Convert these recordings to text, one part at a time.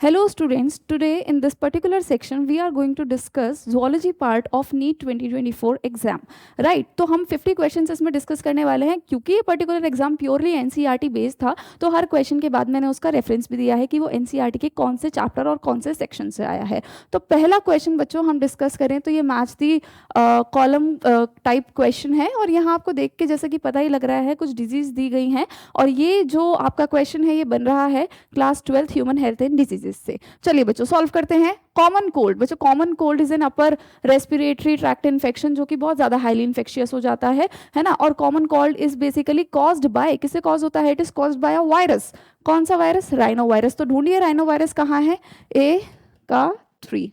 Hello students, today in this particular section we are going to discuss zoology part of NEET 2024 exam. Right, तो हम 50 questions इसमें discuss करने वाले हैं क्योंकि ये particular exam purely NCERT based था, तो हर क्वेश्चन के बाद मैंने उसका रेफरेंस भी दिया है कि वो एनसीईआरटी के कौन से चैप्टर और कौन से सेक्शन से आया है। तो पहला क्वेश्चन बच्चों हम डिस्कस करें तो ये match the column type question है और यहाँ आपको देख के जैसे कि पता ही लग रहा है कुछ डिजीज दी गई हैं और ये जो आपका क्वेश्चन है ये बन रहा है class 12 human health and diseases से। चलिए बच्चों सॉल्व करते हैं। कॉमन कोल्ड, बच्चों common cold is an upper respiratory tract infection जो कि बहुत ज्यादा हाईली इन्फेक्शियस हो जाता है ना। और common cold is basically caused by, किससे कॉज होता है? It is caused by a virus. कौन सा वायरस? Rhino virus. तो ढूंढिए राइनो वायरस कहाँ है? ए का 3,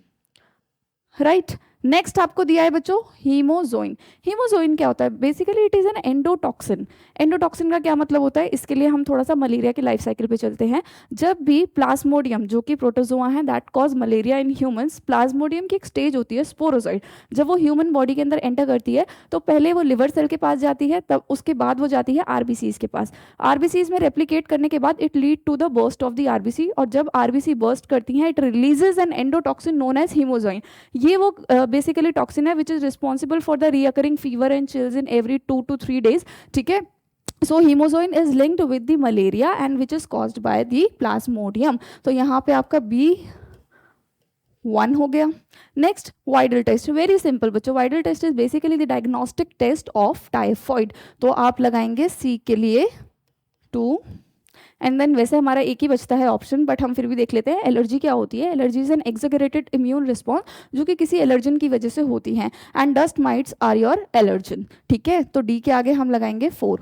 राइट। नेक्स्ट आपको दिया है बच्चों हीमोजोइन। हीमोजोइन क्या होता है? Basically it is N endotoxin. Endotoxin का क्या मतलब होता है? इसके लिए हम थोड़ा सा मलेरिया की लाइफ साइकिल पे चलते हैं। जब भी प्लाज्मोडियम जो कि प्रोटोजोआ है that cause malaria in humans, Plasmodium की एक स्टेज होती है स्पोरोजोइड। जब वो ह्यूमन बॉडी के अंदर एंटर करती है तो पहले वो लिवर सेल के पास जाती है, तब उसके बाद वो जाती है आरबीसीज के पास। आरबीसीज में रेप्लिकेट करने के बाद it lead to the burst of the RBC, और जब आरबीसी बर्स्ट करती हैं it releases an endotoxin known as hemozoin. ये वो बेसिकली टॉक्सिन है which is responsible for the recurring fever and chills in every 2 to 3 days। ठीक है, so hemozoin is linked with the malaria and which is caused by the plasmodium. तो यहाँ पे आपका B1 हो गया। Next Widal test, very simple बच्चों। Widal test is basically the diagnostic test of typhoid. तो आप लगाएंगे C के लिए 2 एंड देन वैसे हमारा एक ही बचता है ऑप्शन, बट हम फिर भी देख लेते हैं एलर्जी क्या होती है। Allergy is an exaggerated immune response जो कि किसी एलर्जन की वजह से होती है, and dust mites are your allergen. ठीक है, तो डी के आगे हम लगाएंगे 4।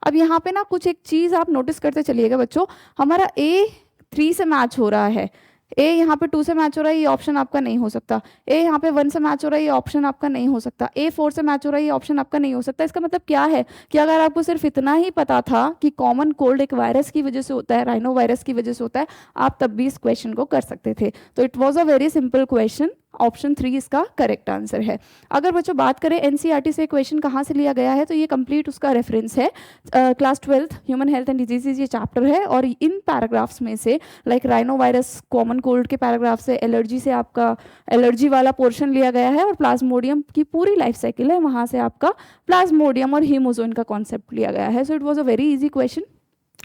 अब यहाँ पे ना कुछ एक चीज आप नोटिस करते चलिएगा बच्चों, हमारा A3 से मैच हो रहा है, ए यहाँ पे 2 से मैच हो रहा है, ये ऑप्शन आपका नहीं हो सकता। ए यहाँ पे 1 से मैच हो रहा है, ये ऑप्शन आपका नहीं हो सकता। A4 से मैच हो रहा है, ये ऑप्शन आपका नहीं हो सकता। इसका मतलब क्या है कि अगर आपको सिर्फ इतना ही पता था कि कॉमन कोल्ड एक वायरस की वजह से होता है, राइनो वायरस की वजह से होता है, आप तब भी इस क्वेश्चन को कर सकते थे। तो it was a very simple question. Option 3 इसका करेक्ट आंसर है। अगर बच्चों बात करें एनसीईआरटी से क्वेश्चन कहाँ से लिया गया है, तो ये कंप्लीट उसका रेफरेंस है class 12 human health and diseases, ये चैप्टर है। और इन पैराग्राफ्स में से like rhino virus, common cold के पैराग्राफ से, एलर्जी से आपका एलर्जी वाला पोर्शन लिया गया है, और प्लाज्मोडियम की पूरी लाइफ साइकिल है, वहाँ से आपका प्लाज्मोडियम और हीमोजोइन का कॉन्सेप्ट लिया गया है। So it was a very easy question.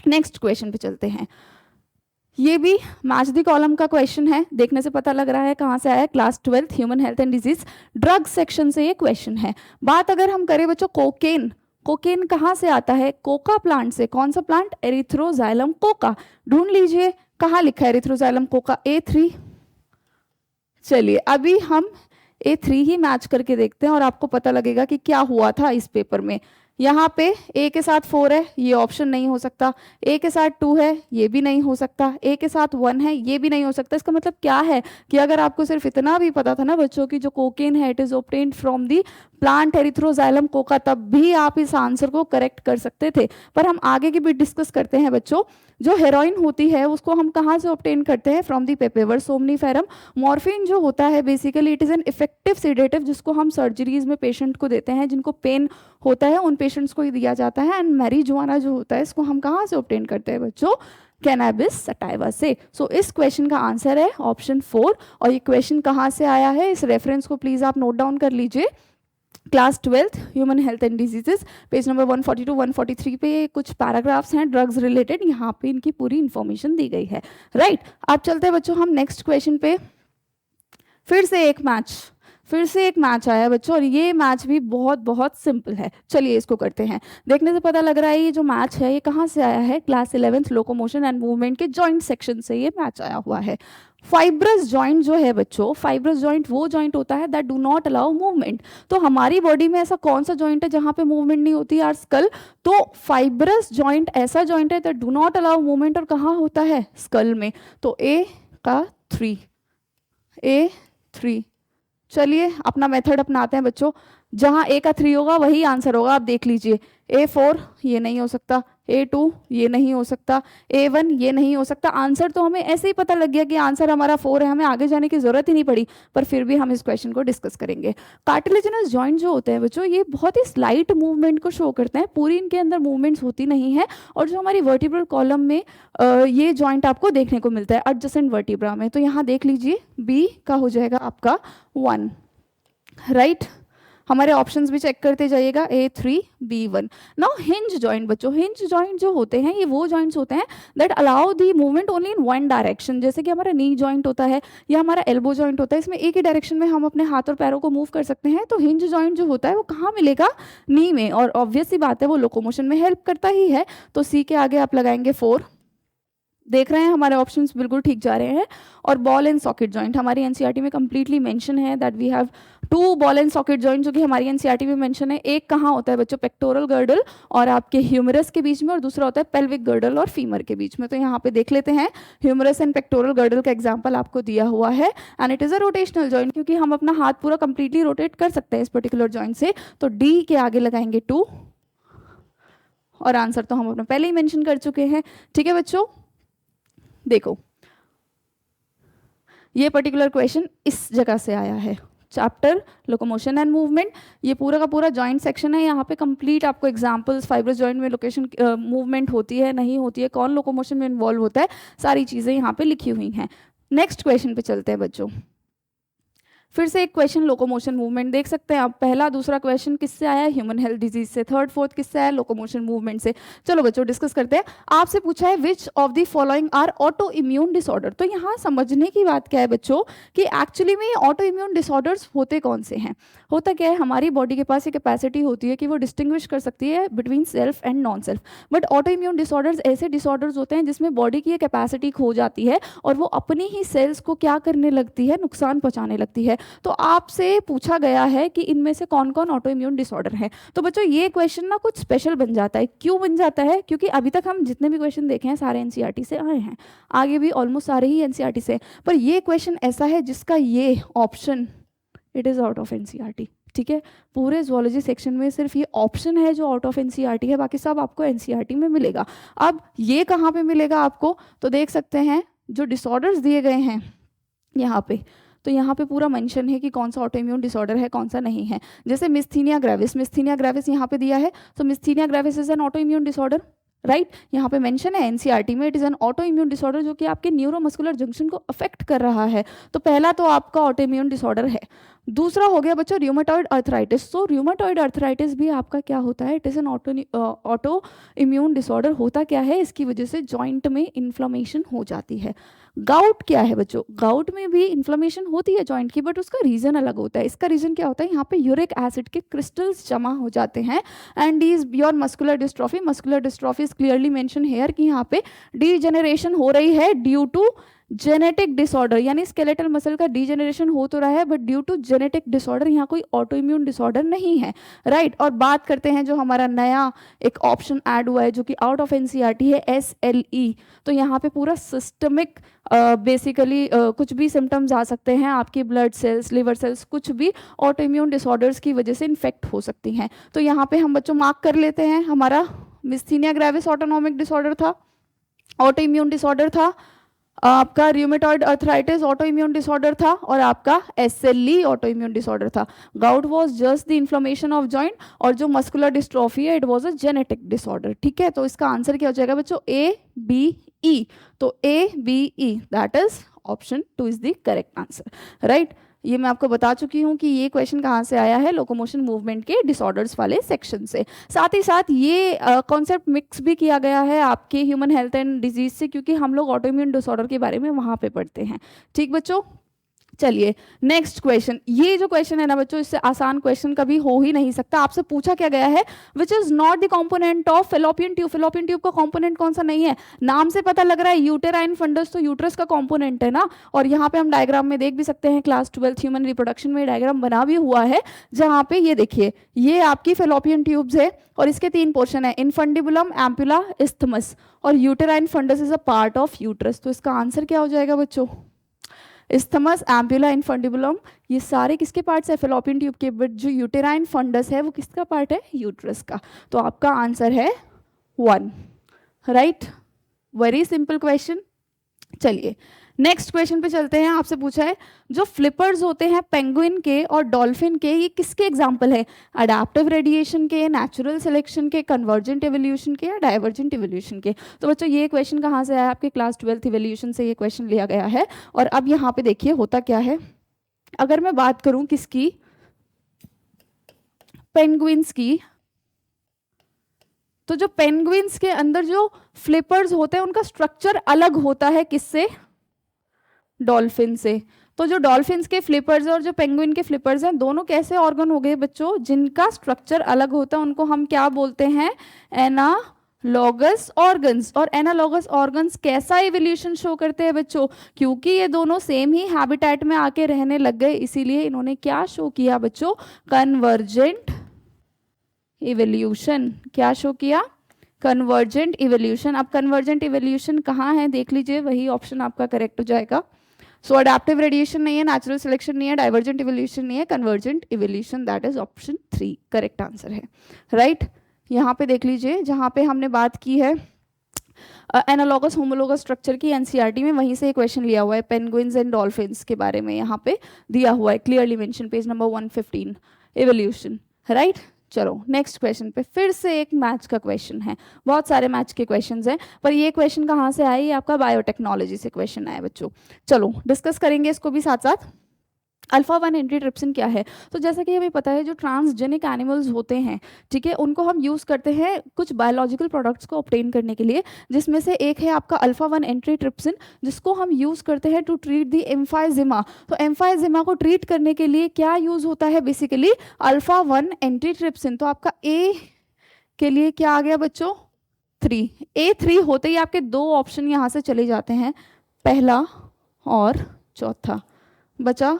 Next question पे चलते हैं। ये भी मैच द कॉलम का क्वेश्चन है, देखने से पता लग रहा है कहाँ से आया है, class 12 human health and disease drug section से ये क्वेश्चन है। बात अगर हम करें बच्चों कोकेन, कोकेन कहाँ से आता है? कोका प्लांट से। कौन सा प्लांट? Erythroxylum Coca. ढूंढ लीजिए कहाँ लिखा है एरिथ्रोजाइलम कोका, A3। चलिए अभी हम A3 ही मैच करके देखते हैं और आपको पता लगेगा कि क्या हुआ था इस पेपर में। यहाँ पे A के साथ 4 है, ये ऑप्शन नहीं हो सकता। A के साथ 2 है, ये भी नहीं हो सकता। A के साथ 1 है, ये भी नहीं हो सकता। इसका मतलब क्या है कि अगर आपको सिर्फ इतना भी पता था ना बच्चों की जो कोकेन है it is obtained from the plant Erythroxylum Coca, तब भी आप इस आंसर को करेक्ट कर सकते थे। पर हम आगे की भी डिस्कस करते हैं बच्चों। जो हेरोइन होती है उसको हम कहाँ से ऑब्टेन करते हैं? From the पेपेवर somniferum. मॉर्फिन जो होता है basically it is an effective sedative जिसको हम सर्जरीज में पेशेंट को देते हैं, जिनको पेन होता है उन पेशेंट्स को ही दिया जाता है। एंड मैरिजुआना जो होता है इसको हम कहाँ से ऑब्टेन करते हैं बच्चों? कैनाबिस सटाइवा से। सो इस क्वेश्चन का आंसर है ऑप्शन 4। और ये क्वेश्चन कहाँ से आया है, इस रेफरेंस को प्लीज आप नोट डाउन कर लीजिए। Class 12 human health and diseases, page number 142 143 पे कुछ पैराग्राफ्स हैं ड्रग्स रिलेटेड, यहाँ पे इनकी पूरी इंफॉर्मेशन दी गई है। राइट, आप चलते हैं बच्चों हम नेक्स्ट क्वेश्चन पे। फिर से एक मैच आया है बच्चों, और ये मैच भी बहुत बहुत सिंपल है। चलिए इसको करते हैं। देखने से पता लग रहा है ये जो मैच है ये कहाँ से आया है? Class 11th locomotion and movement के जॉइंट सेक्शन से ये मैच आया हुआ है। फाइब्रस जॉइंट जो है बच्चों, फाइब्रस जॉइंट वो जॉइंट होता है that do not allow movement. तो हमारी बॉडी में ऐसा कौन सा जॉइंट है जहाँ पे मूवमेंट नहीं होती यार? स्कल। तो फाइब्रस जॉइंट ऐसा जॉइंट है that do not allow movement, और कहाँ होता है? स्कल में। तो A का 3, A3। चलिए अपना मेथड अपनाते हैं बच्चों, जहाँ A का 3 होगा वही आंसर होगा। आप देख लीजिए A4 ये नहीं हो सकता, A2 ये नहीं हो सकता, A1 ये नहीं हो सकता। आंसर तो हमें ऐसे ही पता लग गया कि आंसर हमारा 4 है, हमें आगे जाने की जरूरत ही नहीं पड़ी, पर फिर भी हम इस क्वेश्चन को डिस्कस करेंगे। कार्टिलेजिनस जॉइंट जो होते हैं बच्चों, ये बहुत ही स्लाइट मूवमेंट को शो करते हैं, पूरी इनके अंदर मूवमेंट्स होती नहीं है। और जो हमारी वर्टिब्रल कॉलम में ये जॉइंट आपको देखने को मिलता है एडजेसेंट वर्टिब्रा में। तो यहाँ देख लीजिए बी का हो जाएगा आपका 1, राइट। हमारे ऑप्शंस भी चेक करते जाइएगा, A3 B1। Now hinge joint बच्चों, हिंज जॉइंट जो होते हैं ये वो जॉइंट्स होते हैं that allow the movement only in one direction. जैसे कि हमारा नी जॉइंट होता है या हमारा एल्बो जॉइंट होता है, इसमें एक ही डायरेक्शन में हम अपने हाथ और पैरों को मूव कर सकते हैं। तो हिंज जॉइंट जो होता है वो कहाँ मिलेगा, नी में, और ऑब्वियस सी बात है वो लोकोमोशन में हेल्प करता ही है। तो सी के आगे आप लगाएंगे 4। देख रहे हैं हमारे ऑप्शंस बिल्कुल ठीक जा रहे हैं। और बॉल एंड सॉकेट जॉइंट हमारी एनसीईआरटी में कंप्लीटली मेंशन है that we have 2 ball and socket joint, जो कि हमारी एनसीईआरटी में मेंशन है। एक कहाँ होता है बच्चों, पेक्टोरल गर्डल और आपके ह्यूमरस के बीच में, और दूसरा होता है पेल्विक गर्डल और फीमर के बीच में। तो यहाँ पे देख लेते हैं, ह्यूमरस एंड पेक्टोरल गर्डल का एग्जाम्पल आपको दिया हुआ है, and it is a rotational joint, क्योंकि हम अपना हाथ पूरा कंप्लीटली रोटेट कर सकते हैं इस पर्टिकुलर जॉइंट से। तो डी के आगे लगाएंगे 2, और आंसर तो हम अपना पहले ही मेंशन कर चुके हैं। ठीक है बच्चों, देखो ये पर्टिकुलर क्वेश्चन इस जगह से आया है, चैप्टर लोकोमोशन एंड मूवमेंट। ये पूरा का पूरा जॉइंट सेक्शन है। यहाँ पे कंप्लीट आपको एग्जांपल्स, फाइब्रस जॉइंट में लोकेशन मूवमेंट होती है नहीं होती है, कौन लोकोमोशन में इन्वॉल्व होता है, सारी चीज़ें यहाँ पे लिखी हुई हैं। नेक्स्ट क्वेश्चन पे चलते हैं बच्चों। फिर से एक क्वेश्चन लोकोमोशन मूवमेंट देख सकते हैं आप। पहला दूसरा क्वेश्चन किससे आया है, ह्यूमन हेल्थ डिजीज से। थर्ड फोर्थ किससे आया, लोकोमोशन मूवमेंट से। चलो बच्चों डिस्कस करते हैं। आपसे पूछा है which of the following are auto immune disorder. तो यहाँ समझने की बात क्या है बच्चों कि एक्चुअली में ऑटो इम्यून डिसऑर्डर्स होते कौन से हैं। होता क्या है, हमारी बॉडी के पास एक कैपेसिटी होती है कि वो डिस्टिंग्विश कर सकती है between self and non self. But auto immune disorders ऐसे डिसऑर्डर्स होते हैं जिसमें बॉडी की ये कैपेसिटी खो जाती है और वो अपनी ही सेल्स को क्या करने लगती है, नुकसान पहुंचाने लगती है। तो आपसे पूछा गया है कि इनमें से कौन कौन ऑटो इम्यून डिसऑर्डर है। तो बच्चों ये क्वेश्चन ना कुछ स्पेशल बन जाता है। क्यों बन जाता है, क्योंकि अभी तक हम जितने भी क्वेश्चन देखे हैं सारे एनसीईआरटी से आए हैं, आगे भी ऑलमोस्ट सारे ही एनसीईआरटी से। पर ये क्वेश्चन ऐसा है जिसका ये option it is out of NCERT. ठीक है, पूरे जूलॉजी सेक्शन में सिर्फ ये ऑप्शन है जो आउट ऑफ एनसीईआरटी है, बाकी सब आपको एनसीईआरटी में मिलेगा। अब ये कहाँ पे मिलेगा आपको, तो देख सकते हैं जो डिसऑर्डर्स दिए गए हैं यहाँ पे, तो यहाँ पे पूरा मेंशन है कि कौन सा ऑटो इम्यून डिसऑर्डर है कौन सा नहीं है। जैसे मिस्थीनिया ग्रेविस यहाँ पे दिया है, तो myasthenia gravis is an auto immune disorder, right. यहाँ पे मेंशन है एनसीईआरटी में, it is an auto immune disorder जो कि आपके न्यूरोमस्कुलर जंक्शन को अफेक्ट कर रहा है। तो पहला तो आपका ऑटो इम्यून डिसऑर्डर है। दूसरा हो गया बच्चों र्यूमेटॉइड अर्थराइटिस। तो र्यूमेटॉइड अर्थराइटिस भी आपका क्या होता है, it is an auto immune disorder. होता क्या है, इसकी वजह से जॉइंट में इन्फ्लेमेशन हो जाती है। गाउट क्या है बच्चों, गाउट में भी इन्फ्लेमेशन होती है जॉइंट की, बट उसका रीजन अलग होता है। इसका रीजन क्या होता है, यहाँ पे यूरिक एसिड के क्रिस्टल्स जमा हो जाते हैं and is your muscular dystrophy. Muscular dystrophy is clearly mention here कि यहाँ पे डीजेनरेशन हो रही है ड्यू टू जेनेटिक डिसऑर्डर, यानी स्केलेटल मसल का डीजेनरेशन हो तो रहा है but due to genetic disorder, यहाँ कोई ऑटो इम्यून डिसऑर्डर नहीं है, राइट। और बात करते हैं जो हमारा नया एक ऑप्शन ऐड हुआ है जो कि आउट ऑफ एनसीईआरटी है, SLE। तो यहाँ पे पूरा सिस्टमिक बेसिकली कुछ भी सिम्टम्स आ सकते हैं, आपकी ब्लड सेल्स, लिवर सेल्स, कुछ भी ऑटो इम्यून डिसऑर्डर्स की वजह से इन्फेक्ट हो सकती हैं। तो यहाँ पे हम बच्चों मार्क कर लेते हैं, हमारा मिस्थीनिया ग्रेविस ऑटोनॉमिक डिसऑर्डर था, ऑटो इम्यून डिसऑर्डर था, आपका rheumatoid arthritis auto immune disorder था, और आपका SLE ऑटो इम्यून डिसऑर्डर था। Gout was just the inflammation of joint, और जो मस्कुलर डिस्ट्रॉफी है it was a genetic disorder. ठीक है, तो इसका आंसर क्या हो जाएगा बच्चों, ABE। तो ABE that is option 2 is the correct answer, right. ये मैं आपको बता चुकी हूँ कि ये क्वेश्चन कहाँ से आया है, लोकोमोशन मूवमेंट के डिसऑर्डर्स वाले सेक्शन से। साथ ही साथ ये कॉन्सेप्ट मिक्स भी किया गया है आपके ह्यूमन हेल्थ एंड डिजीज से, क्योंकि हम लोग ऑटो इम्यून डिसऑर्डर के बारे में वहाँ पे पढ़ते हैं। ठीक बच्चों, चलिए नेक्स्ट क्वेश्चन। ये जो क्वेश्चन है ना बच्चों, इससे आसान क्वेश्चन कभी हो ही नहीं सकता। आपसे पूछा क्या गया है, which is not the component of fallopian tube. Fallopian tube का कंपोनेंट कौन सा नहीं है, नाम से पता लग रहा है यूटेराइन फंडस, तो यूट्रस का कंपोनेंट है ना। और यहाँ पे हम डायग्राम में देख भी सकते हैं, क्लास 12 ह्यूमन रिप्रोडक्शन में डायग्राम बना भी हुआ है, जहाँ पे ये देखिए ये आपकी फेलोपियन ट्यूब्स है और इसके 3 पोर्शन है, इनफंडिबुलम, एम्पुला, इस्थमस, और uterine fundus is a part of uterus. तो इसका आंसर क्या हो जाएगा बच्चों, इस्थमस, एम्पुला, इनफंडिबुलम, ये सारे किसके पार्ट्स है, फेलोपियन ट्यूब के, बट जो यूटेराइन फंडस है वो किसका पार्ट है, यूट्रस का। तो आपका आंसर है 1। Right, very simple question. चलिए नेक्स्ट क्वेश्चन पे चलते हैं। आपसे पूछा है जो फ्लिपर्स होते हैं पेंगुइन के और डॉल्फिन के, ये किसके एग्जाम्पल है? अडेप्टिव रेडिएशन के, नेचुरल सिलेक्शन के, कन्वर्जेंट इवोल्यूशन के, या डाइवर्जेंट इवोल्यूशन के? तो बच्चों ये क्वेश्चन कहाँ से आया? आपके क्लास 12th इवोल्यूशन से ये क्वेश्चन लिया गया है। और अब यहाँ पे देखिए होता क्या है, अगर मैं बात करूं किसकी, पेंगुइन्स की, तो जो पेंगुइन्स के अंदर जो फ्लिपर्स होते हैं उनका स्ट्रक्चर अलग होता है किससे? डॉल्फिन से। तो जो डॉल्फिन्स के फ्लिपर्स और जो पेंगुइन के फ्लिपर्स हैं, दोनों कैसे ऑर्गन हो गए बच्चों? जिनका स्ट्रक्चर अलग होता है उनको हम क्या बोलते हैं? Analogous organs. और एनालॉगस ऑर्गन्स कैसा इवोल्यूशन शो करते हैं बच्चों? क्योंकि ये दोनों सेम ही हैबिटेट में आके रहने लग गए, इसीलिए इन्होंने क्या शो किया बच्चों? Convergent evolution. क्या शो किया? Convergent evolution. अब कन्वर्जेंट इवोल्यूशन कहाँ है देख लीजिए, वही ऑप्शन आपका करेक्ट हो जाएगा। सो अडेप्टिव रेडिएशन नहीं है, नेचुरल सिलेक्शन नहीं है, डाइवर्जेंट इवोल्यूशन नहीं है, convergent evolution, that is option 3 correct answer है। राइट, यहाँ पे देख लीजिए जहाँ पे हमने बात की है एनालॉगस होमोलोगस स्ट्रक्चर की, एनसीईआरटी में वहीं से एक क्वेश्चन लिया हुआ है पेंगुइन्स एंड डॉल्फिन्स के बारे में, यहाँ पे दिया हुआ है clearly mention, page number 115 evolution. Right, चलो नेक्स्ट क्वेश्चन पे फिर से एक मैथ्स का क्वेश्चन है। बहुत सारे मैथ्स के क्वेश्चंस हैं, पर ये क्वेश्चन कहाँ से आया? ये आपका बायोटेक्नोलॉजी से क्वेश्चन आया बच्चों। चलो डिस्कस करेंगे इसको भी साथ साथ। अल्फा 1 एंटीट्रिप्सिन क्या है? तो जैसा कि हमें पता है जो ट्रांसजेनिक एनिमल्स होते हैं, ठीक है, उनको हम यूज़ करते हैं कुछ बायोलॉजिकल प्रोडक्ट्स को ऑब्टेन करने के लिए, जिसमें से एक है आपका अल्फा 1 एंटीट्रिप्सिन, जिसको हम यूज़ करते हैं टू ट्रीट द एम्फाइजिमा। तो एम्फाइजिमा को ट्रीट करने के लिए क्या यूज़ होता है? Basically alpha 1 antitrypsin. तो आपका ए के लिए क्या आ गया बच्चों? 3। A3 होते ही आपके दो ऑप्शन यहाँ से चले जाते हैं, पहला और चौथा, बचा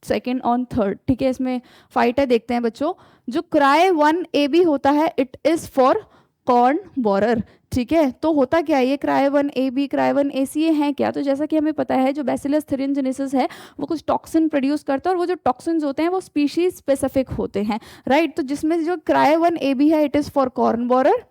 सेकेंड और थर्ड। ठीक है, इसमें फाइट है, देखते हैं बच्चों। जो क्राई 1AB होता है, it is for corn borer. ठीक है, तो होता क्या है ये क्राई 1AB, क्राई 1AC ये है क्या? तो जैसा कि हमें पता है जो बैसिलस थेरियोजेनेसिस है वो कुछ टॉक्सिन प्रोड्यूस करता है, और वो जो टॉक्सिन्स होते हैं वो स्पीशीज स्पेसिफिक होते हैं। राइट, तो जिसमें जो क्राई 1AB है it is for corn borer,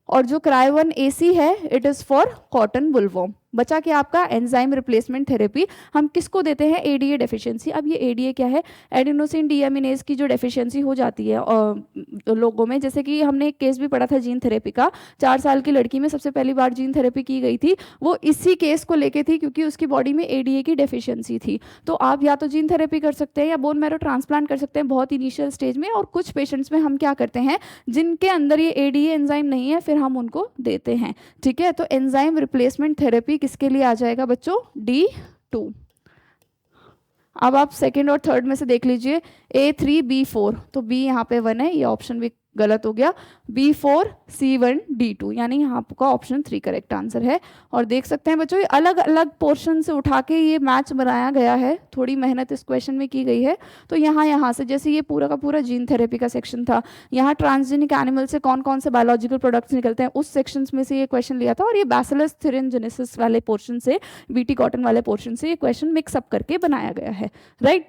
और जो क्राई 1AC है इट इज फॉर कॉटन बुलवॉर्म। बचा क्या आपका? Enzyme replacement therapy. हम किसको देते हैं? ADA deficiency. अब ये एडीए क्या है? एडिनोसिन डीएमिनेज की जो डेफिशिएंसी हो जाती है लोगों में, जैसे कि हमने एक केस भी पढ़ा था जीन थेरेपी का, 4 साल की लड़की में सबसे पहली बार जीन थेरेपी की गई थी, वो इसी केस को लेके थी क्योंकि उसकी बॉडी में एडीए की डेफिशिएंसी थी। तो आप या तो जीन थेरेपी कर सकते हैं या बोन मैरो ट्रांसप्लांट कर सकते हैं बहुत इनिशियल स्टेज में, और कुछ पेशेंट्स में हम क्या करते हैं जिनके अंदर ये एडीए एंजाइम नहीं है फिर हम उनको देते हैं। ठीक है, तो एंजाइम रिप्लेसमेंट थेरेपी किसके लिए आ जाएगा बच्चों? D2। अब आप सेकंड और थर्ड में से देख लीजिए, A3 B4, तो B यहाँ पे 1 है, ये ऑप्शन भी गलत हो गया। B4 C1 D2, यानी यहाँ का ऑप्शन 3 करेक्ट आंसर है। और देख सकते हैं बच्चों ये अलग अलग पोर्शन से उठा के ये मैच बनाया गया है, थोड़ी मेहनत इस क्वेश्चन में की गई है। तो यहाँ से जैसे ये पूरा का पूरा जीन थेरेपी का सेक्शन था, यहाँ ट्रांसजेनिक एनिमल से कौन कौन से बायोलॉजिकल प्रोडक्ट्स निकलते हैं उस सेक्शन में से ये क्वेश्चन लिया था, और ये बैसिलस थेरियोजेनेसिस वाले पोर्शन से, बीटी कॉटन वाले पोर्शन से ये क्वेश्चन मिक्सअप करके बनाया गया है। राइट,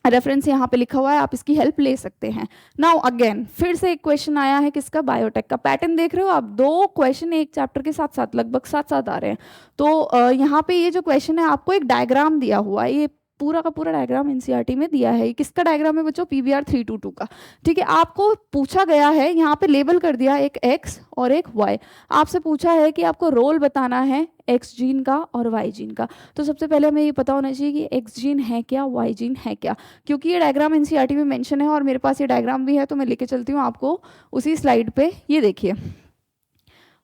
रेफरेंस यहाँ पे लिखा हुआ है, आप इसकी हेल्प ले सकते हैं। नाउ अगेन फिर से एक क्वेश्चन आया है किसका? बायोटेक का। पैटर्न देख रहे हो आप, 2 क्वेश्चन एक चैप्टर के साथ साथ लगभग साथ साथ आ रहे हैं। तो यहाँ पे ये जो क्वेश्चन है आपको एक डायग्राम दिया हुआ है, ये पूरा का पूरा डायग्राम एनसीईआरटी में दिया है। किसका डायग्राम है बच्चों? PBR 322 का। ठीक है, आपको पूछा गया है, यहाँ पे लेबल कर दिया एक X और एक Y। आपसे पूछा है कि आपको रोल बताना है X जीन का और Y जीन का। तो सबसे पहले हमें ये पता होना चाहिए कि X जीन है क्या, Y जीन है क्या, क्योंकि ये डायग्राम एनसीईआरटी में मेंशन है और मेरे पास ये डायग्राम भी है, तो मैं लेके चलती हूँ आपको उसी स्लाइड पे। ये देखिए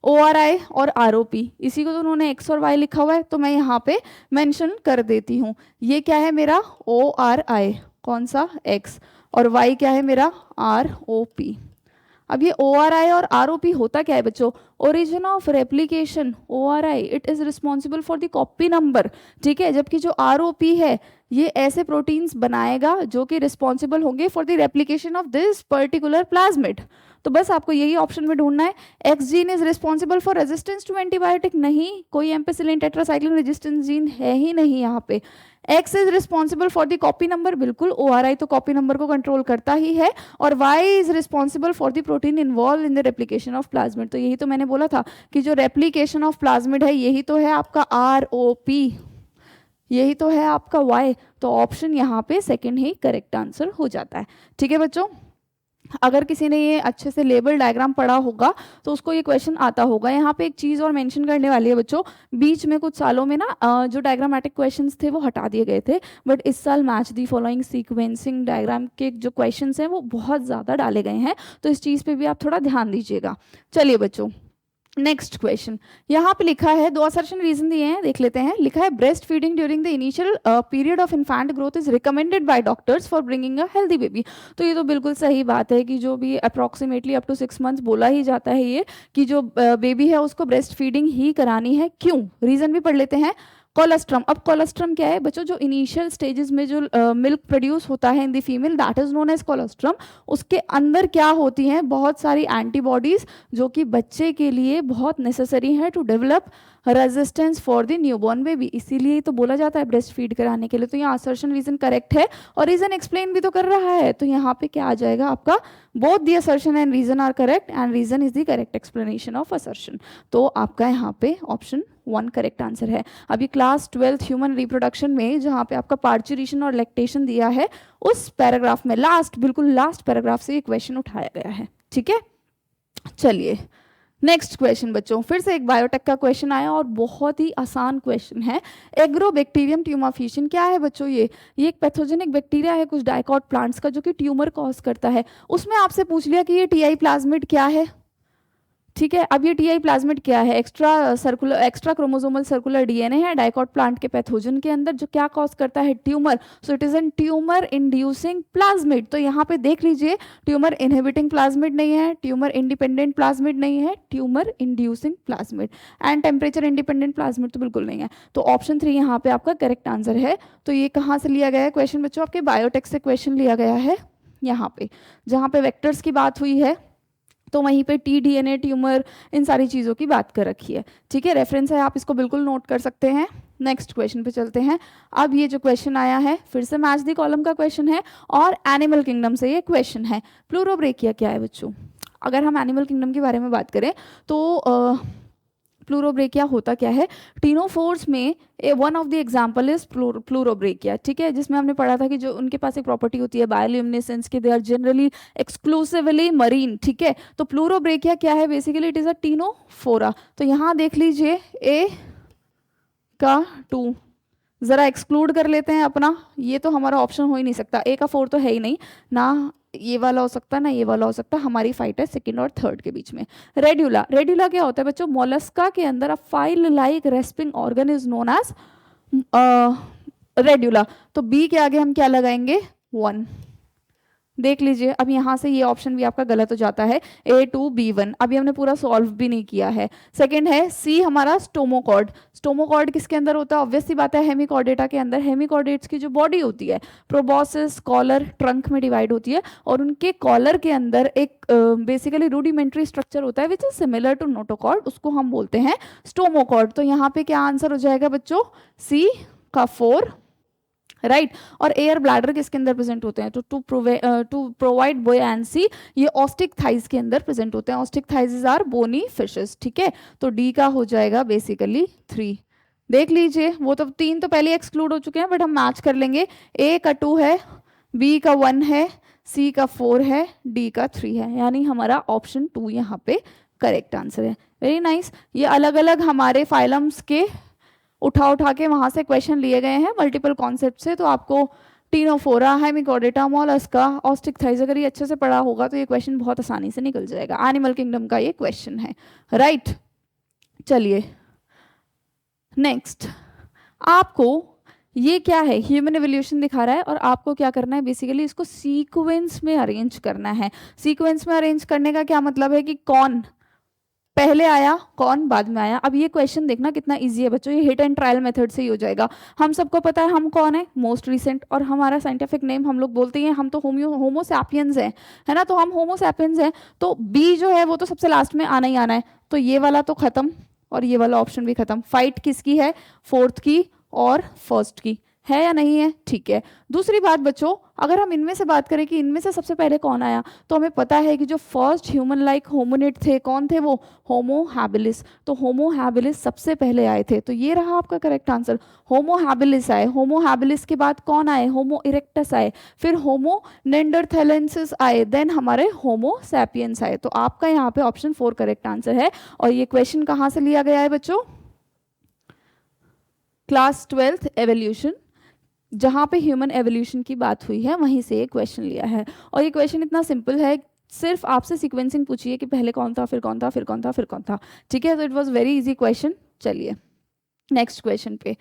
ORI और ROP, इसी को तो उन्होंने X और Y लिखा हुआ है, तो मैं यहाँ पे मेंशन कर देती हूँ। ये क्या है मेरा? ORI, कौन सा? X, और Y क्या है मेरा? ROP। अब ये ORI और ROP होता क्या है बच्चों? Origin of replication. ORI it is responsible for the copy number. ठीक है, जबकि जो ROP है ये ऐसे प्रोटीन्स बनाएगा जो कि रिस्पॉन्सिबल होंगे for the replication of this particular plasmid. तो बस आपको यही ऑप्शन में ढूंढना है। X gene is responsible for resistance to antibiotic, नहीं, कोई एम्पेसिलिन टेट्रासाइक्लिन रेजिस्टेंस जीन है ही नहीं यहाँ पे। X is responsible for the copy number, बिल्कुल, ORI तो कॉपी नंबर को कंट्रोल करता ही है। और Y is responsible for the protein involve in the replication of plasmid, तो यही तो मैंने बोला था कि जो रेप्लिकेशन ऑफ प्लाज्मिड है यही तो है आपका ROP, यही तो है आपका Y। तो ऑप्शन यहाँ पे सेकंड ही करेक्ट आंसर हो जाता है। ठीक है बच्चों, अगर किसी ने ये अच्छे से लेबल डायग्राम पढ़ा होगा तो उसको ये क्वेश्चन आता होगा। यहाँ पे एक चीज़ और मेंशन करने वाली है बच्चों, बीच में कुछ सालों में ना जो डायग्रामेटिक क्वेश्चंस थे वो हटा दिए गए थे, बट इस साल match the following sequencing diagram के जो क्वेश्चंस हैं वो बहुत ज़्यादा डाले गए हैं, तो इस चीज़ पे भी आप थोड़ा ध्यान दीजिएगा। चलिए बच्चों, नेक्स्ट क्वेश्चन यहाँ पे लिखा है, दो असर्शन रीजन दिए हैं, देख लेते हैं। लिखा है breast feeding during the initial period of infant growth is recommended by doctors for bringing a healthy baby. तो ये तो बिल्कुल सही बात है कि जो भी अप्रॉक्सीमेटली अप टू 6 मंथ्स बोला ही जाता है ये कि जो बेबी है उसको ब्रेस्ट फीडिंग ही करानी है। क्यों, रीजन भी पढ़ लेते हैं। कोलेस्ट्रम, अब कोलेस्ट्रम क्या है बच्चों, जो इनिशियल स्टेजेस में जो मिल्क प्रोड्यूस होता है in the female, that is known as colostrum. उसके अंदर क्या होती हैं, बहुत सारी एंटीबॉडीज जो कि बच्चे के लिए बहुत नेसेसरी है to develop resistance for the newborn baby, इसीलिए तो बोला जाता है ब्रेस्ट फीड कराने के लिए। तो यहाँ असर्शन रीजन करेक्ट है और रीजन एक्सप्लेन भी तो कर रहा है, तो यहाँ पे क्या आ जाएगा आपका, both the assertion and reason are correct and reason is the correct explanation of assertion. तो आपका यहाँ पे ऑप्शन 1 करेक्ट आंसर है। अभी क्लास 12 ह्यूमन रिप्रोडक्शन में जहाँ पे आपका पार्चुरेशन और लैक्टेशन दिया है, उस पैराग्राफ में लास्ट, बिल्कुल लास्ट पैराग्राफ से ये क्वेश्चन उठाया गया है। ठीक है, चलिए नेक्स्ट क्वेश्चन बच्चों, फिर से एक बायोटेक का क्वेश्चन आया और बहुत ही आसान क्वेश्चन है। एग्रोबैक्टीरियम ट्यूमाफिशियन क्या है बच्चों, ये एक पैथोजेनिक बैक्टीरिया है कुछ डाइकॉट प्लांट्स का जो कि ट्यूमर कॉज करता है। उसमें आपसे पूछ लिया कि ये TI प्लाज्मिड क्या है। ठीक है, अब ये TI प्लाज्मिड क्या है, एक्स्ट्रा क्रोमोसोमल सर्कुलर DNA है डाइकॉट प्लांट के पैथोजन के अंदर जो क्या कॉज करता है, tumour. So it is N tumour inducing plasmid. तो यहाँ पे देख लीजिए, ट्यूमर इनहिबिटिंग प्लाज्मिड नहीं है, ट्यूमर इंडिपेंडेंट प्लाज्मिड नहीं है, tumour inducing plasmid, and temperature independent plasmid तो बिल्कुल नहीं है। तो ऑप्शन 3 यहाँ पे आपका करेक्ट आंसर है। तो ये कहाँ से लिया गया है क्वेश्चन बच्चों, आपके बायोटेक से क्वेश्चन लिया गया है। यहाँ पे जहाँ पे वेक्टर्स की बात हुई है तो वहीं पे tDNA ट्यूमर इन सारी चीज़ों की बात कर रखी है। ठीक है, रेफरेंस है, आप इसको बिल्कुल नोट कर सकते हैं। नेक्स्ट क्वेश्चन पे चलते हैं। अब ये जो क्वेश्चन आया है फिर से मैच द कॉलम का क्वेश्चन है और एनिमल किंगडम से ये क्वेश्चन है। प्लूरोब्रेकिया क्या है बच्चों, अगर हम एनिमल किंगडम के बारे में बात करें तो प्लूरोब्रेकिया होता क्या है, टीनोफोर्स में one of the example is pleurobrachia. ठीक है, जिसमें हमने पढ़ा था कि जो उनके पास एक प्रॉपर्टी होती है बायोल्यूमिनेसेंस की, they are generally exclusively marine. ठीक है, तो प्लूरोब्रेकिया क्या है, basically it is a ctenophora. तो यहाँ देख लीजिए A का 2 जरा एक्सक्लूड कर लेते हैं अपना, ये तो हमारा ऑप्शन हो ही नहीं सकता, A का 4 तो है ही नहीं, ना ये वाला हो सकता ना ये वाला हो सकता, हमारी फाइट है सेकंड और थर्ड के बीच में। रेड्यूला, रेड्यूला क्या होता है बच्चों, मोलस्का के अंदर a file like rasping organ is known as radula. तो B के आगे हम क्या लगाएंगे, 1। देख लीजिए, अब यहाँ से ये ऑप्शन भी आपका गलत हो जाता है, A2B1। अभी हमने पूरा सॉल्व भी नहीं किया है। सेकंड है C हमारा स्टोमोकॉर्ड। स्टोमोकॉर्ड किसके अंदर होता है, ऑब्वियस सी बात है हेमिकॉर्डेटा के अंदर। हेमिकॉर्डेट्स की जो बॉडी होती है प्रोबॉसिस, कॉलर, ट्रंक में डिवाइड होती है और उनके कॉलर के अंदर एक बेसिकली रूडिमेंट्री स्ट्रक्चर होता है which is similar to notochord, उसको हम बोलते हैं स्टोमोकॉर्ड। तो यहाँ पे क्या आंसर हो जाएगा बच्चों, C का 4, राइट। और एयर ब्लैडर किसके अंदर प्रेजेंट होते हैं, तो टू प्रोवाइड बुयांसी, ये ऑस्टिक थाइज के अंदर प्रेजेंट होते हैं। ऑस्टिक थाइज आर बोनी फिशेस। ठीक है, तो D का हो जाएगा बेसिकली 3। देख लीजिए, वो तो 3 तो पहले एक्सक्लूड हो चुके हैं, बट हम मैच कर लेंगे। A का 2 है, B का 1 है, C का 4 है, D का 3 है, यानी हमारा ऑप्शन 2 यहाँ पे करेक्ट आंसर है। Very nice. ये अलग अलग हमारे फाइलम्स के उठा के वहां से क्वेश्चन लिए गए हैं मल्टीपल कॉन्सेप्ट से। तो आपको टीनोफोरा, हेमिकॉर्डेटा, मोलस्का, ऑस्टिक थाइज अगर ये अच्छे से पढ़ा होगा तो ये क्वेश्चन बहुत आसानी से निकल जाएगा। एनिमल किंगडम का ये क्वेश्चन है, राइट। चलिए नेक्स्ट, आपको ये क्या है, ह्यूमन एवोल्यूशन दिखा रहा है और आपको क्या करना है, बेसिकली इसको सीक्वेंस में अरेंज करना है। सीक्वेंस में अरेंज करने का क्या मतलब है कि कौन पहले आया कौन, बाद में आया। अब ये क्वेश्चन देखना कितना इजी है बच्चों, ये हिट एंड ट्रायल मेथड से ही हो जाएगा। हम सबको पता है हम कौन है, मोस्ट रिसेंट, और हमारा साइंटिफिक नेम हम लोग बोलते हैं, हम तो होमो सैपियंस हैं, है ना, तो हम होमो सैपियंस हैं, तो बी जो है वो तो सबसे लास्ट में आना ही आना है, तो ये वाला तो खत्म और ये वाला ऑप्शन भी खत्म। फाइट किसकी है, फोर्थ की और फर्स्ट की, है या नहीं है, ठीक है। दूसरी बात बच्चों, अगर हम इनमें से बात करें कि इनमें से सबसे पहले कौन आया, तो हमें पता है कि जो फर्स्ट ह्यूमन लाइक होमिनिड थे, कौन थे वो, होमो हैबिलिस, तो होमो हैबिलिस सबसे पहले आए थे, तो ये रहा आपका करेक्ट आंसर, होमो हैबिलिस आए। होमो हैबिलिस के बाद कौन आए, होमो इरेक्टस आए, फिर होमो नेंडरथैलेंसिस आए, देन हमारे होमो सैपियंस आए। तो आपका यहाँ पे ऑप्शन 4 करेक्ट आंसर है। और ये क्वेश्चन कहाँ से लिया गया है बच्चों, क्लास 12th एवोल्यूशन, जहाँ पे ह्यूमन एवोल्यूशन की बात हुई है वहीं से ये क्वेश्चन लिया है। और ये क्वेश्चन इतना सिंपल है, सिर्फ आपसे सीक्वेंसिंग पूछिए कि पहले कौन था, फिर कौन था, फिर कौन था, फिर कौन था, ठीक है। तो it was very easy question. चलिए नेक्स्ट क्वेश्चन पे,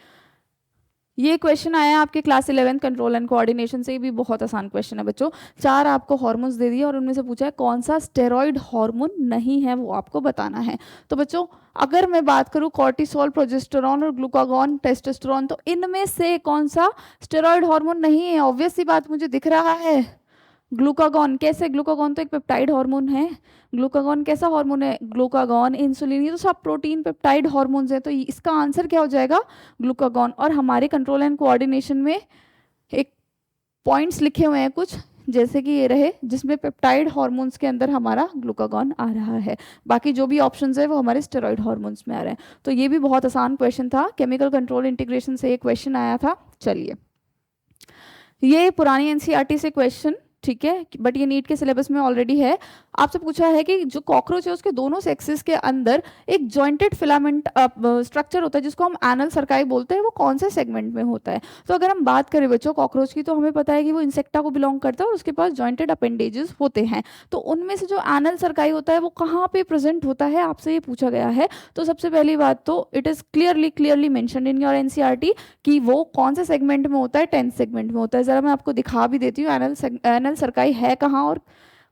ये क्वेश्चन आया आपके क्लास 11 कंट्रोल एंड कोऑर्डिनेशन से, भी बहुत आसान क्वेश्चन है बच्चों। 4 आपको हार्मोन्स दे दिए और उनमें से पूछा है कौन सा स्टेरॉइड हार्मोन नहीं है, वो आपको बताना है। तो बच्चों अगर मैं बात करूं कॉर्टिसोल, प्रोजेस्टेरॉन और ग्लूकागॉन, टेस्टोस्टेरोन, तो इनमें से कौन सा स्टेरॉइड हार्मोन नहीं है, ऑब्वियस सी बात मुझे दिख रहा है, ग्लूकागॉन। कैसे, ग्लूकागॉन तो एक पेप्टाइड हार्मोन है, ग्लूकागॉन कैसा हार्मोन है, ग्लूकागॉन, इंसुलिन, ये तो सब प्रोटीन पेप्टाइड हार्मोन्स है, तो इसका आंसर क्या हो जाएगा, ग्लूकागॉन। और हमारे कंट्रोल एंड कोऑर्डिनेशन में एक पॉइंट्स लिखे हुए हैं कुछ, जैसे कि ये रहे, जिसमें पेप्टाइड हार्मोन्स के अंदर हमारा ग्लूकागॉन आ रहा है, बाकी जो भी ऑप्शंस है वो हमारे स्टेरॉइड हार्मोन्स में आ रहे हैं। तो ये भी बहुत आसान क्वेश्चन था, केमिकल कंट्रोल इंटीग्रेशन से एक क्वेश्चन आया था। चलिए ये पुरानी एनसीईआरटी से क्वेश्चन, ठीक है, बट ये नीट के सिलेबस में ऑलरेडी है। आपसे पूछा है कि जो कॉकरोच है उसके दोनों सेक्सेस के अंदर एक जॉइंटेड फिलामेंट स्ट्रक्चर होता है जिसको हम एनल सर्काई बोलते हैं, वो कौन से सेगमेंट में होता है। तो अगर हम बात करें बच्चों कॉकरोच की, तो हमें पता है कि वो इंसेक्टा को बिलोंग करता है और उसके पास जॉइंटेड अपेंडेजेस होते हैं। तो उनमें से जो एनल सर्काई होता है वो कहाँ पे प्रेजेंट होता है, आपसे ये पूछा गया है। तो सबसे पहली बात तो it is clearly mentioned in your NCERT कि वो कौन से सेगमेंट में होता है, 10th सेगमेंट में होता है। जरा मैं आपको दिखा भी देती हूँ एनल सरकाई है कहाँ और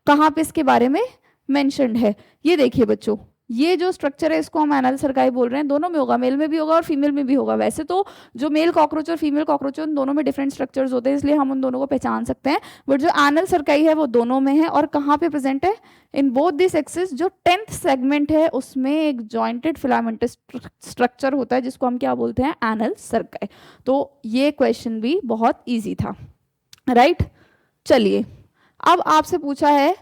कहाँ पे इसके बारे में मेंशन्ड है। ये देखिए बच्चों, ये जो स्ट्रक्चर है इसको हम एनल सरकाई बोल रहे हैं, दोनों में होगा, मेल में भी होगा और फीमेल में भी होगा। वैसे तो जो मेल कॉकरोच और फीमेल कॉकरोच उन दोनों में डिफरेंट स्ट्रक्चर्स होते हैं, इसलिए हम उन दोनों को पहचान सकते हैं, बट जो एनल सरकाई है वो दोनों में है। और कहाँ पे प्रेजेंट है, इन बोथ दिस एक्सिस। जो 10th सेगमेंट है उसमें एक जॉइंटेड फिलामेंटस स्ट्रक्चर होता है जिसको हम क्या बोलते हैं, एनल सरकाई। तो ये क्वेश्चन भी बहुत ईजी था, राइट। चलिए अब आपसे पूछा है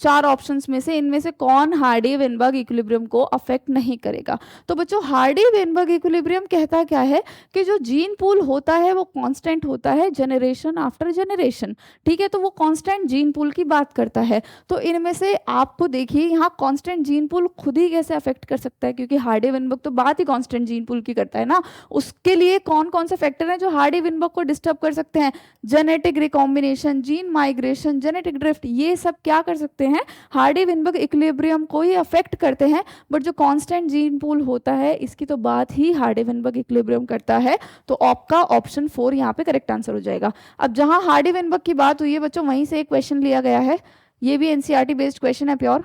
4 ऑप्शंस में से इनमें से कौन हार्डी वेनबर्ग इक्विलिब्रियम को अफेक्ट नहीं करेगा। तो बच्चों हार्डी वेनबर्ग इक्विलिब्रियम कहता क्या है कि जो जीन पूल होता है वो कांस्टेंट होता है जनरेशन आफ्टर जनरेशन, ठीक है, तो वो कांस्टेंट जीन पूल की बात करता है। तो इनमें से आपको देखिए यहाँ कांस्टेंट जीन पूल खुद ही कैसे अफेक्ट कर सकता है, क्योंकि हार्डी वेनबर्ग तो बात ही कांस्टेंट जीन पूल की करता है ना। उसके लिए कौन कौन से फैक्टर हैं जो हार्डी वेनबर्ग को डिस्टर्ब कर सकते हैं, genetic recombination, gene migration, genetic drift, ये सब क्या कर सकते हैं, हार्डी वेनबर्ग इक्विलिब्रियम को ही अफेक्ट करते हैं। बट जो कांस्टेंट जीन पूल होता है इसकी तो बात ही हार्डी वेनबर्ग इक्विलिब्रियम करता है। तो आपका ऑप्शन 4 यहाँ पे करेक्ट आंसर हो जाएगा। अब जहां हार्डी वेनबर्ग की बात हुई है बच्चों, वहीं से एक क्वेश्चन लिया गया है, ये भी एनसीईआरटी बेस्ड क्वेश्चन है प्योर।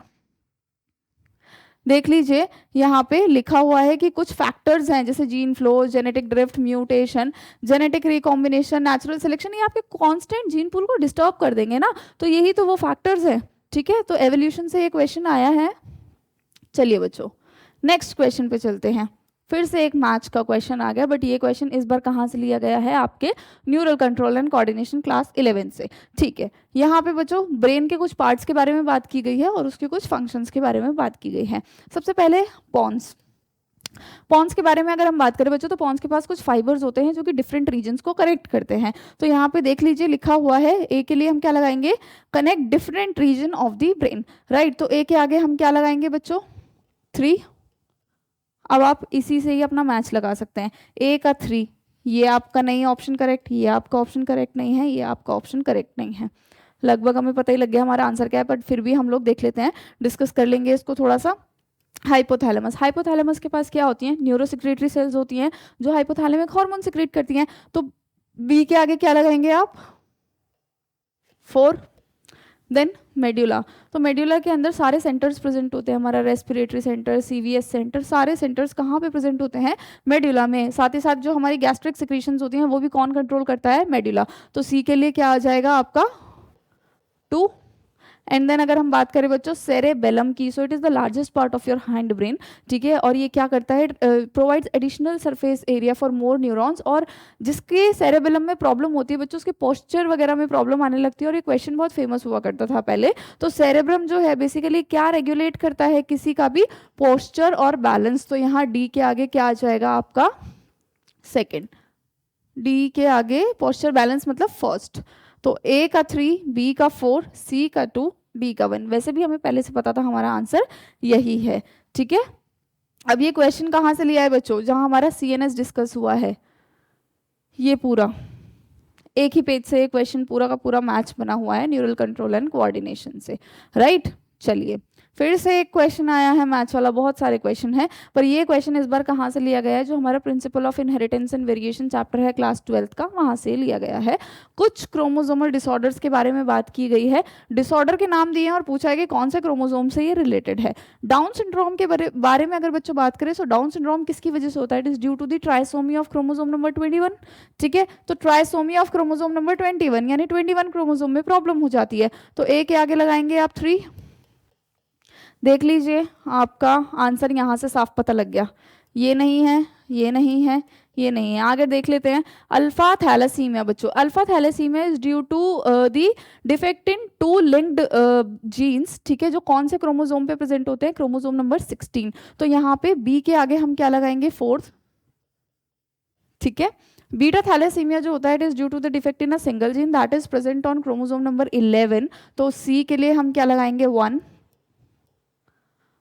देख लीजिए यहाँ पे लिखा हुआ है कि कुछ फैक्टर्स हैं जैसे gene flow, genetic drift, mutation, genetic recombination, natural selection, ये आपके कांस्टेंट जीन पूल को डिस्टर्ब कर देंगे ना, तो यही तो वो फैक्टर्स हैं, ठीक है। तो एवोल्यूशन से ये क्वेश्चन आया है। चलिए बच्चों नेक्स्ट क्वेश्चन पे चलते हैं, फिर से एक मैच का क्वेश्चन आ गया, बट ये क्वेश्चन इस बार कहाँ से लिया गया है, आपके neural control and coordination class 11 से, ठीक है। यहाँ पे बच्चों ब्रेन के कुछ पार्ट्स के बारे में बात की गई है और उसके कुछ फंक्शंस के बारे में बात की गई है। सबसे पहले पॉन्स, पॉन्स के बारे में अगर हम बात करें बच्चों, तो पॉन्स के पास कुछ फाइबर्स होते हैं जो कि डिफरेंट रीजन्स को कनेक्ट करते हैं। तो यहाँ पे देख लीजिए लिखा हुआ है, ए के लिए हम क्या लगाएंगे, connect different region of the brain, right. तो ए के आगे हम क्या लगाएंगे बच्चों, 3। अब आप इसी से ही अपना मैच लगा सकते हैं, ए का 3, ये आपका नहीं ऑप्शन करेक्ट, ये आपका ऑप्शन करेक्ट नहीं है, ये आपका ऑप्शन करेक्ट नहीं है। लगभग हमें पता ही लग गया हमारा आंसर क्या है, बट फिर भी हम लोग देख लेते हैं, डिस्कस कर लेंगे इसको थोड़ा सा। हाइपोथैलेमस, हाइपोथैलेमस के पास क्या होती हैं, न्यूरोसिक्रेटरी सेल्स होती हैं जो हाइपोथैलेमिक हार्मोन सिक्रेट करती हैं। तो बी के आगे क्या लगाएंगे आप, 4। देन मेड्यूला, तो मेड्यूला के अंदर सारे सेंटर्स प्रेजेंट होते हैं, हमारा रेस्पिरेटरी सेंटर, सीवीएस सेंटर, सारे सेंटर्स कहाँ पे प्रेजेंट होते हैं, मेड्यूला में। साथ ही साथ जो हमारी गैस्ट्रिक सिक्रीशंस होती हैं वो भी कौन कंट्रोल करता है, मेड्यूला। तो सी के लिए क्या आ जाएगा आपका 2। एंड देन अगर हम बात करें बच्चों सेरेबेलम की, so it is the largest part of your hind brain, ठीक है, और ये क्या करता है, provides additional surface area for more neurons. और जिसके सेरेबेलम में प्रॉब्लम होती है बच्चों, उसके पोस्चर वगैरह में प्रॉब्लम आने लगती है, और ये क्वेश्चन बहुत फेमस हुआ करता था पहले। तो सेरेब्रम जो है बेसिकली क्या रेगुलेट करता है, किसी का भी पोस्चर और बैलेंस। तो यहाँ डी के आगे क्या आ जाएगा आपका सेकेंड, डी के आगे पोस्चर बैलेंस मतलब फर्स्ट। तो ए का 3, बी का 4, सी का 2, डी का 1। वैसे भी हमें पहले से पता था हमारा आंसर यही है, ठीक है। अब ये क्वेश्चन कहाँ से लिया है बच्चों, जहां हमारा सीएनएस डिस्कस हुआ है, ये पूरा एक ही पेज से क्वेश्चन पूरा का पूरा मैच बना हुआ है न्यूरल कंट्रोल एंड कोऑर्डिनेशन से, राइट। चलिए फिर से एक क्वेश्चन आया है मैच वाला, बहुत सारे क्वेश्चन हैं, पर ये क्वेश्चन इस बार कहाँ से लिया गया है, जो हमारा principle of inheritance and variation chapter है क्लास 12th का, वहाँ से लिया गया है। कुछ क्रोमोसोमल डिसऑर्डर्स के बारे में बात की गई है, डिसऑर्डर के नाम दिए हैं और पूछा है कि कौन से क्रोमोसोम से ये रिलेटेड है। डाउन सिंड्रोम के बारे में अगर बच्चों बात करें, तो डाउन सिंड्रोम किसकी वजह से होता है, it is due to the trisomy of chromosome number 21, ठीक है। तो ट्राइसोमी ऑफ क्रोमोसोम नंबर 21 यानी 21 क्रोमोसोम में प्रॉब्लम हो जाती है। तो ए के आगे लगाएंगे आप 3। देख लीजिए आपका आंसर यहाँ से साफ पता लग गया, ये नहीं है, ये नहीं है, ये नहीं है। आगे देख लेते हैं अल्फा थैलेसीमिया बच्चों। Alpha thalassemia is due to the defect in 2 linked genes, ठीक है, जो कौन से क्रोमोसोम पे प्रेजेंट होते हैं, क्रोमोसोम नंबर 16। तो यहाँ पे बी के आगे हम क्या लगाएंगे 4th, ठीक है। बीटा थैलेसीमिया जो होता है it is due to the defect in a single gene that is present on chromosome number 11। तो सी के लिए हम क्या लगाएंगे 1।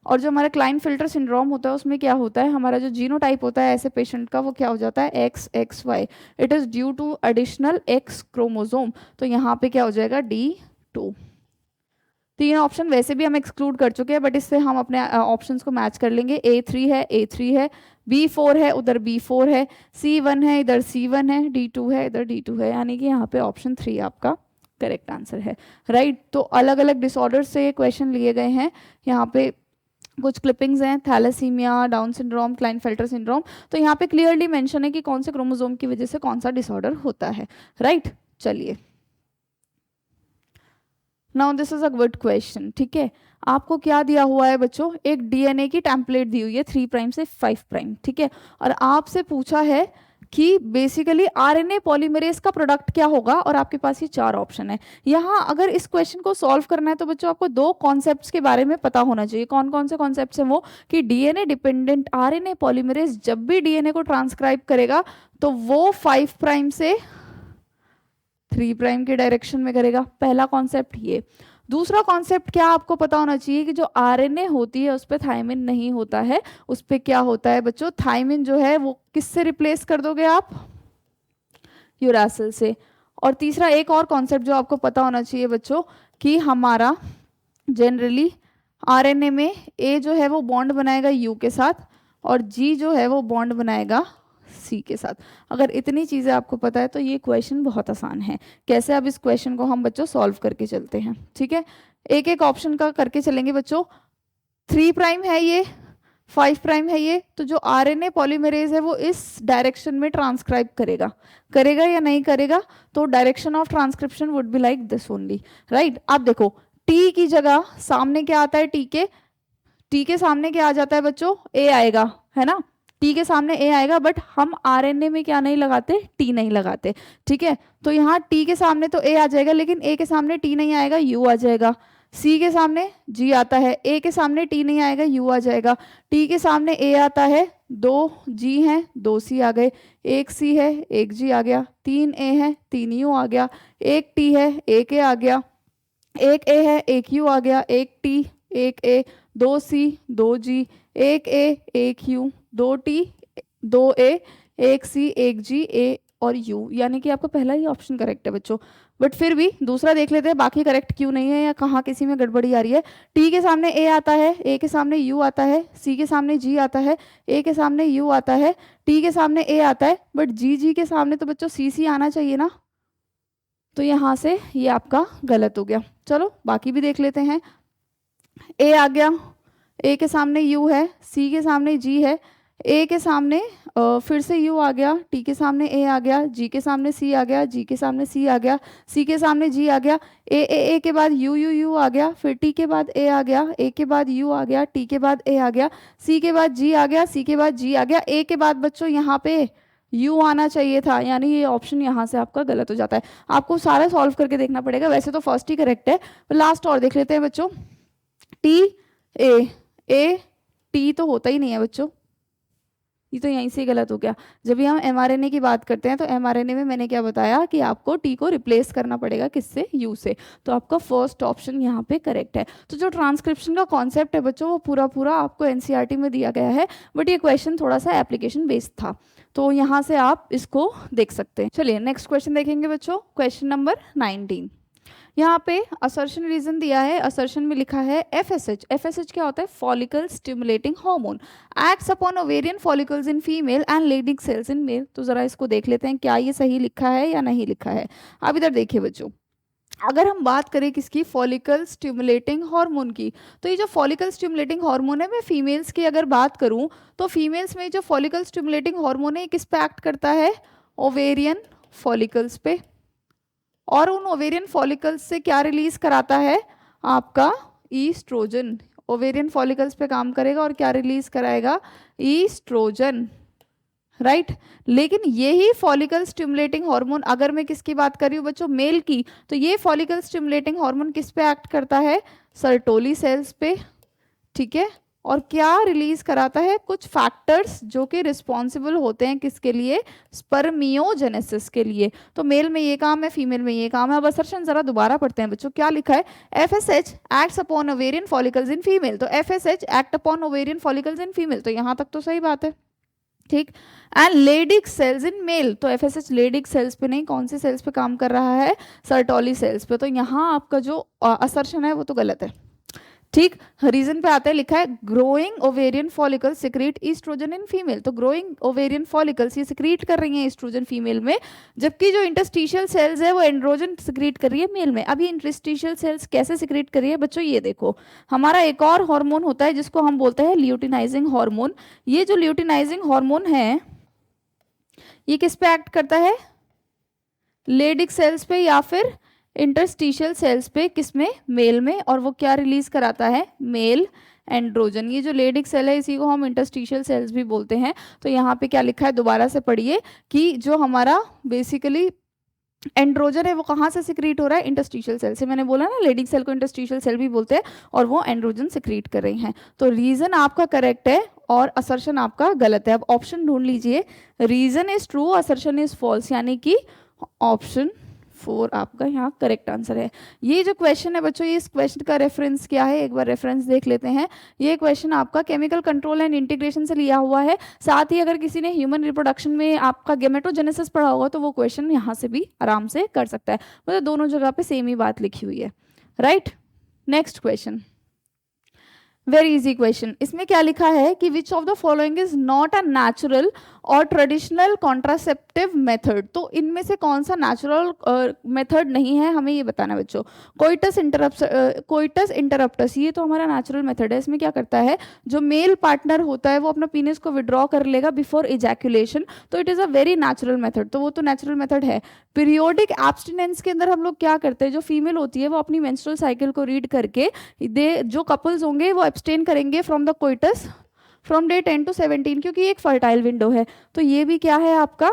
और जो हमारा क्लाइनफिल्टर सिंड्रोम होता है उसमें क्या होता है, हमारा जो जीनोटाइप होता है ऐसे पेशेंट का वो क्या हो जाता है XXY, it is due to additional X chromosome. तो यहाँ पे क्या हो जाएगा D2। तीन ऑप्शन वैसे भी हम एक्सक्लूड कर चुके हैं, बट इससे हम अपने ऑप्शंस को मैच कर लेंगे। A3 है, A3 है, B4 है, उधर B4 है, C1 है, इधर C1 है, D2 है, इधर D2 है, यानी कि यहाँ पे ऑप्शन 3 आपका करेक्ट आंसर है, राइट। तो अलग अलग डिसऑर्डर से क्वेश्चन लिए गए हैं, यहाँ पे कुछ क्लिपिंग्स हैं, thalassemia, down syndrome, Klinefelter syndrome. तो यहाँ पे क्लियरली मेंशन है कि कौन से क्रोमोसोम की वजह से कौन सा डिसऑर्डर होता है, राइट। चलिए now this is a good question, ठीक है। आपको क्या दिया हुआ है बच्चों, एक डीएनए की टेम्पलेट दी हुई है 3 प्राइम से 5 प्राइम, ठीक है, और आपसे पूछा है कि बेसिकली आरएनए पॉलीमरेज का प्रोडक्ट क्या होगा, और आपके पास ये 4 ऑप्शन है। यहाँ अगर इस क्वेश्चन को सॉल्व करना है तो बच्चों आपको 2 कॉन्सेप्ट्स के बारे में पता होना चाहिए। कौन कौन से कॉन्सेप्ट्स हैं वो, कि डीएनए डिपेंडेंट आरएनए पॉलीमरेज जब भी डीएनए को ट्रांसक्राइब करेगा तो वो 5 प्राइम से 3 प्राइम के डायरेक्शन में करेगा, पहला कॉन्सेप्ट ये। दूसरा कॉन्सेप्ट क्या आपको पता होना चाहिए कि जो आरएनए होती है उस पर थायमिन नहीं होता है, उस पर क्या होता है बच्चों, थायमिन जो है वो किससे रिप्लेस कर दोगे आप, यूरासिल से। और तीसरा एक और कॉन्सेप्ट जो आपको पता होना चाहिए बच्चों, कि हमारा जनरली आरएनए में ए जो है वो बॉन्ड बनाएगा यू के साथ, और जी जो है वो बॉन्ड बनाएगा सी के साथ। अगर इतनी चीज़ें आपको पता है तो ये क्वेश्चन बहुत आसान है। कैसे, अब इस क्वेश्चन को हम बच्चों सॉल्व करके चलते हैं, ठीक है। एक एक ऑप्शन का करके चलेंगे बच्चों। 3 प्राइम है ये, 5 प्राइम है ये, तो जो आरएनए पॉलीमरेज है वो इस डायरेक्शन में ट्रांसक्राइब करेगा, करेगा या नहीं करेगा, तो direction of transcription would be like this only, right. आप देखो टी की जगह सामने क्या आता है, टी के सामने क्या आ जाता है बच्चों, ए आएगा, है ना, टी के सामने ए आएगा, बट हम आरएनए में क्या नहीं लगाते, टी नहीं लगाते, ठीक है। तो यहाँ टी के सामने तो ए आ जाएगा, लेकिन ए के सामने टी नहीं आएगा, यू आ जाएगा। सी के सामने जी आता है, ए के सामने टी नहीं आएगा, यू आ जाएगा। टी के सामने ए आता है, 2 जी हैं, 2 सी आ गए, 1 सी है, 1 जी आ गया, 3 ए है, 3 यू आ गया, 1 टी है, 1 ए आ गया, 1 ए है, 1 यू आ गया, 1 T, 1 A, 2 C, 2 G, 1 A, 1 U, 2 T, 2 A, 1 C, 1 G, A और यू, यानी कि आपका पहला ही ऑप्शन करेक्ट है बच्चों। बट फिर भी दूसरा देख लेते हैं बाकी करेक्ट क्यों नहीं है, या कहाँ किसी में गड़बड़ी आ रही है। टी के सामने ए आता है, ए के सामने यू आता है, सी के सामने जी आता है, ए के सामने यू आता है, टी के सामने ए आता है, बट जी के सामने तो बच्चों सी आना चाहिए ना, तो यहाँ से ये आपका गलत हो गया। चलो बाकी भी देख लेते हैं। ए आ गया, ए के सामने यू है, सी के सामने जी है, ए के सामने फिर से यू आ गया, टी के सामने ए आ गया, जी के सामने सी आ गया, जी के सामने सी आ गया, सी के सामने जी आ गया, ए के बाद यू यू यू आ गया, फिर टी के बाद ए आ गया, ए के बाद यू आ गया, टी के बाद ए आ गया, सी के बाद जी आ गया, सी के बाद जी आ गया, ए के बाद बच्चों यहाँ पे यू आना चाहिए था, यानी ये ऑप्शन यहाँ से आपका गलत हो जाता है। आपको सारा सॉल्व करके देखना पड़ेगा, वैसे तो फर्स्ट ही करेक्ट है। लास्ट और देख लेते हैं बच्चों। टी ए टी तो होता ही नहीं है बच्चों, ये तो यहीं से ही गलत हो गया। जब भी हम mRNA की बात करते हैं तो mRNA में मैंने क्या बताया कि आपको टी को रिप्लेस करना पड़ेगा किससे, यू से। तो आपका फर्स्ट ऑप्शन यहाँ पे करेक्ट है। तो जो ट्रांसक्रिप्शन का कॉन्सेप्ट है बच्चों वो पूरा पूरा आपको एनसीईआरटी में दिया गया है, बट ये क्वेश्चन थोड़ा सा एप्लीकेशन बेस्ड था, तो यहाँ से आप इसको देख सकते हैं। चलिए नेक्स्ट क्वेश्चन देखेंगे बच्चों, क्वेश्चन नंबर 19। यहाँ पे असर्शन रीजन दिया है, असर्शन में लिखा है FSH। FSH क्या होता है, follicle stimulating hormone, acts upon ovarian follicles in female and Leydig cells in male. तो जरा इसको देख लेते हैं क्या ये सही लिखा है या नहीं लिखा है। अब इधर देखिए बच्चों, अगर हम बात करें किसकी, फॉलिकल स्टिमुलेटिंग हार्मोन की, तो ये जो फॉलिकल स्टिमुलेटिंग हार्मोन है, मैं फीमेल्स की अगर बात करूं तो फीमेल्स में जो फॉलिकल स्टिमुलेटिंग हार्मोन है ये किस पे एक्ट करता है, ओवेरियन फॉलिकल्स पे, और उन ओवेरियन फॉलिकल्स से क्या रिलीज कराता है, आपका ईस्ट्रोजन। ओवेरियन फॉलिकल्स पे काम करेगा और क्या रिलीज कराएगा, ईस्ट्रोजन, राइट। लेकिन यही फॉलिकल स्टिमुलेटिंग हार्मोन, अगर मैं किसकी बात कर रही हूँ बच्चों, मेल की, तो ये फॉलिकल स्टिमुलेटिंग हार्मोन किस पे एक्ट करता है, सर्टोली सेल्स पे, ठीक है। और क्या रिलीज कराता है, कुछ फैक्टर्स जो कि रिस्पॉन्सिबल होते हैं किसके लिए, स्पर्मियोजेनेसिस के लिए। तो मेल में ये काम है, फीमेल में ये काम है। अब असर्शन जरा दोबारा पढ़ते हैं बच्चों, क्या लिखा है, FSH acts upon ovarian follicles in female, तो FSH act upon ovarian follicles in female, तो यहाँ तक तो सही बात है, ठीक। And Leydig cells in male, तो FSH लेडिक सेल्स पे नहीं, कौन सी सेल्स पे काम कर रहा है, सर्टोली सेल्स पे। तो यहाँ आपका जो असर्शन है वो तो गलत है, ठीक। रीजन पे आता है, लिखा है growing ovarian follicles secrete oestrogen in female, तो ग्रोइंग ओवेरियन फॉलिकल्स ये सिक्रीट कर रही हैं ईस्ट्रोजन फीमेल में, जबकि जो इंटरस्टिशियल सेल्स है वो एंड्रोजन सिक्रीट कर रही है मेल में। अभी इंटरस्टिशियल सेल्स कैसे सिक्रीट कर रही है बच्चों, ये देखो, हमारा एक और हार्मोन होता है जिसको हम बोलते हैं ल्यूटिनाइजिंग हार्मोन। ये जो ल्यूटिनाइजिंग हार्मोन है ये किस पे एक्ट करता है, लेडिक सेल्स पे या फिर इंटरस्टिशियल सेल्स पे, किसमें, मेल में, और वो क्या रिलीज कराता है, मेल एंड्रोजन। ये जो लेडिक सेल है इसी को हम इंटरस्टिशियल सेल्स भी बोलते हैं। तो यहाँ पे क्या लिखा है, दोबारा से पढ़िए, कि जो हमारा बेसिकली एंड्रोजन है वो कहाँ से सिक्रीट हो रहा है, इंटरस्टिशियल सेल से। मैंने बोला ना लेडिक सेल को इंटरस्टिशियल सेल भी बोलते हैं, और वो एंड्रोजन सिक्रीट कर रही हैं। तो रीजन आपका करेक्ट है और असर्शन आपका गलत है। अब ऑप्शन ढूंढ लीजिए, reason is true, assertion is false, यानी कि ऑप्शन 4 आपका यहाँ करेक्ट आंसर है। ये जो क्वेश्चन है बच्चों, ये इस क्वेश्चन का रेफरेंस क्या है, एक बार रेफरेंस देख लेते हैं। ये क्वेश्चन आपका केमिकल कंट्रोल एंड इंटीग्रेशन से लिया हुआ है। साथ ही अगर किसी ने ह्यूमन रिप्रोडक्शन में आपका गेमेटोजेनेसिस पढ़ा होगा तो वो क्वेश्चन यहाँ से भी आराम से कर सकता है, मतलब दोनों जगह पे सेम ही बात लिखी हुई है, right. Next question, very easy question. इसमें क्या लिखा है कि विच of the following is not a natural और ट्रेडिशनल कॉन्ट्रासेप्टिव मेथड, तो इनमें से कौन सा नेचुरल मेथड नहीं है, हमें ये बताना है बच्चों। कोइटस इंटरप्टस, ये तो हमारा नेचुरल मेथड है। इसमें क्या करता है, जो मेल पार्टनर होता है वो अपना पीनिस को विड्रॉ कर लेगा बिफोर इजैकुलेशन, तो it is a very natural method, तो वो तो नेचुरल मेथड है। पीरियोडिक एब्सटिनेंस के अंदर हम लोग क्या करते हैं, जो फीमेल होती है वो अपनी मेंस्ट्रुअल साइकिल को रीड करके जो कपल्स होंगे वो एब्सटेन करेंगे from the coitus from day 10 to 17, क्योंकि ये एक फर्टाइल विंडो है। तो ये भी क्या है आपका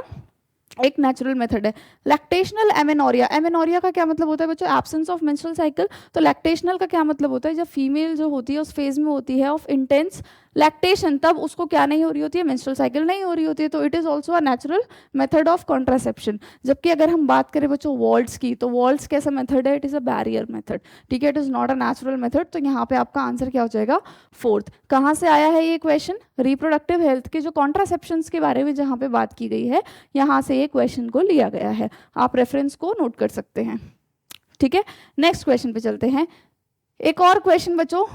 एक नेचुरल मेथड है। लैक्टेशनल एमेनोरिया, एमेनोरिया का क्या मतलब होता है बच्चों, एब्सेंस ऑफ मेंस्ट्रुअल साइकिल। तो लैक्टेशनल का क्या मतलब होता है, जब फीमेल जो होती है उस फेज में होती है ऑफ इंटेंस लैक्टेशन, तब उसको क्या नहीं हो रही होती है, मेंस्ट्रुअल साइकिल नहीं हो रही होती है, तो it is also a natural method of contraception. जबकि अगर हम बात करें बच्चों वॉल्ट्स की, तो वॉल्ट्स कैसा मेथड है, it is a barrier method, ठीक है, it is not a natural method. तो यहाँ पे आपका आंसर क्या हो जाएगा, 4th। कहाँ से आया है ये क्वेश्चन, रिप्रोडक्टिव हेल्थ के जो कॉन्ट्रासेप्शन के बारे में जहाँ पे बात की गई है, यहाँ से ये क्वेश्चन को लिया गया है। आप रेफरेंस को नोट कर सकते हैं, ठीक है। नेक्स्ट क्वेश्चन पे चलते हैं। एक और क्वेश्चन बच्चों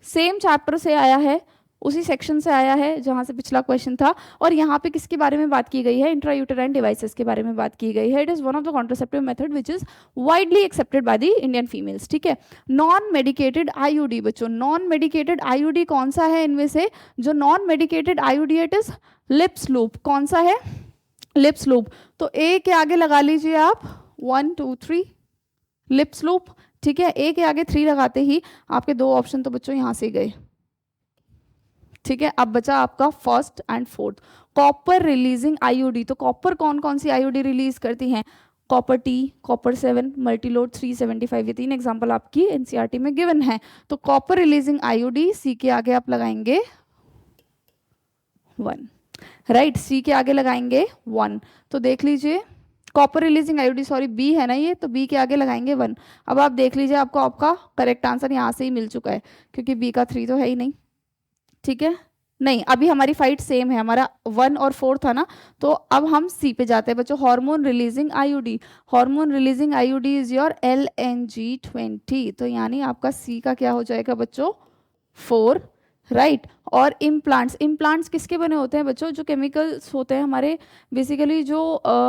सेम चैप्टर से आया है, उसी सेक्शन से आया है जहाँ से पिछला क्वेश्चन था। और यहाँ पे किसके बारे में बात की गई है, इंट्रायूटेराइन डिवाइसेस के बारे में बात की गई है। It is one of the contraceptive method which is widely accepted by the Indian females. ठीक है, नॉन मेडिकेटेड आईयूडी बच्चों, नॉन मेडिकेटेड आईयूडी कौन सा है इनमें से, जो non medicated IUD it is lips loop. कौन सा है, लिप्स लूप। तो ए के आगे लगा लीजिए आप 1 2 3 लिप्स लूप। ठीक है, ए के आगे 3 लगाते ही आपके 2 ऑप्शन तो बच्चों यहां से गए। ठीक है, अब बचा आपका first and fourth, copper releasing IUD. तो कॉपर कौन कौन सी आईयूडी रिलीज करती हैं, कॉपर टी, कॉपर 7, मल्टीलोड 375, ये 3 एग्जांपल आपकी एनसीईआरटी में गिवन है। तो कॉपर रिलीजिंग आईयूडी, सी के आगे आप लगाएंगे 1, राइट, सी के आगे लगाएंगे 1। तो देख लीजिए copper releasing IUD, sorry B है ना ये, तो बी के आगे लगाएंगे 1। अब आप देख लीजिए आपको आपका करेक्ट आंसर यहाँ से ही मिल चुका है, क्योंकि बी का 3 तो है ही नहीं। ठीक है, नहीं अभी हमारी फाइट सेम है, हमारा 1 और 4 था ना, तो अब हम सी पे जाते हैं बच्चों, hormone releasing IUD. Hormone releasing IUD is your LNG20। तो यानी आपका सी का क्या हो जाएगा बच्चों, 4, राइट। और इम्प्लांट्स, इम्प्लांट्स किसके बने होते हैं बच्चों, जो केमिकल्स होते हैं हमारे, बेसिकली जो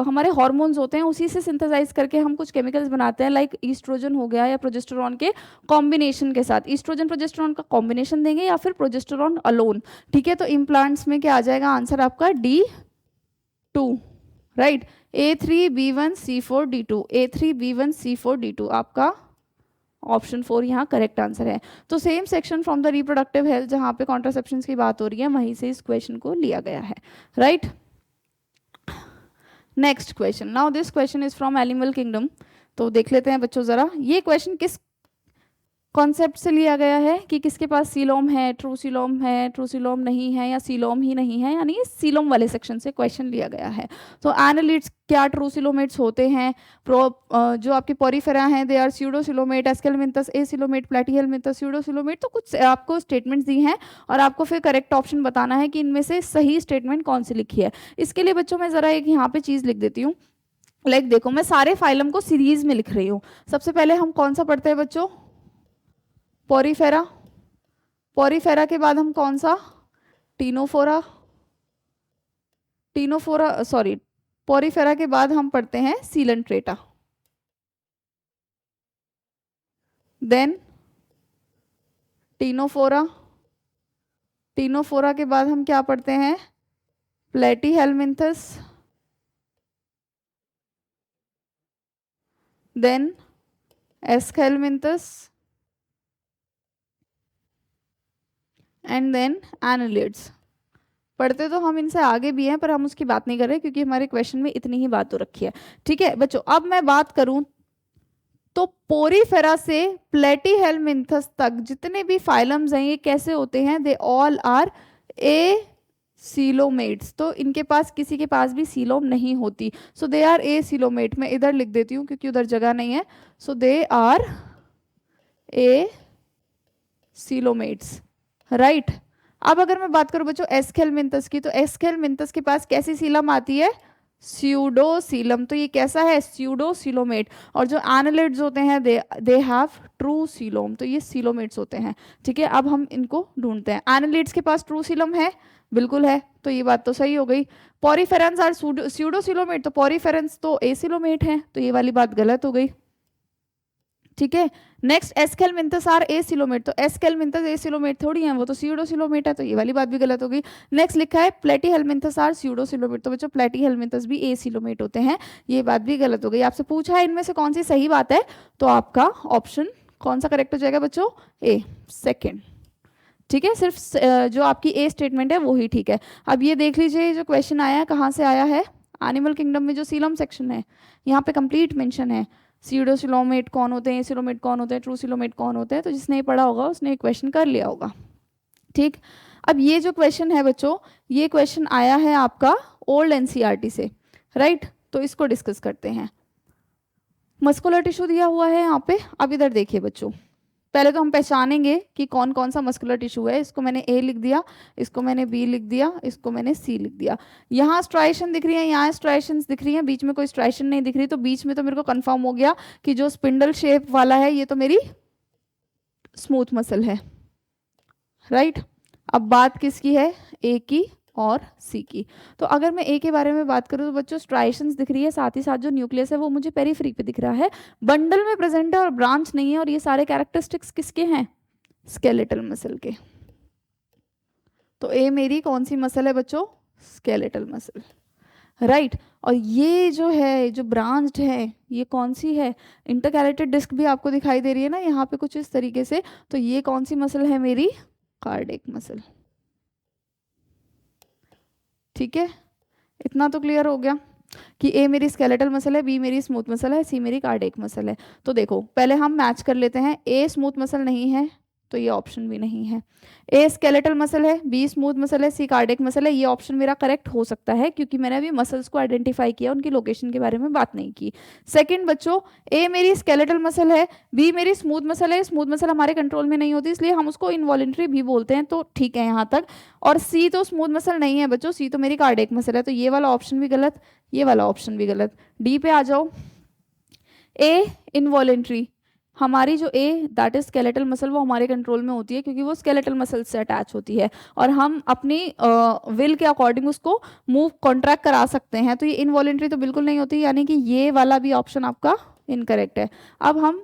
हमारे हार्मोन्स होते हैं उसी से सिंथेसाइज करके हम कुछ केमिकल्स बनाते हैं, लाइक ईस्ट्रोजन हो गया या प्रोजेस्टेरॉन के कॉम्बिनेशन के साथ। ईस्ट्रोजन प्रोजेस्टेरॉन का कॉम्बिनेशन देंगे या फिर प्रोजेस्टेरॉन अलोन। ठीक है, तो इम्प्लांट्स में क्या आ जाएगा आंसर आपका D2, राइट। A3B1C4D2, A3B1C4D2 आपका ऑप्शन 4 यहाँ करेक्ट आंसर है। तो same section from the reproductive health जहाँ पे कॉन्ट्रासेप्शन की बात हो रही है, वहीं से इस क्वेश्चन को लिया गया है, right. Next question, now this question is from animal kingdom. तो देख लेते हैं बच्चों जरा, ये क्वेश्चन किस कॉन्सेप्ट से लिया गया है कि किसके पास सीलोम है, ट्रू सीलोम है, ट्रू सीलोम नहीं है, या सीलोम ही नहीं है, यानी सीलोम वाले सेक्शन से क्वेश्चन लिया गया है। तो एनालिट्स क्या ट्रू सीलोमेट्स होते हैं, जो आपके पॉरीफेरा हैं they are pseudocoelomate, aschelminthes acoelomate, platyhelminthes pseudocoelomate. तो कुछ आपको स्टेटमेंट्स दी हैं और आपको फिर करेक्ट ऑप्शन बताना है कि इनमें से सही स्टेटमेंट कौन सी लिखी है। इसके लिए बच्चों मैं जरा एक यहाँ पे चीज़ लिख देती हूँ, लाइक देखो मैं सारे फाइलम को सीरीज में लिख रही हूँ। सबसे पहले हम कौन सा पढ़ते हैं बच्चों, पॉरीफेरा। पॉरीफेरा के बाद हम कौन सा, टीनोफोरा। टीनोफोरा सॉरी, पॉरीफेरा के बाद हम पढ़ते हैं सीलेंट्रेटा, देन टीनोफोरा। टीनोफोरा के बाद हम क्या पढ़ते हैं, platyhelminthes, then aschelminthes and then annelids. पढ़ते तो हम इनसे आगे भी हैं पर हम उसकी बात नहीं कर रहे क्योंकि हमारे क्वेश्चन में इतनी ही बात हो रखी है। ठीक है बच्चों, अब मैं बात करूं तो पोरीफेरा से प्लेटीहेलमिंथस तक जितने भी फाइलम्स हैं ये कैसे होते हैं, they all are acoelomates. तो इनके पास किसी के पास भी सीलोम नहीं होती, सो दे आर ए सीलोमेट। मैं इधर लिख देती हूँ क्योंकि उधर जगह नहीं है, so they are acoelomates, right. अब अगर मैं बात करूं बच्चों एस्केलमिंथस की, तो एस्केलमिंथस के पास कैसी सीलम आती है, स्यूडोसीलम। तो ये कैसा है, स्यूडोसीलोमेट। और जो एनालिड्स होते हैं दे हैव ट्रू सीलोम, तो ये सीलोमेट्स होते हैं। ठीक है, अब हम इनको ढूंढते हैं। एनालिड्स के पास ट्रू सीलम है, बिल्कुल है, तो ये बात तो सही हो गई। पॉरीफेरेंस आर स्यूडोसीलोमेट, तो पॉरीफेरेंस तो एसिलोमेट है, तो ये वाली बात गलत हो गई। ठीक है, नेक्स्ट एस्केलमिंथस आर एसिलोमेट, तो एस्केलमिंथस एसिलोमेट थोड़ी है, वो तो स्यूडोसिलोमेट है, तो ये वाली बात भी गलत हो गई। नेक्स्ट लिखा है प्लेटीहेलमिंथस आर स्यूडोसिलोमेट, तो बच्चों प्लेटीहेलमिंथस भी एसिलोमेट होते हैं, ये बात भी गलत हो गई। आपसे पूछा है इनमें से कौन सी सही बात है, तो आपका ऑप्शन कौन सा करेक्ट हो जाएगा बच्चों, ए, सेकेंड। ठीक है, सिर्फ जो आपकी ए स्टेटमेंट है वो ही ठीक है। अब ये देख लीजिए जो क्वेश्चन आया है कहाँ से आया है, एनिमल किंगडम में जो सीलम सेक्शन है यहाँ पे कंप्लीट मेंशन है, स्यूडोसिलोमेट कौन होते हैं, एसिलोमेट कौन होते हैं, ट्रू सिलोमेट कौन होते हैं। तो जिसने पढ़ा होगा उसने क्वेश्चन कर लिया होगा। ठीक, अब ये जो क्वेश्चन है बच्चों, ये क्वेश्चन आया है आपका ओल्ड एनसीईआरटी से, राइट। तो इसको डिस्कस करते हैं। मस्कुलर टिश्यू दिया हुआ है यहाँ पे। अब इधर देखिए बच्चों, पहले तो हम पहचानेंगे कि कौन कौन सा मस्कुलर टिश्यू है। इसको मैंने ए लिख दिया, इसको मैंने बी लिख दिया, इसको मैंने सी लिख दिया। यहाँ स्ट्राइशन दिख रही है, यहाँ स्ट्राइशन दिख रही है, बीच में कोई स्ट्राइशन नहीं दिख रही। तो बीच में तो मेरे को कंफर्म हो गया कि जो स्पिंडल शेप वाला है ये तो मेरी स्मूथ मसल है, राइट। अब बात किसकी है, ए की और सी की। तो अगर मैं ए के बारे में बात करूं तो बच्चों स्ट्राइशंस दिख रही है, साथ ही साथ जो न्यूक्लियस है वो मुझे पेरीफ्री पे दिख रहा है, बंडल में प्रेजेंट है और ब्रांच नहीं है, और ये सारे कैरेक्टरिस्टिक्स किसके हैं, स्केलेटल मसल के। तो ए मेरी कौन सी मसल है बच्चों, स्केलेटल मसल, राइट। और ये जो है, जो ब्रांच्ड है, ये कौन सी है, इंटरकैलेटेड डिस्क भी आपको दिखाई दे रही है ना यहाँ पे कुछ इस तरीके से, तो ये कौन सी मसल है मेरी, कार्डियक मसल। ठीक है, इतना तो क्लियर हो गया कि ए मेरी स्केलेटल मसल है, बी मेरी स्मूथ मसल है, सी मेरी कार्डियक मसल है। तो देखो पहले हम मैच कर लेते हैं, ए स्मूथ मसल नहीं है तो ये ऑप्शन भी नहीं है, ए स्केलेटल मसल है, बी स्मूथ मसल है, सी कार्डियक मसल है, ये ऑप्शन मेरा करेक्ट हो सकता है क्योंकि मैंने अभी मसल्स को आइडेंटिफाई किया, उनकी लोकेशन के बारे में बात नहीं की। सेकंड बच्चों, ए मेरी स्केलेटल मसल है, बी मेरी स्मूथ मसल है, स्मूथ मसल हमारे कंट्रोल में नहीं होती इसलिए हम उसको इनवॉलेंट्री भी बोलते हैं, तो ठीक है यहाँ तक। और सी तो स्मूथ मसल नहीं है बच्चों, सी तो मेरी कार्डियक मसल है, तो ये वाला ऑप्शन भी गलत, ये वाला ऑप्शन भी गलत। डी पे आ जाओ, ए इनवॉलेंट्री, हमारी जो ए दैट इज स्केलेटल मसल वो हमारे कंट्रोल में होती है क्योंकि वो स्केलेटल मसल से अटैच होती है और हम अपनी विल के अकॉर्डिंग उसको मूव कॉन्ट्रैक्ट करा सकते हैं, तो ये इनवॉलेंट्री तो बिल्कुल नहीं होती, यानी कि ये वाला भी ऑप्शन आपका इनकरेक्ट है। अब हम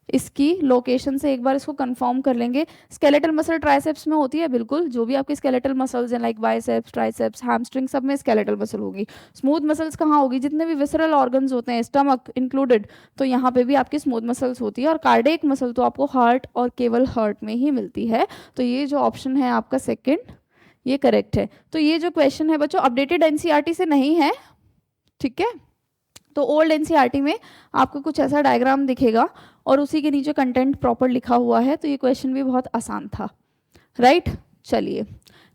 इसकी लोकेशन से एक बार इसको कंफर्म कर लेंगे। स्केलेटल मसल ट्राइसेप्स में होती है, बिल्कुल, जो भी आपकी स्केलेटल मसल्स हैं लाइक बाइसेप्स, ट्राइसेप्स, हैमस्ट्रिंग, सब में स्केलेटल मसल होगी। स्मूथ मसल्स कहाँ होगी, जितने भी विसरल ऑर्गन्स होते हैं, स्टमक इंक्लूडेड, तो यहाँ पे भी आपकी स्मूथ मसल्स होती है। और कार्डियक मसल तो आपको हार्ट और केवल हार्ट में ही मिलती है, तो ये जो ऑप्शन है आपका सेकेंड, ये करेक्ट है। तो ये जो क्वेश्चन है बच्चों अपडेटेड एनसीईआरटी से नहीं है, ठीक है। तो ओल्ड एनसीईआरटी में आपको कुछ ऐसा डायग्राम दिखेगा और उसी के नीचे कंटेंट प्रॉपर लिखा हुआ है, तो ये क्वेश्चन भी बहुत आसान था, राइट। चलिए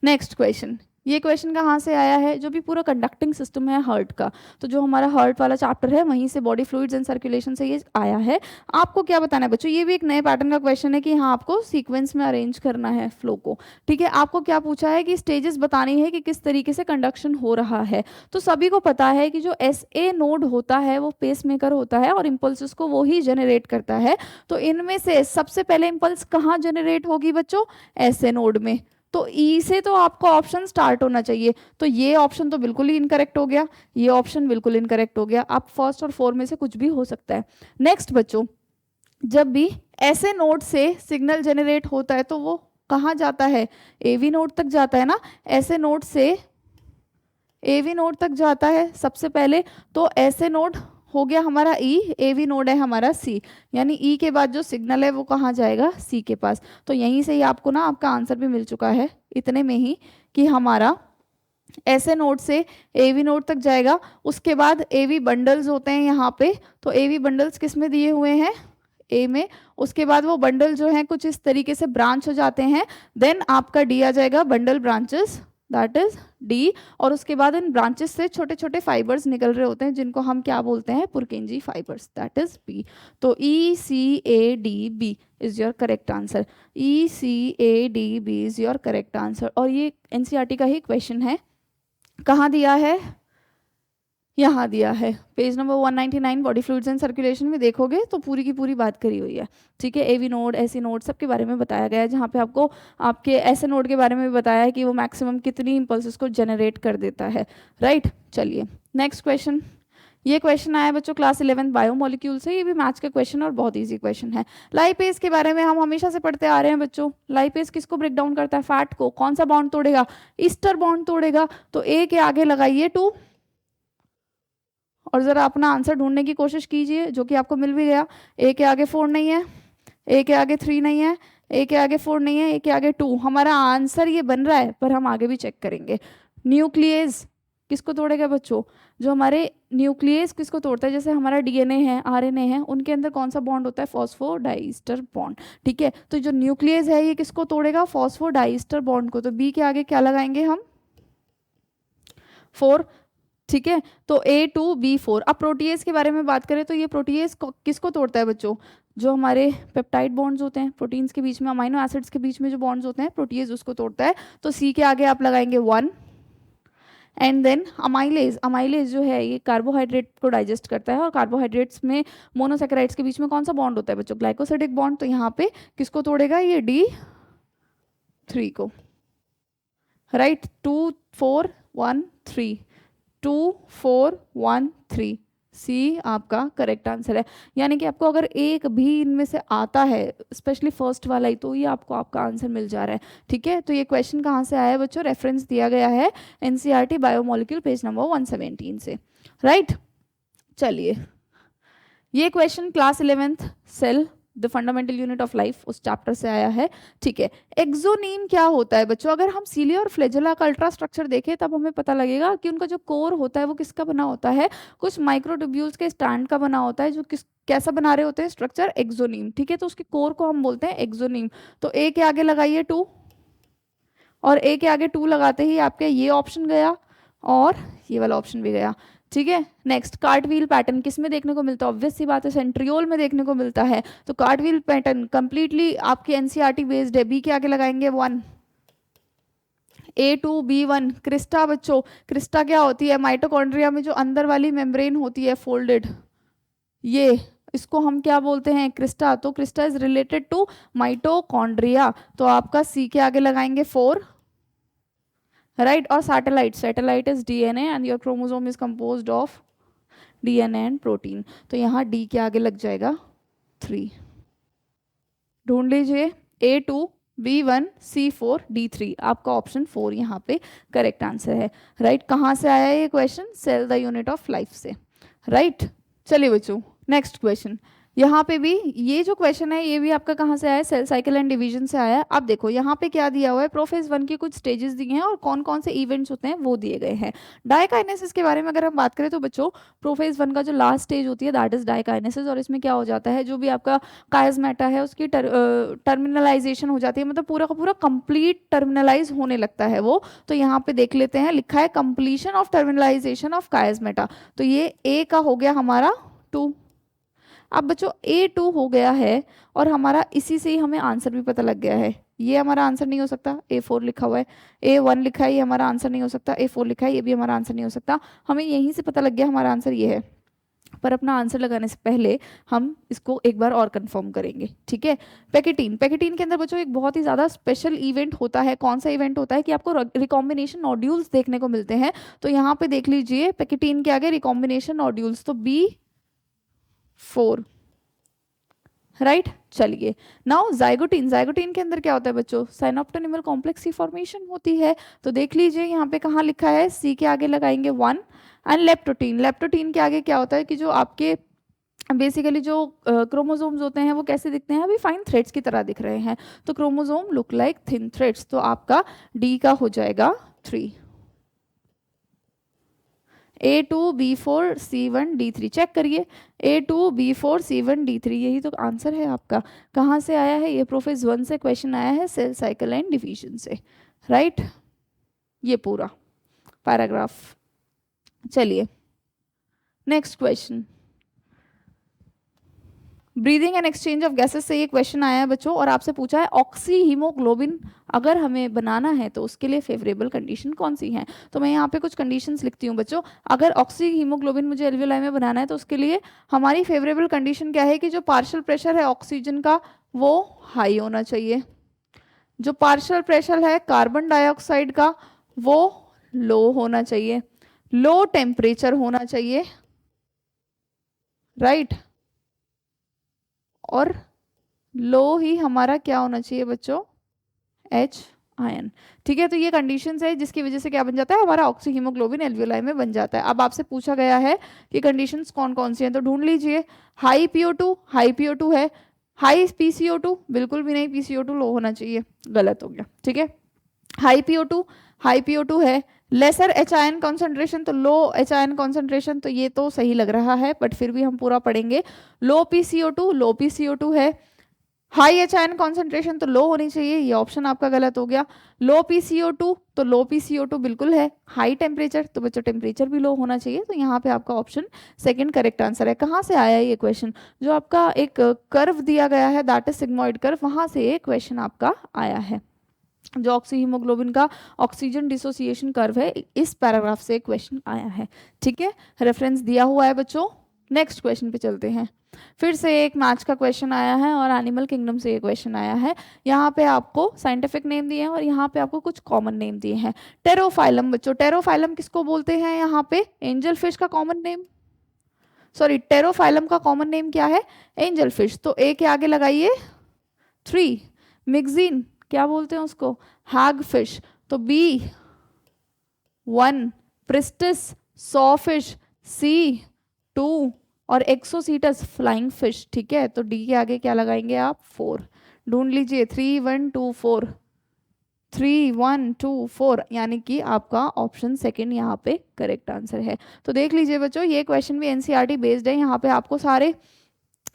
नेक्स्ट क्वेश्चन, ये क्वेश्चन कहाँ से आया है, जो भी पूरा कंडक्टिंग सिस्टम है हार्ट का, तो जो हमारा हार्ट वाला चैप्टर है वहीं से बॉडी फ्लूइड्स एंड सर्कुलेशन से ये आया है। आपको क्या बताना है बच्चों, ये भी एक नए पैटर्न का क्वेश्चन है कि यहाँ आपको सीक्वेंस में अरेंज करना है फ्लो को, ठीक है। आपको क्या पूछा है कि स्टेजेस बतानी है कि किस तरीके से कंडक्शन हो रहा है। तो सभी को पता है कि जो SA नोड होता है वो पेसमेकर होता है और इम्पल्स को वो ही जनरेट करता है। तो इनमें से सबसे पहले इम्पल्स कहाँ जनरेट होगी बच्चों, SA नोड में, तो ई से तो आपका ऑप्शन स्टार्ट होना चाहिए, तो ये ऑप्शन तो बिल्कुल ही इनकरेक्ट हो गया, ये ऑप्शन बिल्कुल इनकरेक्ट हो गया। आप फर्स्ट और फोर में से कुछ भी हो सकता है। नेक्स्ट बच्चों, जब भी ऐसे नोड से सिग्नल जनरेट होता है तो वो कहाँ जाता है, AV नोड तक जाता है ना, ऐसे नोड से AV नोड तक जाता है सबसे पहले, तो ऐसे नोड हो गया हमारा E, AV नोड है हमारा C, यानी E के बाद जो सिग्नल है वो कहाँ जाएगा, C के पास। तो यहीं से ही आपको ना आपका आंसर भी मिल चुका है इतने में ही कि हमारा ऐसे नोड से AV नोड तक जाएगा। उसके बाद AV बंडल्स होते हैं यहाँ पे, तो AV बंडल्स किस में दिए हुए हैं, A में। उसके बाद वो बंडल जो हैं कुछ इस तरीके से ब्रांच हो जाते हैं, देन आपका D आ जाएगा, bundle branches, that is D। और उसके बाद इन ब्रांचेस से छोटे छोटे फाइबर्स निकल रहे होते हैं जिनको हम क्या बोलते हैं, पुरकेंजी फाइबर्स, दैट इज B। तो ECADB is your correct answer, ECADB is your correct answer. और ये NCERT का ही क्वेश्चन है, कहाँ दिया है, यहाँ दिया है page number 199, body fluids and circulation में देखोगे तो पूरी की पूरी बात करी हुई है, ठीक है। AV नोड, SC नोड सबके बारे में बताया गया है, जहाँ पे आपको आपके ऐसे नोड के बारे में भी बताया है कि वो मैक्सिमम कितनी इम्पल्सेस को जनरेट कर देता है, राइट। चलिए नेक्स्ट क्वेश्चन, ये क्वेश्चन आया बच्चों क्लास 11 बायोमोलिक्यूल से, ये भी मैथ्स का क्वेश्चन और बहुत इजी क्वेश्चन है। लाइपेज के बारे में हम हमेशा से पढ़ते आ रहे हैं बच्चों, लाइपेज किसको ब्रेक डाउन करता है, फैट को। कौन सा बॉन्ड तोड़ेगा, ईस्टर बॉन्ड तोड़ेगा, तो A के आगे लगाइए 2 और जरा अपना आंसर ढूंढने की कोशिश कीजिए, जो कि आपको मिल भी गया। A के आगे 4 नहीं है, A के आगे 3 नहीं है, A के आगे 4 नहीं है, A के आगे 2, हमारा आंसर ये बन रहा है, पर हम आगे भी चेक करेंगे। न्यूक्लियस किसको तोड़ेगा बच्चों, जो हमारे न्यूक्लियस किसको तोड़ता है, जैसे हमारा DNA है, RNA है, उनके अंदर कौन सा बॉन्ड होता है, फॉस्फोडाइस्टर बॉन्ड, ठीक है। तो जो न्यूक्लियस है ये किसको तोड़ेगा, फॉस्फोडाइस्टर बॉन्ड को। तो B के आगे क्या लगाएंगे हम, 4, ठीक है। तो A2B4। अब प्रोटीएज के बारे में बात करें तो ये प्रोटीएज किसको तोड़ता है बच्चों, जो हमारे पेप्टाइड बॉन्ड्स होते हैं प्रोटीन्स के बीच में, अमाइनो एसिड्स के बीच में जो बॉन्ड्स होते हैं, प्रोटीएज उसको तोड़ता है। तो C के आगे आप लगाएंगे 1। एंड देन अमाइलेज, अमाइलेज जो है ये कार्बोहाइड्रेट को डाइजेस्ट करता है, और कार्बोहाइड्रेट्स में मोनोसेकेराइड्स के बीच में कौन सा बॉन्ड होता है बच्चों, ग्लाइकोसिडिक बॉन्ड। तो यहाँ पे किसको तोड़ेगा, ये D3 को, राइट, 2 4 1 3, 2 4 1 3, सी आपका करेक्ट आंसर है। यानी कि आपको अगर एक भी इनमें से आता है, स्पेशली फर्स्ट वाला ही, तो ये आपको आपका आंसर मिल जा रहा है। ठीक है, तो ये क्वेश्चन कहाँ से आया है बच्चों? रेफरेंस दिया गया है एनसीईआरटी बायोमोलिक्यूल पेज नंबर 117 से। राइट, चलिए, ये question class 11th cell the fundamental unit of life उस चैप्टर से आया है। ठीक है, एक्सोनीम क्या होता है बच्चों? अगर हम सीलिया और फ्लैजेला का अल्ट्रा स्ट्रक्चर देखें तब हमें पता लगेगा कि उनका जो कोर होता है वो किसका बना होता है? कुछ माइक्रोट्यूब्यूल्स के स्टैंड का बना होता है, जो किस कैसा बना रहे होते हैं स्ट्रक्चर? एक्सोनीम। ठीक है, तो उसके कोर को हम बोलते हैं एक्सोनीम। तो ए के आगे लगाइए 2, और ए के आगे 2 लगाते ही आपके ये ऑप्शन गया और ये वाला ऑप्शन भी गया। ठीक है, नेक्स्ट, कार्टव्हील पैटर्न किस में देखने को मिलता है? ऑब्वियस सी बात है, सेंट्रियोल में देखने को मिलता है। तो कार्टव्हील पैटर्न कंप्लीटली आपके एनसीईआरटी बेस्ड है। बी के आगे लगाएंगे 1, A2 B1। क्रिस्टा बच्चों, क्रिस्टा क्या होती है? माइटोकॉन्ड्रिया में जो अंदर वाली मेम्ब्रेन होती है फोल्डेड, ये इसको हम क्या बोलते हैं? क्रिस्टा। तो crista is related to mitochondria. तो आपका सी के आगे लगाएंगे 4, राइट। और satellite, satellite is DNA and your chromosome is composed of DNA and protein. तो यहाँ डी के आगे लग जाएगा 3। ढूंढ लीजिए, A2 B1 C4 D3, आपका ऑप्शन 4 यहाँ पे करेक्ट आंसर है। राइट, कहाँ से आया ये क्वेश्चन? Cell the unit of life से। राइट, चलिए बच्चों, नेक्स्ट क्वेश्चन। यहाँ पे भी ये जो क्वेश्चन है ये भी आपका कहाँ से आया है? सेल साइकिल एंड डिवीजन से आया है। अब देखो यहाँ पे क्या दिया हुआ है? प्रोफेज 1 की कुछ स्टेजेस दिए हैं और कौन कौन से इवेंट्स होते हैं वो दिए गए हैं। डायकाइनेसिस के बारे में अगर हम बात करें तो बच्चों, प्रोफेज 1 का जो लास्ट स्टेज होती है दैट इज डायकाइनेसिस। और इसमें क्या हो जाता है? जो भी आपका कायस्मेटा है उसकी टर्मिनलाइजेशन हो जाती है, मतलब पूरा का पूरा कंप्लीट टर्मिनलाइज होने लगता है वो। तो यहाँ पे देख लेते हैं, लिखा है कंप्लीशन ऑफ टर्मिनलाइजेशन ऑफ कायस्मेटा। तो ये ए का हो गया हमारा 2। अब बच्चों A2 हो गया है और हमारा इसी से ही हमें आंसर भी पता लग गया है। ये हमारा आंसर नहीं हो सकता, A4 लिखा हुआ है। A1 लिखा है, ये हमारा आंसर नहीं हो सकता। A4 लिखा है, ये भी हमारा आंसर नहीं हो सकता। हमें यहीं से पता लग गया हमारा आंसर ये है। पर अपना आंसर लगाने से पहले हम इसको एक बार और कंफर्म करेंगे। ठीक है, पैकेटीन, पैकेटीन के अंदर बच्चों एक बहुत ही ज़्यादा स्पेशल इवेंट होता है। कौन सा इवेंट होता है? कि आपको रिकॉम्बिनेशन नोड्यूल्स देखने को मिलते हैं। तो यहाँ पे देख लीजिए, पैकेटीन के आगे रिकॉम्बिनेशन नोड्यूल्स, तो B4। राइट, चलिए, नाउ जाइगोटीन, जाइगोटीन के अंदर क्या होता है बच्चों? साइनोप्टेनिमल कॉम्प्लेक्स की फॉर्मेशन होती है। तो देख लीजिए यहाँ पे कहाँ लिखा है? सी के आगे लगाएंगे 1। एंड लेप्टोटीन, लेप्टोटीन के आगे क्या होता है? कि जो आपके बेसिकली जो क्रोमोसोम्स होते हैं वो कैसे दिखते हैं? अभी फाइन थ्रेड्स की तरह दिख रहे हैं। तो chromosome look like thin threads. तो आपका डी का हो जाएगा 3। A2 B4 C1 D3, check करिए, A2 B4 C1 D3, यही तो आंसर है आपका। कहाँ से आया है? ये प्रोफेज 1 से क्वेश्चन आया है, सेल साइकिल एंड डिवीजन से। राइट, ये पूरा पैराग्राफ। चलिए, next question, breathing and exchange of gases से ये क्वेश्चन आया है बच्चों, और आपसे पूछा है ऑक्सी हीमोग्लोबिन अगर हमें बनाना है तो उसके लिए फेवरेबल कंडीशन कौन सी है? तो मैं यहाँ पे कुछ कंडीशंस लिखती हूँ बच्चों। अगर ऑक्सी हीमोग्लोबिन मुझे एल्वियोलाई में बनाना है तो उसके लिए हमारी फेवरेबल कंडीशन क्या है? कि जो पार्शियल प्रेशर है ऑक्सीजन का वो हाई होना चाहिए, जो पार्शियल प्रेशर है कार्बन डाइऑक्साइड का वो लो होना चाहिए, लो टेम्परेचर होना चाहिए, राइट, और लो ही हमारा क्या होना चाहिए बच्चों? H ion. ठीक है, तो ये कंडीशंस है जिसकी वजह से क्या बन जाता है? हमारा ऑक्सी हीमोग्लोबिन एल्वियोलाई में बन जाता है। अब आपसे पूछा गया है कि कंडीशंस कौन कौन सी हैं, तो ढूंढ लीजिए। हाई PO2, हाई PO2 है। हाई PCO2, बिल्कुल भी नहीं, PCO2 लो होना चाहिए, गलत हो गया। ठीक है, हाई PO2, हाई PO2 है। लेसर H आयन कॉन्सेंट्रेशन, तो लो H आयन कॉन्सेंट्रेशन, तो ये तो सही लग रहा है बट फिर भी हम पूरा पढ़ेंगे। लो PCO2, लो PCO2 है। हाई H आयन कॉन्सेंट्रेशन, तो लो होनी चाहिए, ये ऑप्शन आपका गलत हो गया। लो PCO2, तो लो PCO2 बिल्कुल है। हाई टेम्परेचर, तो बच्चों टेम्परेचर भी लो होना चाहिए। तो यहाँ पे आपका ऑप्शन सेकंड करेक्ट आंसर है। कहाँ से आया ये क्वेश्चन? जो आपका एक कर्व दिया गया है दैट इज सिग्मोइड कर्व, वहाँ से ये क्वेश्चन आपका आया है। जो ऑक्सी हीमोग्लोबिन का ऑक्सीजन डिसोसिएशन कर्व है, इस पैराग्राफ से क्वेश्चन आया है। ठीक है, रेफरेंस दिया हुआ है बच्चों, नेक्स्ट क्वेश्चन पे चलते हैं। फिर से एक मैच का क्वेश्चन आया है और एनिमल किंगडम से ये क्वेश्चन आया है। यहाँ पे आपको साइंटिफिक नेम दिए हैं और यहाँ पे आपको कुछ कॉमन नेम दिए हैं। टेरोफाइलम बच्चों, टेरोफाइलम किसको बोलते हैं? यहाँ पे एंजल फिश का कॉमन नेम, सॉरी टेरोफाइलम का कॉमन नेम क्या है? Angel fish. तो ए के आगे लगाइए 3। मिक्सिन क्या बोलते हैं उसको? हैग फिश। तो बी 1, प्रिस्टिस सॉफिश, सी 2 और एक्सोसीटस फ्लाइंग फिश। ठीक है, तो डी के आगे क्या लगाएंगे आप? 4। ढूंढ लीजिए 3 1 2 4, 3 1 2 4, यानी कि आपका ऑप्शन सेकंड यहाँ पे करेक्ट आंसर है। तो देख लीजिए बच्चों, ये क्वेश्चन भी एनसीईआरटी बेस्ड है। यहाँ पे आपको सारे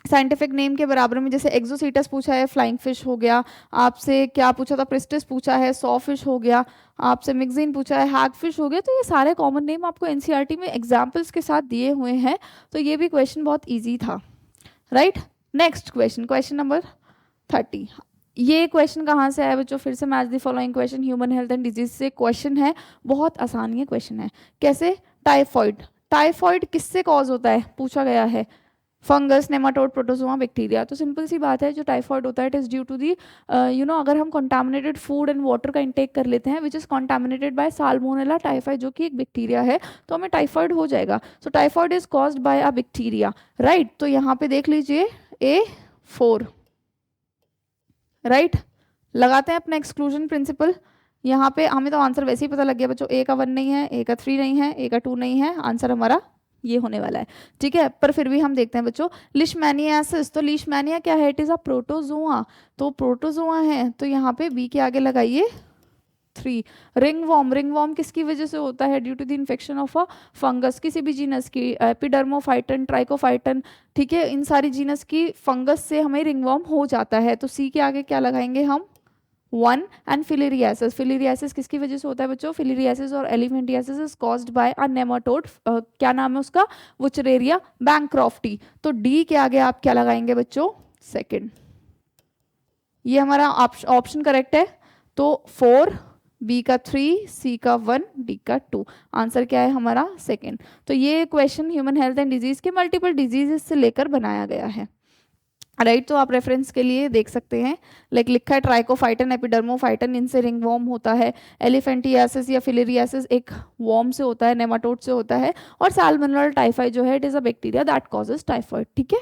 साइंटिफिक नेम के बराबर में, जैसे एक्सोसीटस पूछा है, फ्लाइंग फिश हो गया, आपसे क्या पूछा था? प्रिस्टिस पूछा है, सॉ फिश हो गया, आपसे मिक्सिन पूछा है, हैग फिश हो गया। तो ये सारे कॉमन नेम आपको एनसीईआरटी में एग्जाम्पल्स के साथ दिए हुए हैं। तो ये भी क्वेश्चन बहुत ईजी था, right. Next question, question number 30। ये क्वेश्चन कहाँ से आया बच्चों? फिर से match the following question, human health and disease से क्वेश्चन है। बहुत आसान ये क्वेश्चन है। कैसे? टाइफॉइड, टाइफॉइड किससे कॉज होता है पूछा गया है? Fungus, nematode, protozoa, bacteria. तो सिंपल सी बात है, जो टाइफॉइड होता है it is due to the अगर हम कंटामिनेटेड फूड एंड वाटर का इंटेक कर लेते हैं which is contaminated by Salmonella typhi, जो कि एक बैक्टीरिया है, तो हमें टाइफॉइड हो जाएगा। So typhoid is caused by a bacteria, right. तो यहाँ पे देख लीजिए A4, राइट। लगाते हैं अपना एक्सक्लूजन प्रिंसिपल। यहाँ पे हमें तो आंसर वैसे ही पता लग गया बच्चों, ए का 1 नहीं है, ए का 3 नहीं है, ए का 2 नहीं है, आंसर हमारा ये होने वाला है। ठीक है, पर फिर भी हम देखते हैं बच्चों, लिशमैनियासिस। तो लिशमैनिया क्या है? इट इज अ प्रोटोजोआ, तो प्रोटोजोआ है, तो यहाँ पे बी के आगे लगाइए 3। रिंगवॉर्म, रिंगवॉर्म किसकी वजह से होता है? Due to the infection of a fungus, किसी भी जीनस की, एपिडर्मोफाइटन, ट्राइकोफाइटन, ठीक है, इन सारी जीनस की फंगस से हमें रिंगवॉर्म हो जाता है। तो सी के आगे क्या लगाएंगे हम? 1। एंड फिलेरियासिस, फिलेरियासिस किसकी वजह से होता है बच्चों? फिलेरियासिस और elephantiasis is caused by a nematode, क्या नाम है उसका? Wuchereria bancrofti. तो डी के आगे आप क्या लगाएंगे बच्चों? सेकंड। ये हमारा ऑप्शन करेक्ट है। तो 4, बी का 3, सी का 1, डी का 2, आंसर क्या है हमारा? सेकंड। तो ये question human health and disease के मल्टीपल डिजीजेस से लेकर बनाया गया है, राइट। तो आप रेफरेंस के लिए देख सकते हैं, लाइक लिखा है ट्राइकोफाइटन, एपिडर्मोफाइटन, इनसे रिंगवॉर्म होता है। एलिफेंटियासिस या फिलेरियासिस एक वॉर्म से होता है, नेमाटोड से होता है। और साल्मोनेला टाइफाई जो है it is a bacteria that causes typhoid. ठीक है,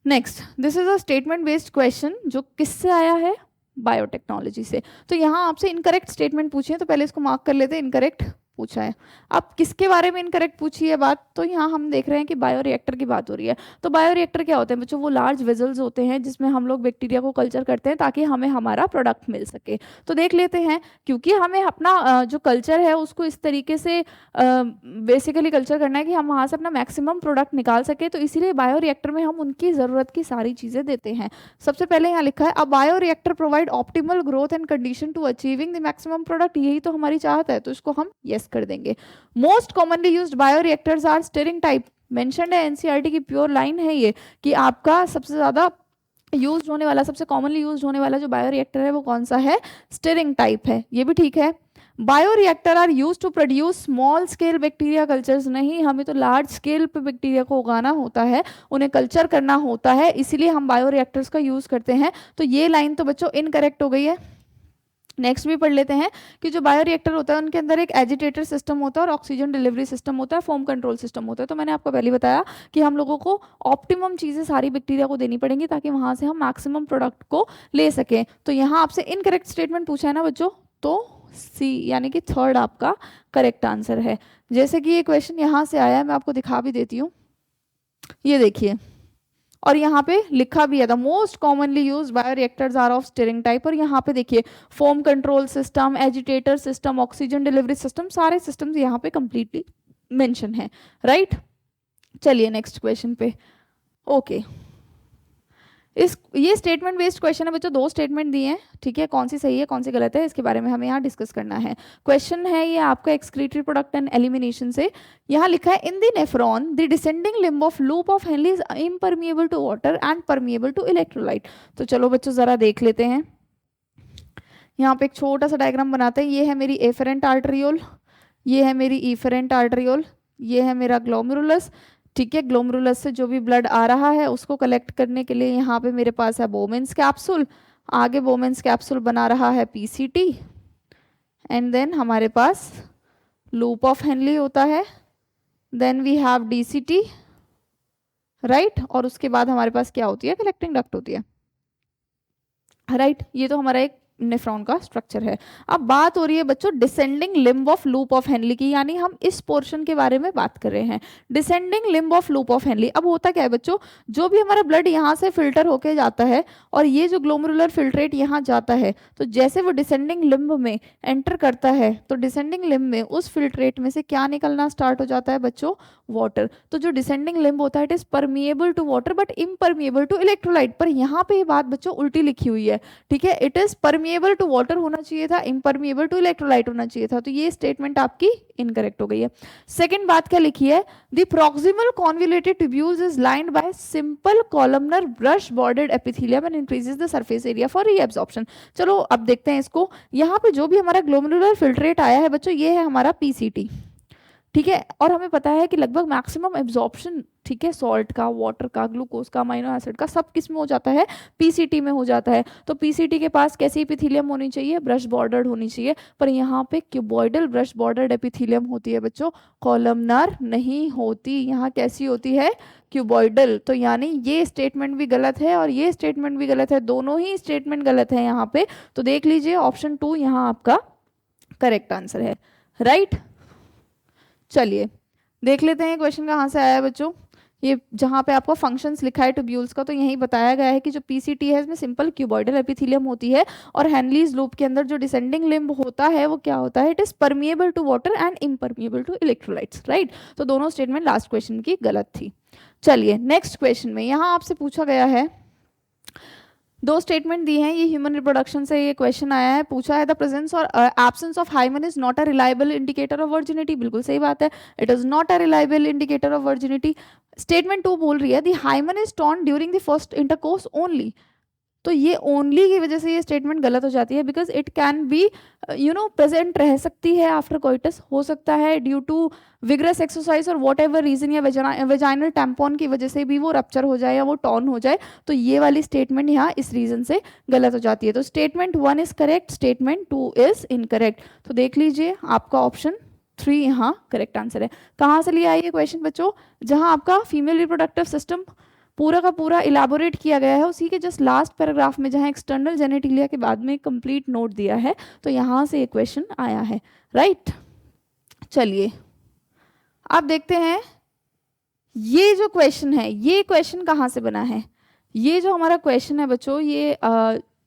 next, this is a statement based question जो किससे आया है? बायोटेक्नोलॉजी से। तो यहाँ आपसे इनकरेक्ट स्टेटमेंट पूछे, तो पहले इसको मार्क कर लेते हैं, इनकरेक्ट पूछा है। अब किसके बारे में इनकरेक्ट पूछी है बात? तो यहाँ हम देख रहे हैं कि बायोरिएक्टर की बात हो रही है। तो बायोरिएक्टर क्या होते हैं बच्चों? वो लार्ज वेजल्स होते हैं जिसमें हम लोग बैक्टीरिया को कल्चर करते हैं ताकि हमें हमारा प्रोडक्ट मिल सके। तो देख लेते हैं, क्योंकि हमें अपना जो कल्चर है उसको इस तरीके से बेसिकली कल्चर करना है कि हम वहाँ से अपना मैक्सिमम प्रोडक्ट निकाल सके, तो इसीलिए बायोरिएक्टर में हम उनकी ज़रूरत की सारी चीज़ें देते हैं। सबसे पहले यहाँ लिखा है a bioreactor provide optimal growth and condition to achieving the maximum product. यही तो हमारी चाहत है, तो इसको हम यस कर देंगे। Most commonly used bioreactors are stirring type. Mentioned है एनसीईआरटी की प्योर लाइन है ये, कि आपका सबसे ज़्यादा यूज होने वाला, सबसे कॉमनली यूज होने वाला जो बायोरिएक्टर है वो कौन सा है? स्टिरिंग टाइप है। ये भी ठीक है। Bioreactor are use to produce small scale bacteria cultures. नहीं, हमें तो लार्ज स्केल पे बैक्टीरिया को उगाना होता है, उन्हें कल्चर करना होता है, इसीलिए हम बायोरिएक्टर्स का यूज करते हैं। तो ये लाइन तो बच्चों इनकरेक्ट हो गई है। नेक्स्ट भी पढ़ लेते हैं कि जो बायोरिएक्टर होता है उनके अंदर एक एजिटेटर सिस्टम होता है और ऑक्सीजन डिलीवरी सिस्टम होता है, फोम कंट्रोल सिस्टम होता है। तो मैंने आपको पहले बताया कि हम लोगों को ऑप्टिमम चीज़ें सारी बैक्टीरिया को देनी पड़ेंगी ताकि वहाँ से हम मैक्सिमम प्रोडक्ट को ले सकें। तो यहाँ आपसे इनकरेक्ट स्टेटमेंट पूछा है ना बच्चों, तो सी यानी कि थर्ड आपका करेक्ट आंसर है। जैसे कि ये क्वेश्चन यहाँ से आया है, मैं आपको दिखा भी देती हूँ, ये देखिए, और यहाँ पे लिखा भी है the most commonly used bioreactors are of stirring type. और यहाँ पे देखिए foam control system, agitator system, oxygen delivery system, सारे सिस्टम्स यहाँ पे कंप्लीटली मेंशन है, राइट। चलिए नेक्स्ट क्वेश्चन पे। ओके, ये स्टेटमेंट बेस्ड क्वेश्चन है बच्चों, 2 स्टेटमेंट दिए हैं, ठीक है, कौन सी सही है कौन सी गलत है इसके बारे में हमें यहाँ डिस्कस करना है। क्वेश्चन है ये आपका एक्सक्रीटरी प्रोडक्ट एंड एलिमिनेशन से। यहाँ लिखा है in the nephron the descending limb of loop of Henle is impermeable to water and permeable to electrolyte. तो चलो बच्चों जरा देख लेते हैं, यहाँ पे एक छोटा सा डायग्राम बनाते हैं। ये है मेरी एफरेंट आर्टरियोल, ये है मेरी इफरेंट आर्टरियोल, ये है मेरा ग्लोमेरुलस, ठीक है, ग्लोमेरुलस से जो भी ब्लड आ रहा है उसको कलेक्ट करने के लिए यहाँ पे मेरे पास है बोमेन्स कैप्सूल, आगे बोमेन्स कैप्सूल बना रहा है पीसीटी, एंड देन हमारे पास लूप ऑफ हेनली होता है, then we have DCT, right, और उसके बाद हमारे पास क्या होती है, कलेक्टिंग डक्ट होती है, राइट। ये तो हमारा एक नेफ्रॉन का स्ट्रक्चर है। अब बात हो रही है बच्चों descending limb of loop of Henley की, यानी हम इस पोर्शन के बारे में बात कर रहे हैं, descending limb of loop of Henley. अब होता क्या है बच्चों, जो भी हमारा ब्लड यहाँ से फिल्टर होके जाता है और ये जो ग्लोमेरुलर फिल्ट्रेट यहाँ जाता है, तो जैसे वो डिसेंडिंग लिम्ब में एंटर करता है तो डिसेंडिंग लिम्ब में उस फिल्ट्रेट में से क्या निकलना स्टार्ट हो जाता है बच्चों, वाटर। तो जो डिसेंडिंग लिम्ब होता है it is permeable to water but impermeable to electrolyte. पर यहाँ पे ये बात बच्चों उल्टी लिखी हुई है, ठीक है, it is permeable to water होना चाहिए था, इम्परमिएबल टू इलेक्ट्रोलाइट होना चाहिए था, तो ये स्टेटमेंट आपकी इनकरेक्ट हो गई है। सेकंड बात क्या लिखी है, the proximal convoluted tubules is lined by simple columnar brush bordered epithelium and increases the surface area for reabsorption. चलो अब देखते हैं इसको, यहाँ पे जो भी हमारा ग्लोमेरुलर फिल्ट्रेट आया है बच्चों ये है हमारा पीसीटी, ठीक है, और हमें पता है कि लगभग मैक्सिमम एब्जॉर्प्शन, ठीक है, सॉल्ट का, वाटर का, ग्लूकोज का, अमीनो एसिड का, सब किस में हो जाता है, पीसीटी में हो जाता है। तो पीसीटी के पास कैसी एपिथेलियम होनी चाहिए, ब्रश बॉर्डर्ड होनी चाहिए, पर यहाँ पे क्यूबॉइडल ब्रश बॉर्डर्ड एपिथेलियम होती है बच्चों, कॉलमनर नहीं होती, यहाँ कैसी होती है, क्यूबॉइडल। तो यानी ये स्टेटमेंट भी गलत है और ये स्टेटमेंट भी गलत है, दोनों ही स्टेटमेंट गलत है यहाँ पे। तो देख लीजिए ऑप्शन 2 यहाँ आपका करेक्ट आंसर है, राइट। चलिए देख लेते हैं क्वेश्चन कहाँ से आया है बच्चों, ये जहाँ पे आपको फंक्शंस लिखा है ट्यूब्यूल्स का, तो यही बताया गया है कि जो पीसीटी है इसमें सिंपल क्यूबॉइडल एपिथेलियम होती है और हेनलीज लूप के अंदर जो डिसेंडिंग लिम्ब होता है वो क्या होता है, it is permeable to water and impermeable to electrolytes, right. तो दोनों स्टेटमेंट लास्ट क्वेश्चन की गलत थी। चलिए नेक्स्ट क्वेश्चन में यहाँ आपसे पूछा गया है, दो स्टेटमेंट दी हैं, ये ह्यूमन रिप्रोडक्शन से ये क्वेश्चन आया है, पूछा है द प्रेजेंस और absence of hymen is not a reliable indicator of virginity. बिल्कुल सही बात है, it is not a reliable indicator of virginity. Statement 2 बोल रही है the hymen is torn during the first intercourse only, तो ये ओनली की वजह से ये स्टेटमेंट गलत हो जाती है, because it can be present रह सकती है आफ्टर कोइटस, हो सकता है ड्यू टू विग्रस एक्सरसाइज और वॉट एवर रीजन, या वेजाइनल टैम्पॉन की वजह से भी वो रप्चर हो जाए या वो टॉर्न हो जाए, तो ये वाली स्टेटमेंट यहाँ इस रीजन से गलत हो जाती है। तो statement 1 is correct, statement 2 is incorrect. तो देख लीजिए आपका ऑप्शन 3 यहाँ करेक्ट आंसर है। कहाँ से लिया ये क्वेश्चन बच्चों, जहाँ आपका फीमेल रिप्रोडक्टिव सिस्टम पूरा का पूरा इलाबोरेट किया गया है, उसी के जस्ट लास्ट पैराग्राफ में जहाँ एक्सटर्नल जेनेटिलिया के बाद में कंप्लीट नोट दिया है, तो यहाँ से ये क्वेश्चन आया है, राइट। चलिए आप देखते हैं ये जो क्वेश्चन है, ये क्वेश्चन कहाँ से बना है, ये जो हमारा क्वेश्चन है बच्चों, ये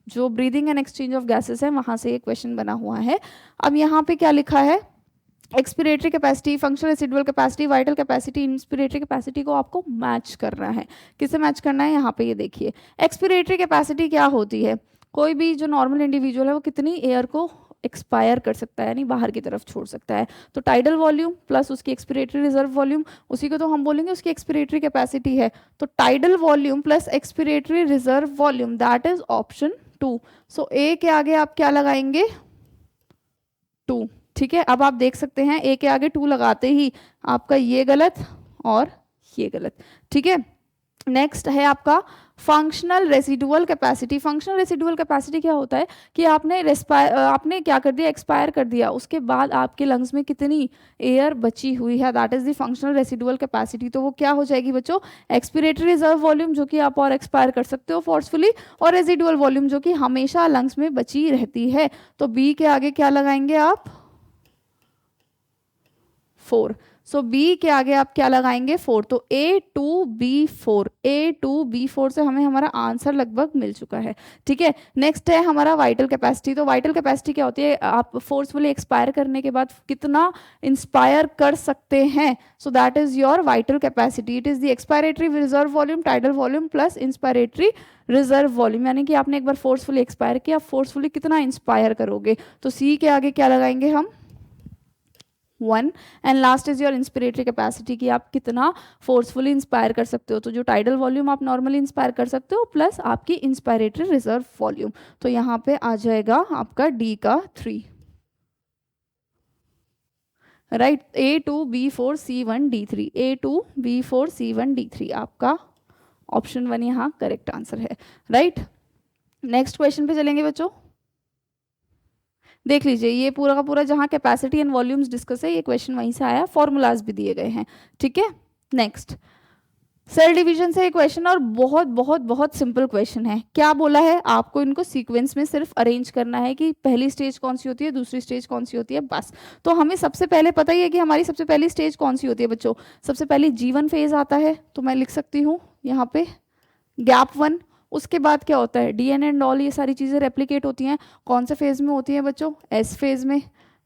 जो breathing and exchange of gases है वहाँ से ये क्वेश्चन बना हुआ है। अब यहाँ पे क्या लिखा है, expiratory capacity, functional residual capacity, vital capacity, inspiratory capacity को आपको मैच करना है। किसे मैच करना है, यहाँ पे ये देखिए, एक्सपिरेटरी कैपेसिटी क्या होती है, कोई भी जो नॉर्मल इंडिविजुअल है वो कितनी एयर को एक्सपायर कर सकता है, यानी बाहर की तरफ छोड़ सकता है। तो टाइडल वॉल्यूम प्लस उसकी एक्सपिरेटरी रिजर्व वॉल्यूम, उसी को तो हम बोलेंगे उसकी एक्सपिरेटरी कैपेसिटी है। तो tidal volume plus expiratory reserve volume, that is option 2। सो ए के आगे आप क्या लगाएंगे, 2, ठीक है। अब आप देख सकते हैं ए के आगे 2 लगाते ही आपका ये गलत और ये गलत, ठीक है। नेक्स्ट है आपका functional residual capacity. Functional residual capacity क्या होता है कि आपने क्या कर दिया, एक्सपायर कर दिया, उसके बाद आपके लंग्स में कितनी एयर बची हुई है, that is the functional residual capacity. तो वो क्या हो जाएगी बच्चों, एक्सपिरेटरी रिजर्व वॉल्यूम जो कि आप और एक्सपायर कर सकते हो फोर्सफुली, और रेसिडुअल वॉल्यूम जो कि हमेशा लंग्स में बची रहती है। तो बी के आगे क्या लगाएंगे आप, 4। सो बी के आगे आप क्या लगाएंगे, 4। तो A2B4, A2B4 से हमें हमारा आंसर लगभग मिल चुका है, ठीक है। नेक्स्ट है हमारा वाइटल कैपेसिटी। तो वाइटल कैपेसिटी क्या होती है, आप फोर्सफुली एक्सपायर करने के बाद कितना इंस्पायर कर सकते हैं, so that is your vital capacity. It is the expiratory reserve volume, tidal volume plus inspiratory reserve volume, यानी कि आपने एक बार फोर्सफुली एक्सपायर किया, फोर्सफुली कितना इंस्पायर करोगे। तो सी के आगे क्या लगाएंगे हम, 1। And last is your inspiratory capacity कि आप कितना फोर्सफुली इंस्पायर कर सकते हो। तो जो टाइडल वॉल्यूम आप नॉर्मली इंस्पायर कर सकते हो प्लस आपकी इंस्पायरेटरी रिजर्व वॉल्यूम, तो यहाँ पे आ जाएगा आपका डी का 3, राइट, A2B4C1D3, A2B4C1D3 आपका ऑप्शन 1 यहाँ करेक्ट आंसर है। राइट, नेक्स्ट क्वेश्चन पे चलेंगे बच्चों। देख लीजिए, ये पूरा का पूरा जहाँ कैपेसिटी एंड वॉल्यूम्स डिस्कस है, ये क्वेश्चन वहीं से आया, फॉर्मूलाज भी दिए गए हैं। ठीक है, नेक्स्ट सेल डिवीजन से क्वेश्चन, और बहुत बहुत बहुत सिंपल क्वेश्चन है। क्या बोला है आपको, इनको सीक्वेंस में सिर्फ अरेंज करना है कि पहली स्टेज कौन सी होती है, दूसरी स्टेज कौन सी होती है, बस। तो हमें सबसे पहले पता ही है कि हमारी सबसे पहली स्टेज कौन सी होती है बच्चों। सबसे पहले G1 फेज आता है, तो मैं लिख सकती हूँ यहाँ पे गैप 1। उसके बाद क्या होता है, DNA एंड ऑल, ये सारी चीज़ें रेप्लिकेट होती हैं। कौन से फेज में होती हैं बच्चों, S फेज में।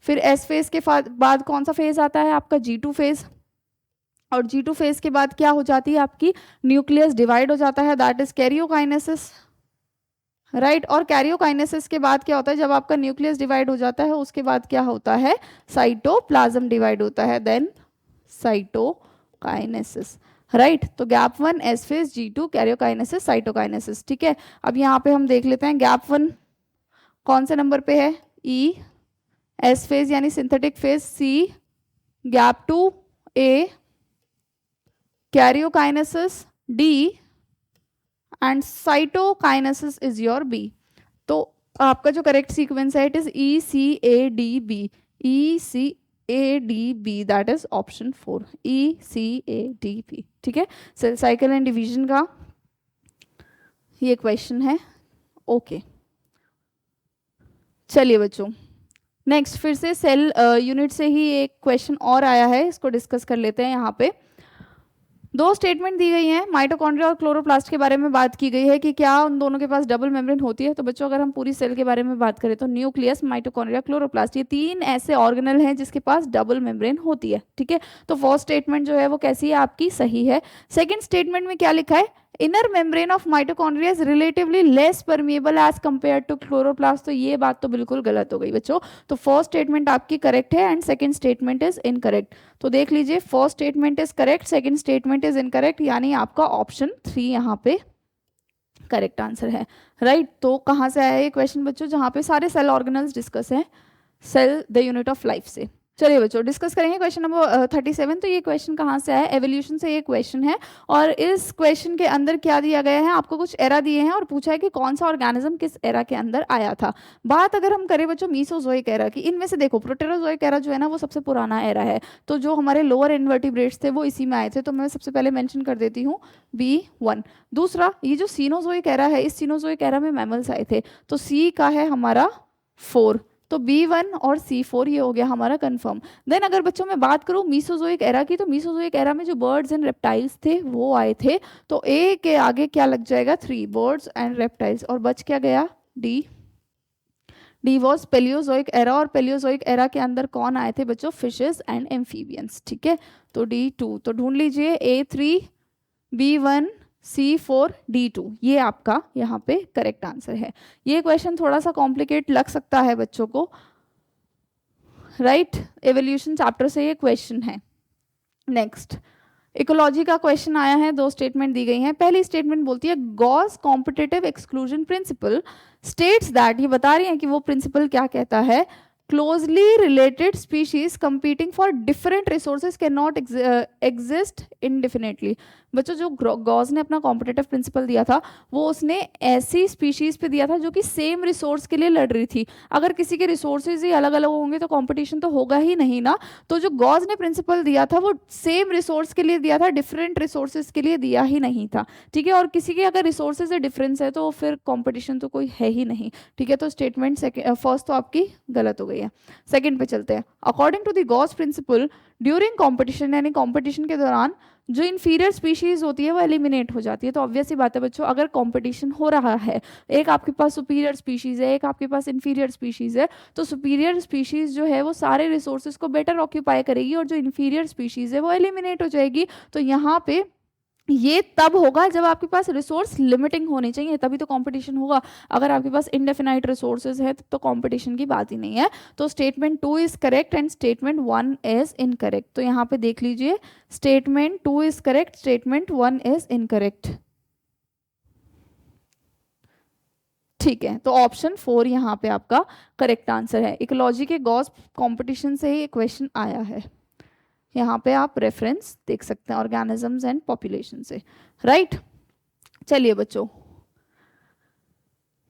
फिर S फेज के बाद कौन सा फेज आता है आपका, G2 फेज। और G2 फेज के बाद क्या हो जाती है आपकी, न्यूक्लियस डिवाइड हो जाता है, दैट इज कैरियोकाइनेसिस। राइट, और कैरियोकाइनेसिस के बाद क्या होता है, जब आपका न्यूक्लियस डिवाइड हो जाता है उसके बाद क्या होता है, साइटोप्लाज्म डिवाइड होता है, देन साइटोकाइनेसिस। राइट, तो gap 1 S phase, G2 karyokinesis, cytokinesis. ठीक है, अब यहाँ पे हम देख लेते हैं गैप 1 कौन से नंबर पे है, E, S फेज यानी synthetic phase C, gap 2 A, karyokinesis D, and cytokinesis is your B। तो आपका जो करेक्ट सीक्वेंस है, it is ECADB, ECADB, that is option 4, ECADB। ठीक है, सेल साइकिल एंड डिवीजन का ये क्वेश्चन है। ओके, चलिए बच्चों, नेक्स्ट फिर से सेल यूनिट से ही एक क्वेश्चन और आया है, इसको डिस्कस कर लेते हैं। यहाँ पे दो स्टेटमेंट दी गई हैं, माइटोकॉन्ड्रिया और क्लोरोप्लास्ट के बारे में बात की गई है कि क्या उन दोनों के पास डबल मेम्ब्रेन होती है। तो बच्चों, अगर हम पूरी सेल के बारे में बात करें तो न्यूक्लियस, माइटोकॉन्ड्रिया, क्लोरोप्लास्ट, ये तीन ऐसे ऑर्गेनल हैं जिसके पास डबल मेम्ब्रेन होती है। ठीक है, तो फर्स्ट स्टेटमेंट जो है वो कैसी है आपकी, सही है। सेकेंड स्टेटमेंट में क्या लिखा है, inner membrane of mitochondria is relatively less permeable as compare to chloroplast. तो ये बात तो बिल्कुल गलत हो गई बच्चों। तो फर्स्ट स्टेटमेंट आपकी करेक्ट है and second statement is incorrect. तो देख लीजिए, first statement is correct, second statement is incorrect, यानी आपका ऑप्शन 3 यहाँ पे करेक्ट आंसर है। राइट, तो कहाँ से आया ये क्वेश्चन बच्चों, जहाँ पे सारे सेल ऑर्गेनल्स डिस्कस हैं, cell the unit of life से। चलिए बच्चों, डिस्कस करेंगे क्वेश्चन नंबर 37। तो ये क्वेश्चन कहाँ से आया, एवोल्यूशन से ये क्वेश्चन है। और इस क्वेश्चन के अंदर क्या दिया गया है, आपको कुछ एरा दिए हैं और पूछा है कि कौन सा ऑर्गेनिज्म किस एरा के अंदर आया था। बात अगर हम करें बच्चों मीसोजोइक एरा की, इनमें से देखो प्रोटेरोजोइक एरा जो है ना वो सबसे पुराना एरा है। तो जो हमारे लोअर इन्वर्टिब्रेट्स थे वो इसी में आए थे। तो मैं सबसे पहले मेंशन कर देती हूँ B1। दूसरा, ये जो सीनोजोइक एरा है, इस सीनोजोइक एरा में मैमल्स आए थे, तो C का है हमारा 4। तो B1 और C4 ये हो गया हमारा कंफर्म। देन अगर बच्चों मैं बात करूं मीसोजोइक एरा की, तो मीसोजोइक एरा में जो बर्ड्स एंड रेप्टाइल्स थे वो आए थे। तो A के आगे क्या लग जाएगा, 3, बर्ड्स एंड रेप्टाइल्स, और बच क्या गया, D। D was Paleozoic era, और पेलियोजोइक एरा के अंदर कौन आए थे बच्चों, फिशेस एंड एम्फीबियंस। ठीक है, तो D2। तो ढूंढ लीजिए A3, B1, C4, D2, ये आपका यहाँ पे करेक्ट आंसर है। ये क्वेश्चन थोड़ा सा कॉम्प्लिकेट लग सकता है बच्चों को, राइट, एवोल्यूशन चैप्टर से ये क्वेश्चन है। नेक्स्ट, इकोलॉजी का क्वेश्चन आया है, दो स्टेटमेंट दी गई हैं। पहली स्टेटमेंट बोलती है Gauss competitive exclusion principle states that, ये बता रही है कि वो प्रिंसिपल क्या कहता है, closely related species competing for different resources can not exist इनडिफिनेटली। बच्चों, जो गॉस ने अपना कॉम्पिटिटिव प्रिंसिपल दिया था वो उसने ऐसी स्पीशीज पे दिया था जो कि सेम रिसोर्स के लिए लड़ रही थी। अगर किसी के रिसोर्सेज ही अलग अलग होंगे तो कंपटीशन तो होगा ही नहीं ना। तो जो गॉस ने प्रिंसिपल दिया था वो सेम रिसोर्स के लिए दिया था, डिफरेंट रिसोर्सेज के लिए दिया ही नहीं था। ठीक है, और किसी के अगर रिसोर्सेज से डिफरेंस है तो फिर कंपटीशन तो कोई है ही नहीं। ठीक है, तो स्टेटमेंट फर्स्ट तो आपकी गलत हो गई है। सेकंड पे चलते हैं। According to the Gause principle during competition, यानी कंपटीशन के दौरान जो इंफीरियर स्पीशीज होती है वो एलिमिनेट हो जाती है। तो ऑब्वियस ही बात है बच्चों, अगर कंपटीशन हो रहा है, एक आपके पास सुपीरियर स्पीशीज है, एक आपके पास इंफीरियर स्पीशीज है, तो सुपीरियर स्पीशीज जो है वो सारे रिसोर्सेज को बेटर ऑक्यूपाई करेगी और जो इंफीरियर स्पीशीज है वो एलिमिनेट हो जाएगी। तो यहाँ पे ये तब होगा जब आपके पास रिसोर्स लिमिटिंग होनी चाहिए, तभी तो कंपटीशन होगा। अगर आपके पास इनडेफिनाइट रिसोर्सेज है तो कंपटीशन की बात ही नहीं है। तो statement 2 is correct and statement 1 is incorrect. तो यहाँ पे देख लीजिए, statement 2 is correct, statement 1 is incorrect. ठीक है, तो ऑप्शन 4 यहाँ पे आपका करेक्ट आंसर है। इकोलॉजी के गॉस कंपटीशन से ही क्वेश्चन आया है। यहाँ पे आप रेफरेंस देख सकते हैं ऑर्गेनिजम्स एंड पॉपुलेशन से, राइट। चलिए बच्चों,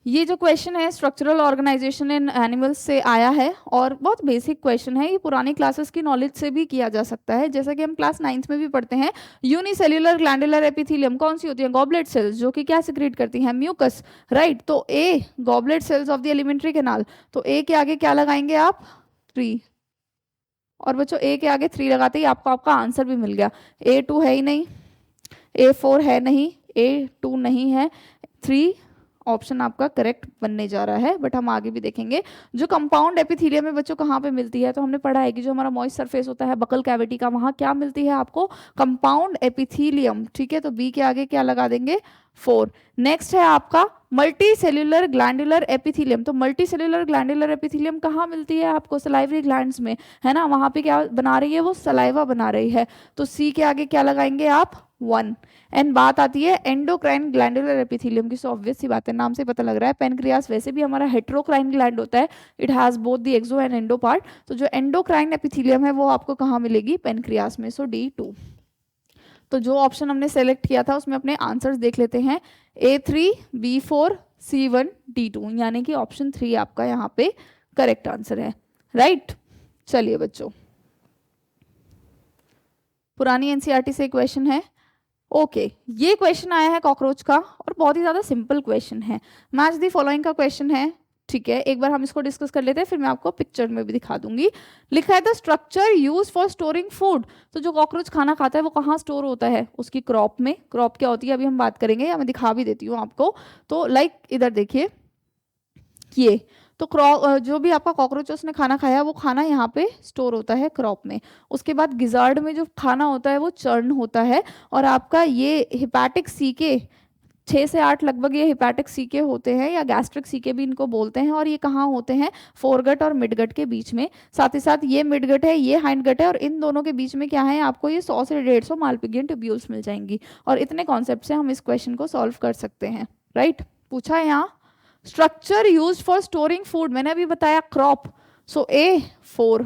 ये जो क्वेश्चन है स्ट्रक्चरल ऑर्गेनाइजेशन इन एनिमल्स से आया है और बहुत बेसिक क्वेश्चन है। ये पुरानी क्लासेस की नॉलेज से भी किया जा सकता है, जैसा कि हम क्लास 9th में भी पढ़ते हैं। यूनिसेल्युलर ग्लैंडुलर एपिथेलियम कौन सी होती है? गॉबलेट सेल्स, जो कि क्या सिक्रीट करती हैं? Mucus, right. तो a goblet cells of the alimentary canal, तो ए के आगे क्या लगाएंगे आप? 3। और बच्चों ए के आगे 3 लगाते ही आपको आपका आंसर भी मिल गया। A2 है ही नहीं, A4 है नहीं, A2 नहीं है, 3 ऑप्शन आपका करेक्ट बनने जा रहा है। बट हम आगे भी देखेंगे। जो कंपाउंड एपिथेलियम है बच्चों कहाँ पे मिलती है? तो हमने पढ़ा है कि जो हमारा मॉइस्ट सरफेस होता है बकल कैविटी का, वहाँ क्या मिलती है आपको? कंपाउंड एपिथेलियम, ठीक है। तो बी के आगे क्या लगा देंगे? 4। नेक्स्ट है आपका मल्टी सेल्यूलर ग्लैंडुलर एपिथेलियम। तो मल्टी सेल्यूलर ग्लैंडुलर एपिथेलियम कहाँ मिलती है आपको? सलाइवरी ग्लैंड्स में, है ना। वहाँ पे क्या बना रही है? वो सलाइवा बना रही है। तो सी के आगे क्या लगाएंगे आप? 1। एंड बात आती है एंडोक्राइन ग्लैंडुलर एपिथेलियम की। सो ऑब्वियस सी बात है, नाम से पता लग रहा है। पेनक्रियास वैसे भी हमारा हेट्रोक्राइन ग्लैंड होता है, it has both the exo and endo part. तो जो एंडोक्राइन एपिथेलियम है वो आपको कहाँ मिलेगी? पेनक्रियास में। सो D2। तो जो ऑप्शन हमने सेलेक्ट किया था उसमें अपने आंसर्स देख लेते हैं। A3, B4, C1, D2, यानी कि ऑप्शन 3 आपका यहाँ पे करेक्ट आंसर है, राइट। चलिए बच्चों, पुरानी एनसीईआरटी से क्वेश्चन है। ओके, ये क्वेश्चन आया है कॉकरोच का और बहुत ही ज्यादा सिंपल क्वेश्चन है। मैच दी फॉलोइंग का क्वेश्चन है, ठीक है। एक बार हम इसको डिस्कस कर लेते हैं, फिर मैं आपको पिक्चर में भी दिखा दूंगी। लिखा है the structure use for storing food. तो जो कॉकरोच खाना खाता है वो कहाँ स्टोर होता है? उसकी क्रॉप में। क्रॉप क्या होती है अभी हम बात करेंगे, या मैं दिखा भी देती हूँ आपको। तो लाइक इधर देखिए, ये तो जो भी आपका कॉकरोच उसने खाना खाया वो खाना यहाँ पे स्टोर होता है क्रॉप में। उसके बाद गिजार्ड में जो खाना होता है वो चर्न होता है। और आपका ये हिपैटिक सीके 6 से 8 लगभग ये हिपैटिक सीके होते हैं, या गैस्ट्रिक सीके भी इनको बोलते हैं। और ये कहाँ होते हैं? फोरगट और मिडगट के बीच में। साथ ही साथ ये मिडगट है, ये हाइंडगट है, और इन दोनों के बीच में क्या है? आपको ये 100 से 150 मालपिगियन ट्यूब्यूल्स मिल जाएंगी। और इतने कॉन्सेप्ट से हम इस क्वेश्चन को सॉल्व कर सकते हैं, राइट। पूछा है यहाँ structure use for storing food, मैंने अभी बताया क्रॉप। सो A4,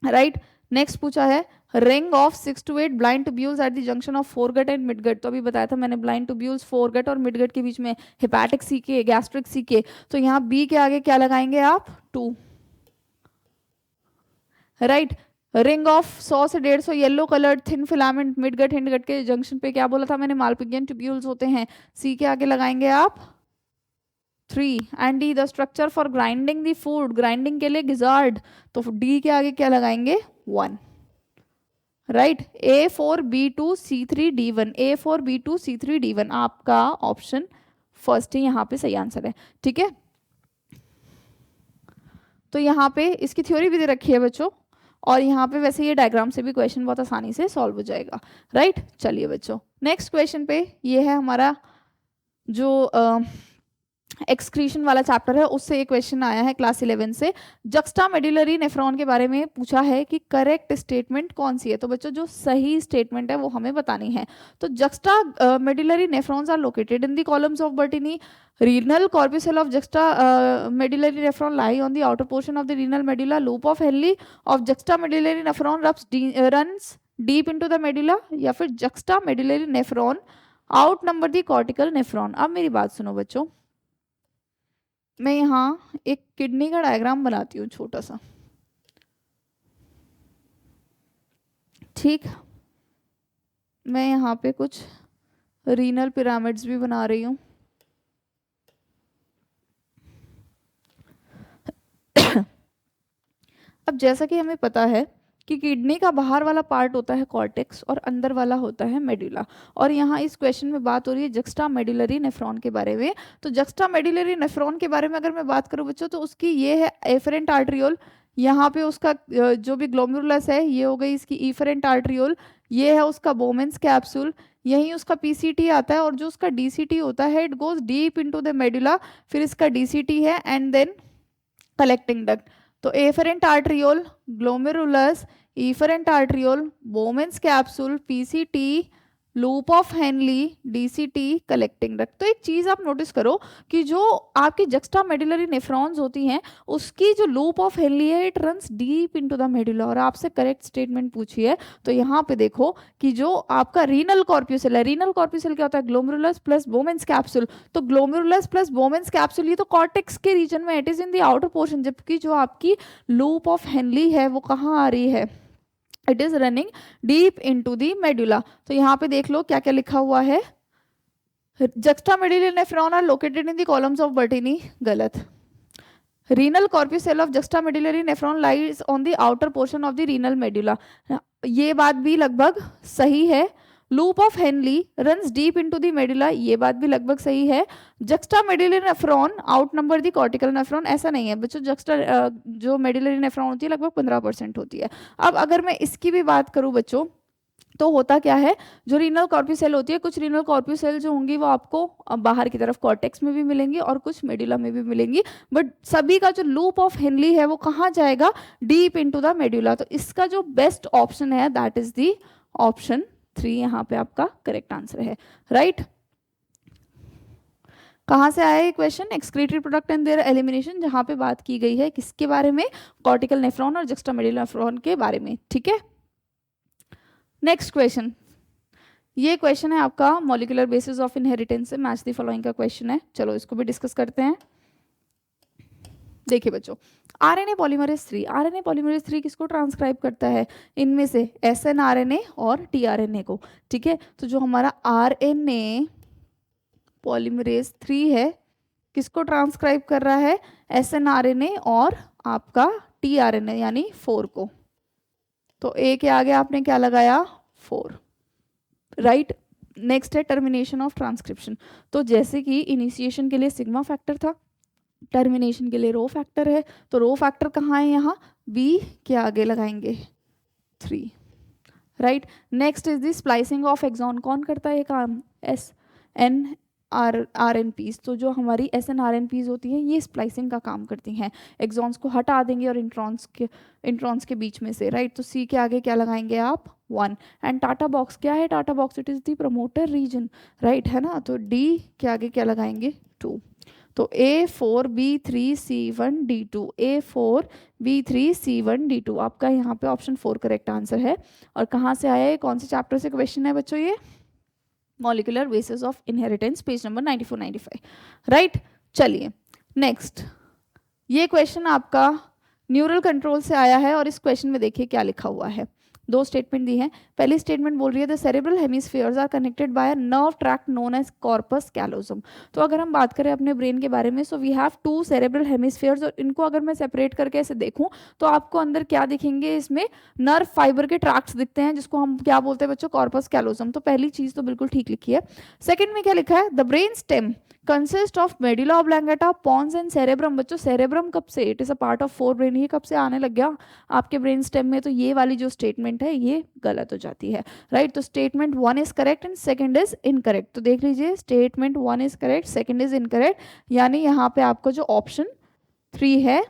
राइट। नेक्स्ट पूछा है ring of 6 to 8 blind tubules at the junction of foregut and midgut. तो अभी बताया था मैंने ब्लाइंड ट्यूब्यूल्स फोरगट और मिडगट के बीच में, हिपैटिक सीके, गैस्ट्रिक सीके। तो यहाँ बी के आगे क्या लगाएंगे आप? 2, राइट। रिंग ऑफ 100 से 150 yellow coloured thin filament midgut hindgut के जंक्शन पे क्या बोला था मैंने? मालपिगियन ट्यूब्यूल्स होते हैं। सी के आगे लगाएंगे आप 3। And D the structure for grinding the food, grinding के लिए गिजार्ड। तो डी के आगे क्या लगाएंगे? 1, राइट। A4B2C3D1, A4B2C3D1 आपका ऑप्शन फर्स्ट ही यहाँ पे सही आंसर है, ठीक है। तो यहाँ पे इसकी थ्योरी भी दे रखी है बच्चों, और यहाँ पे वैसे ये डायग्राम से भी क्वेश्चन बहुत आसानी से सॉल्व हो जाएगा, राइट। चलिए बच्चों, नेक्स्ट क्वेश्चन पे ये है हमारा जो एक्सक्रीशन वाला चैप्टर है, उससे एक क्वेश्चन आया है क्लास 11 से। जक्स्टा मेडुलरी नेफ्रॉन के बारे में पूछा है कि करेक्ट स्टेटमेंट कौन सी है। तो बच्चों जो सही स्टेटमेंट है वो हमें बतानी है। तो juxta medullary nephrons are located in the columns of Bertini. Renal corpuscle of juxta medullary nephron lie on the outer portion of the renal medulla. Loop of Henle of juxta medullary nephron runs deep into the medulla, या फिर juxta medullary nephron outnumber the cortical nephron. अब मेरी बात सुनो बच्चों, मैं यहाँ एक किडनी का डायग्राम बनाती हूँ छोटा सा, ठीक। मैं यहाँ पे कुछ रीनल पिरामिड्स भी बना रही हूँ। अब जैसा कि हमें पता है कि किडनी का बाहर वाला पार्ट होता है कॉर्टेक्स और अंदर वाला होता है मेडुला। और यहाँ इस क्वेश्चन में बात हो रही है जक्स्टा मेडुलरी नेफ्रॉन के बारे में। तो जक्स्टा मेडुलरी नेफ्रॉन के बारे में अगर मैं बात करूँ बच्चों, तो उसकी ये है एफरेंट आर्ट्रियोल। यहाँ पे उसका जो भी ग्लोमेरुलस है ये हो गई इसकी इफरेंट आर्ट्रियोल। ये है उसका बोमेंस कैप्सूल, यही उसका पीसीटी आता है। और जो उसका डीसीटी होता है it goes deep into the medulla. फिर इसका डीसीटी है एंड देन कलेक्टिंग डक्ट। तो afferent arteriole, glomerulus, efferent arteriole, Bowman's capsule, PCT, loop of Henle DCT collecting duct. तो एक चीज आप नोटिस करो कि जो आपकी जक्स्टा मेडुलरी नेफ्रॉन्स होती हैं उसकी जो लूप ऑफ हेनली है it runs deep into the medulla, और आपसे करेक्ट स्टेटमेंट पूछी है तो यहाँ पे देखो कि जो आपका रीनल कॉर्प्यूसल है, रीनल कॉर्प्यूसल क्या होता है, ग्लोमेरुलस प्लस बोमेंस कैप्सूल, तो ग्लोमेरुलस प्लस बोमेंस कैप्सूल ये तो कॉर्टेक्स के रीजन में, it is in the outer portion, जबकि जो आपकी लूप ऑफ हेनली है वो कहाँ आ रही है, it is running deep into the medulla. तो यहाँ पे देख लो क्या क्या लिखा हुआ है, juxtamedullary nephron are located in the columns of Bertini, गलत। renal corpuscle of juxtamedullary nephron lies on the outer portion of the renal medulla, ये बात भी लगभग सही है। Loop of Henley runs deep into the medulla, ये बात भी लगभग सही है। juxtamedullary nephron outnumber the cortical nephron, ऐसा नहीं है बच्चों, जो मेडुलरी नेफ्रॉन होती है लगभग 15% होती है। अब अगर मैं इसकी भी बात करूं बच्चों तो होता क्या है, जो रीनल कॉर्प्यूसेल होती है, कुछ रीनल कॉर्प्यूसेल जो होंगी वो आपको बाहर की तरफ कॉर्टेक्स में भी मिलेंगी और कुछ मेडुला में भी मिलेंगी, बट सभी का जो लूप ऑफ हेनली है वो कहाँ जाएगा, डीप इनटू द मेडुला। तो इसका जो बेस्ट ऑप्शन है दैट इज द ऑप्शन 3, यहाँ पे आपका करेक्ट आंसर है, राइट। कहाँ से आया ये question, excretory product and there elimination, जहाँ पे बात की गई है किसके बारे में, कॉर्टिकल नेफ्रॉन और जुक्स्टामेडुलर नेफ्रॉन के बारे में, ठीक है। नेक्स्ट क्वेश्चन, ये क्वेश्चन है आपका मॉलिक्यूलर बेसिस ऑफ इनहेरिटेंस से मैच द फॉलोइंग का क्वेश्चन है, चलो इसको भी डिस्कस करते हैं। देखिए बच्चों, आरएनए पॉलीमरेज 3, आरएनए पॉलीमरेज 3 किसको ट्रांसक्राइब करता है, इनमें से एसएनआरएनए और टीआरएनए को, ठीक है। तो जो हमारा आरएनए पॉलीमरेज 3 है किसको ट्रांसक्राइब कर रहा है, एसएनआरएनए और आपका टीआरएनए यानी 4 को। तो ए के आगे आपने क्या लगाया, 4, राइट। नेक्स्ट है टर्मिनेशन ऑफ ट्रांसक्रिप्शन, तो जैसे कि इनिशिएशन के लिए सिग्मा फैक्टर था, टर्मिनेशन के लिए रो फैक्टर है, तो रो फैक्टर कहाँ है, यहाँ बी के आगे लगाएंगे 3, right. Next is the splicing of exon, कौन करता है ये काम, S N R N Ps, तो जो हमारी S N R N Ps होती हैं ये स्प्लाइसिंग का काम करती हैं, एक्सॉन्स को हटा देंगे और इंट्रॉन्स के बीच में से, राइट। तो सी के आगे क्या लगाएंगे आप, 1। एंड टाटा बॉक्स क्या है, TATA box it is the promoter region, right है ना, तो डी के आगे क्या लगाएंगे, 2। तो A4B3C1D2, A4B3C1D2 आपका यहाँ पे ऑप्शन 4 करेक्ट आंसर है। और कहाँ से आया है, कौन से चैप्टर से क्वेश्चन है बच्चों, ये molecular basis of inheritance page number 94-95, right. चलिए नेक्स्ट, ये क्वेश्चन आपका न्यूरल कंट्रोल से आया है और इस क्वेश्चन में देखिए क्या लिखा हुआ है, 2 स्टेटमेंट दी हैं। पहली स्टेटमेंट बोल रही है the cerebral hemispheres are connected by a nerve tract known as corpus callosum. तो अगर हम बात करें अपने ब्रेन के बारे में, so we have 2 cerebral hemispheres, और इनको अगर मैं सेपरेट करके ऐसे देखूं तो आपको अंदर क्या दिखेंगे, इसमें नर्व फाइबर के ट्रैक्ट्स दिखते हैं जिसको हम क्या बोलते हैं बच्चों, कॉर्पस कैलोसम। तो पहली चीज तो बिल्कुल ठीक लिखी है। सेकेंड में क्या लिखा है, the brain stem consist of medulla oblongata, pons and cerebrum. बच्चों सेरेब्रम कब से, it is a part of 4 brain, ये कब से आने लग गया आपके ब्रेन स्टेम में, तो ये वाली जो स्टेटमेंट है ये गलत हो जाती है, राइट। तो statement 1 is correct and second is incorrect. तो देख लीजिए statement 1 is correct, second is incorrect, यानी यहाँ पे आपको जो ऑप्शन 3 है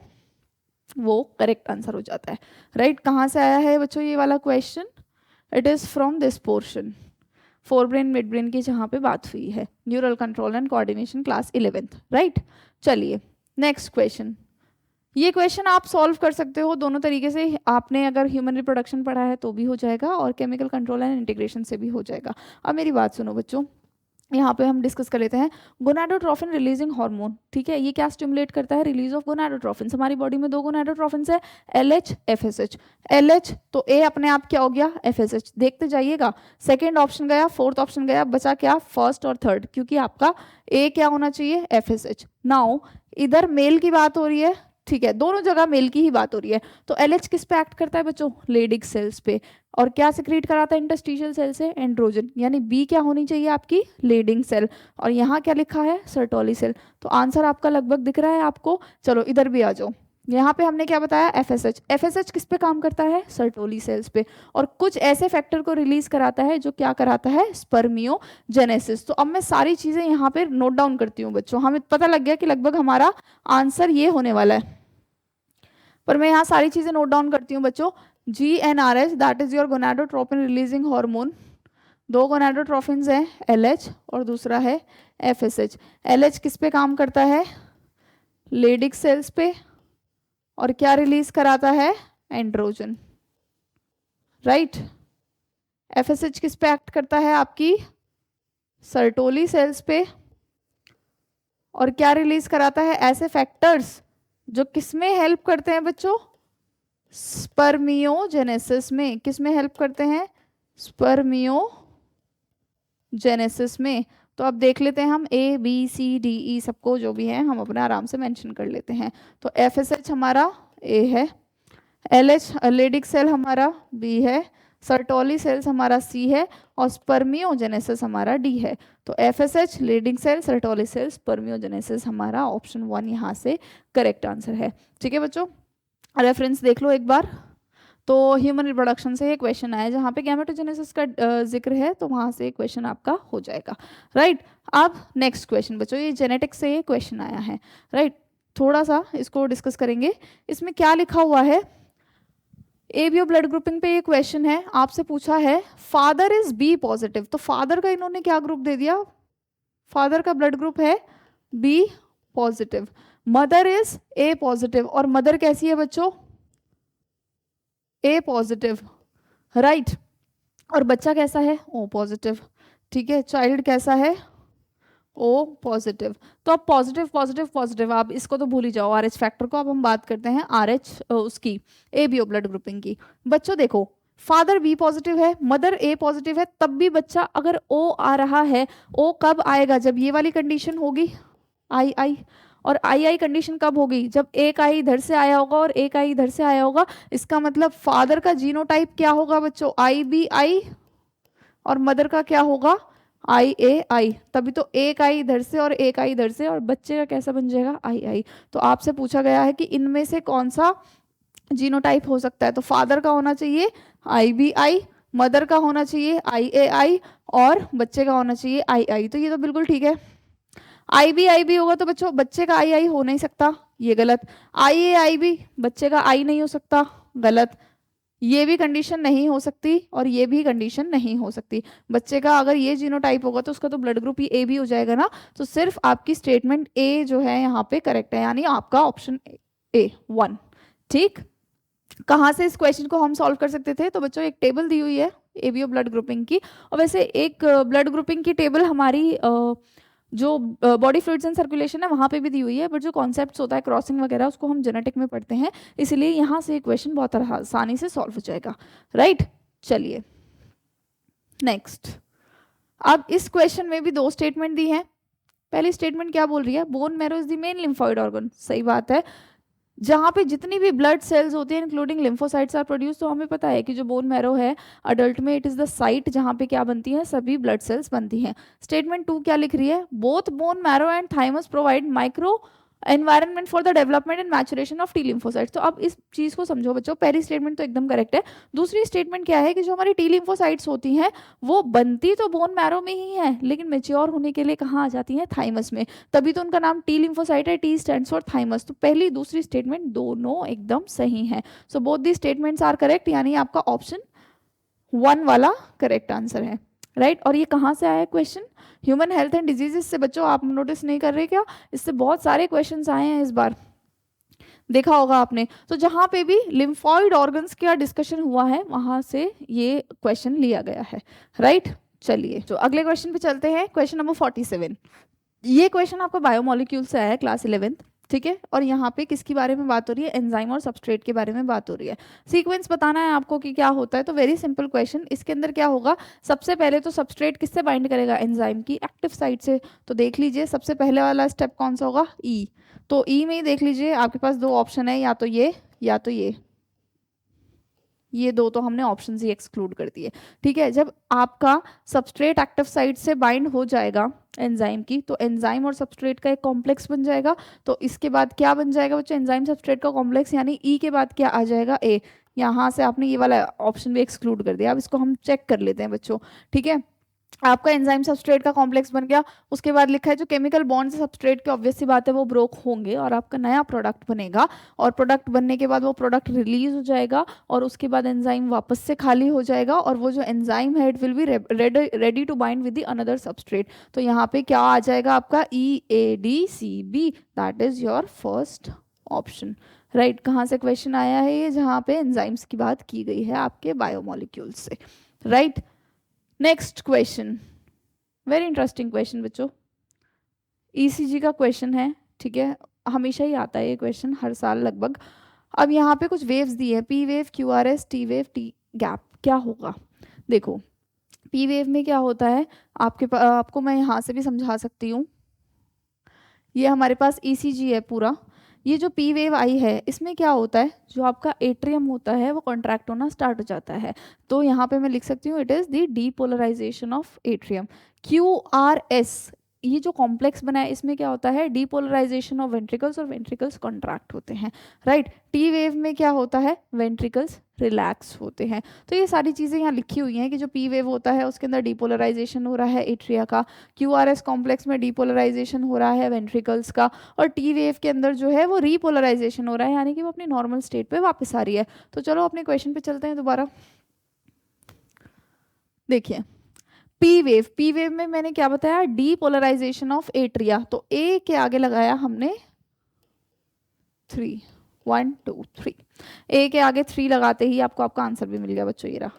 वो करेक्ट आंसर हो जाता है, राइट। कहाँ से आया है बच्चों ये वाला question, it is from this portion, 4 brain mid brain की जहाँ पे बात हुई है, neural control and coordination class 11th, right. चलिए नेक्स्ट क्वेश्चन, ये क्वेश्चन आप सॉल्व कर सकते हो दोनों तरीके से, आपने अगर ह्यूमन रिप्रोडक्शन पढ़ा है तो भी हो जाएगा और केमिकल कंट्रोल एंड इंटीग्रेशन से भी हो जाएगा। अब मेरी बात सुनो बच्चों, यहाँ पे हम डिस्कस कर लेते हैं गोनाडोट्रोफिन रिलीजिंग हार्मोन, ठीक है। ये क्या स्टिमुलेट करता है, रिलीज ऑफ गोनाडोट्रोफिन। हमारी बॉडी में 2 गोनाडोट्रोफिन है, LH FSH। LH तो A अपने आप क्या हो गया, FSH, देखते जाइएगा, सेकेंड ऑप्शन गया, फोर्थ ऑप्शन गया, बचा क्या, फर्स्ट और थर्ड, क्योंकि आपका A क्या होना चाहिए, FSH। नाउ इधर मेल की बात हो रही है, ठीक है, दोनों जगह मेल की ही बात हो रही है। तो LH किस पे एक्ट करता है बच्चों, लेडिक सेल्स पे, और क्या सिक्रीट कराता है इंटरस्टिशियल सेल से, एंड्रोजन, यानी बी क्या होनी चाहिए आपकी, लीडिंग सेल, और यहाँ क्या लिखा है, सर्टोली सेल। तो आंसर आपका लगभग दिख रहा है आपको। चलो इधर भी आ जाओ, यहाँ पे हमने क्या बताया, FSH। FSH किस पे काम करता है, सर्टोली सेल्स पे, और कुछ ऐसे फैक्टर को रिलीज कराता है जो क्या कराता है, स्पर्मियोजेनेसिस। तो अब मैं सारी चीजें यहाँ पे नोट डाउन करती हूँ बच्चों, हमें पता लग गया कि लगभग हमारा आंसर ये होने वाला है, पर मैं यहाँ सारी चीजें नोट डाउन करती हूँ बच्चों। GnRH that is your gonadotropin releasing hormone, दो गोनाडोट्रोफिन्स हैं, LH और दूसरा है FSH। LH किस पे काम करता है? लेडिक सेल्स पे, और क्या रिलीज कराता है? Androgen, right. FSH किस पे एक्ट करता है? आपकी सर्टोली सेल्स पे, और क्या रिलीज कराता है? ऐसे फैक्टर्स जो किस में हेल्प करते हैं बच्चों? स्पर्मियोजेनेसिस में। किस में हेल्प करते हैं? स्पर्मियोजेनेसिस में। तो अब देख लेते हैं हम ABCDE सबको जो भी है हम अपने आराम से मेंशन कर लेते हैं। तो FSH हमारा A है, LH लेडिक सेल हमारा B है, सर्टोली सेल्स हमारा C है, और स्पर्मियोजेनेसिस हमारा D है। तो FSH Leydig cell, Sertoli cell, spermiogenesis हमारा ऑप्शन 1 यहाँ से करेक्ट आंसर है। ठीक है बच्चों, रेफरेंस देख लो एक बार। तो ह्यूमन रिप्रोडक्शन से ये क्वेश्चन आया, जहाँ पे गैमेटोजेनेसिस का जिक्र है तो वहाँ से क्वेश्चन आपका हो जाएगा, राइट। अब नेक्स्ट क्वेश्चन बच्चों, ये जेनेटिक्स से ये क्वेश्चन आया है, राइट। थोड़ा सा इसको डिस्कस करेंगे। इसमें क्या लिखा हुआ है? एबीओ ब्लड ग्रुपिंग पे ये क्वेश्चन है, आपसे पूछा है फादर इज बी पॉजिटिव, तो फादर का इन्होंने क्या ग्रुप दे दिया? फादर का ब्लड ग्रुप है B positive. Mother is A positive, और मदर कैसी है बच्चों? A positive, right. और बच्चा कैसा है? ओ पॉजिटिव, ठीक है। चाइल्ड कैसा है? O positive. तो अब पॉजिटिव पॉजिटिव पॉजिटिव, आप इसको तो भूल ही जाओ, RH फैक्टर को। अब हम बात करते हैं RH उसकी एबीओ ब्लड ग्रुपिंग की। बच्चों देखो, फादर बी पॉजिटिव है, मदर ए पॉजिटिव है, तब भी बच्चा अगर ओ आ रहा है, ओ कब आएगा? जब ये वाली कंडीशन होगी आई। और आई कंडीशन कब होगी? जब एक आई इधर से आया होगा और एक आई इधर से आया होगा। इसका मतलब फादर का जीनोटाइप क्या होगा बच्चों? IBI, और मदर का क्या होगा? IAI। तभी तो एक आई इधर से और एक आई इधर से, और बच्चे का कैसा बन जाएगा? II। तो आपसे पूछा गया है कि इनमें से कौन सा जीनोटाइप हो सकता है? तो फादर का होना चाहिए IBI, मदर का होना चाहिए IAI, और बच्चे का होना चाहिए II। तो ये तो बिल्कुल ठीक है। IBI होगा तो बच्चों बच्चे का II हो नहीं सकता, ये गलत। IAI भी बच्चे का I नहीं हो सकता, गलत। ये भी कंडीशन नहीं हो सकती और ये भी कंडीशन नहीं हो सकती। बच्चे का अगर ये जीनोटाइप होगा तो उसका तो ब्लड ग्रुप ही A भी हो जाएगा ना। तो सिर्फ आपकी स्टेटमेंट A जो है यहाँ पे करेक्ट है, यानी आपका ऑप्शन A1। ठीक, कहाँ से इस क्वेश्चन को हम सॉल्व कर सकते थे? तो बच्चों एक टेबल दी हुई है एबीओ ब्लड ग्रुपिंग की, और वैसे एक ब्लड ग्रुपिंग की टेबल हमारी जो बॉडी फ्लूइड्स एंड सर्कुलेशन है वहाँ पे भी दी हुई है, बट जो कॉन्सेप्ट्स होता है क्रॉसिंग वगैरह उसको हम जेनेटिक में पढ़ते हैं, इसलिए यहाँ से क्वेश्चन बहुत आसानी से सॉल्व हो जाएगा, राइट। चलिए नेक्स्ट, अब इस क्वेश्चन में भी दो स्टेटमेंट दी हैं। पहली स्टेटमेंट क्या बोल रही है? Bone marrow is the main lymphoid organ. सही बात है, जहाँ पे जितनी भी ब्लड सेल्स होती हैं इंक्लूडिंग लिम्फोसाइट्स आर प्रोड्यूस। तो हमें पता है कि जो बोन मैरो है अडल्ट में, इट इज द साइट जहाँ पे क्या बनती है? सभी ब्लड सेल्स बनती हैं। स्टेटमेंट 2 क्या लिख रही है? Both bone marrow and thymus provide micro environment for the development and maturation of T lymphocytes. तो अब इस चीज को समझो बच्चों, पहली स्टेटमेंट तो एकदम करेक्ट है। दूसरी स्टेटमेंट क्या है कि जो हमारी टी लिम्फोसाइट्स होती हैं वो बनती तो बोन मैरो में ही है, लेकिन मेच्योर होने के लिए कहाँ आ जाती हैं? थाइमस में। तभी तो उनका नाम टी लिम्फोसाइट है, टी स्टैंड्स फॉर थाइमस। तो पहली दूसरी स्टेटमेंट दोनों एकदम सही है। So both the statements are correct, यानी आपका ऑप्शन 1 वाला करेक्ट आंसर है, राइट। और ये कहाँ से आया question? Human health and diseases से। बच्चों आप नोटिस नहीं कर रहे क्या? इससे बहुत सारे क्वेश्चंस आए हैं इस बार, देखा होगा आपने। तो जहाँ पे भी लिम्फॉइड ऑर्गन्स का डिस्कशन हुआ है वहां से ये क्वेश्चन लिया गया है, राइट। चलिए तो अगले क्वेश्चन पे चलते हैं, क्वेश्चन नंबर 47। ये क्वेश्चन आपका बायोमोलिक्यूल से आया है, क्लास 11th, ठीक है। और यहाँ पे किसके बारे में बात हो रही है? एंजाइम और सबस्ट्रेट के बारे में बात हो रही है। सीक्वेंस बताना है आपको कि क्या होता है। तो वेरी सिंपल क्वेश्चन, इसके अंदर क्या होगा? सबसे पहले तो सबस्ट्रेट किससे बाइंड करेगा? एंजाइम की एक्टिव साइट से। तो देख लीजिए सबसे पहले वाला स्टेप कौन सा होगा? ई। तो ई में ही देख लीजिए आपके पास दो ऑप्शन है, या तो ये या तो ये दो तो हमने ऑप्शन ही एक्सक्लूड कर दिए, ठीक है। जब आपका सबस्ट्रेट एक्टिव साइट से बाइंड हो जाएगा एंजाइम की, तो एंजाइम और सबस्ट्रेट का एक कॉम्प्लेक्स बन जाएगा। तो इसके बाद क्या बन जाएगा बच्चों? एंजाइम सबस्ट्रेट का कॉम्प्लेक्स, यानी ई के बाद क्या आ जाएगा? ए। यहाँ से आपने ये वाला ऑप्शन भी एक्सक्लूड कर दिया। अब इसको हम चेक कर लेते हैं बच्चों, ठीक है। आपका एंजाइम सबस्ट्रेट का कॉम्प्लेक्स बन गया, उसके बाद लिखा है जो केमिकल बॉन्ड सबस्ट्रेट के ऑब्वियस सी बात है वो ब्रोक होंगे और आपका नया प्रोडक्ट बनेगा, और प्रोडक्ट बनने के बाद वो प्रोडक्ट रिलीज हो जाएगा और उसके बाद एंजाइम वापस से खाली हो जाएगा और वो जो एंजाइम है it will be ready to bind with the another substrate. तो यहाँ पे क्या आ जाएगा आपका EADCB, that is your first option. Right, कहाँ से क्वेश्चन आया है ये, जहाँ पे एंजाइम्स की बात की गई है आपके बायोमोलिक्यूल्स से। Right, next question, very interesting question बच्चों, ECG का क्वेश्चन है, ठीक है, हमेशा ही आता है ये क्वेश्चन हर साल लगभग। अब यहाँ पे कुछ वेव्स दी है, P wave, QRS, T wave, T gap, क्या होगा? देखो P वेव में क्या होता है, आपको मैं यहाँ से भी समझा सकती हूँ। ये हमारे पास ECG है पूरा, ये जो P वेव आई है इसमें क्या होता है, जो आपका एट्रियम होता है वो कॉन्ट्रैक्ट होना स्टार्ट हो जाता है, तो यहाँ पे मैं लिख सकती हूँ it is the depolarization of atrium. QRS, ये जो कॉम्प्लेक्स बना है इसमें क्या होता है, डीपोलराइजेशन ऑफ वेंट्रिकल्स और वेंट्रिकल्स कॉन्ट्रैक्ट होते हैं। राइट, T वेव में क्या होता है, वेंट्रिकल्स रिलैक्स होते हैं। तो ये सारी चीज़ें यहाँ लिखी हुई हैं कि जो P वेव होता है उसके अंदर डीपोलराइजेशन हो रहा है एट्रिया का, QRS कॉम्प्लेक्स में डीपोलराइजेशन हो रहा है वेंट्रिकल्स का, और T वेव के अंदर जो है वो रीपोलराइजेशन हो रहा है, यानी कि वो अपनी नॉर्मल स्टेट पे वापस आ रही है। तो चलो अपने क्वेश्चन पे चलते हैं दोबारा। देखिए P वेव में मैंने क्या बताया, डीपोलराइजेशन ऑफ एट्रिया, तो A के आगे लगाया हमने 3, 1 2 3, A के आगे 3 लगाते ही आपको आपका आंसर भी मिल गया बच्चों, ये रहा,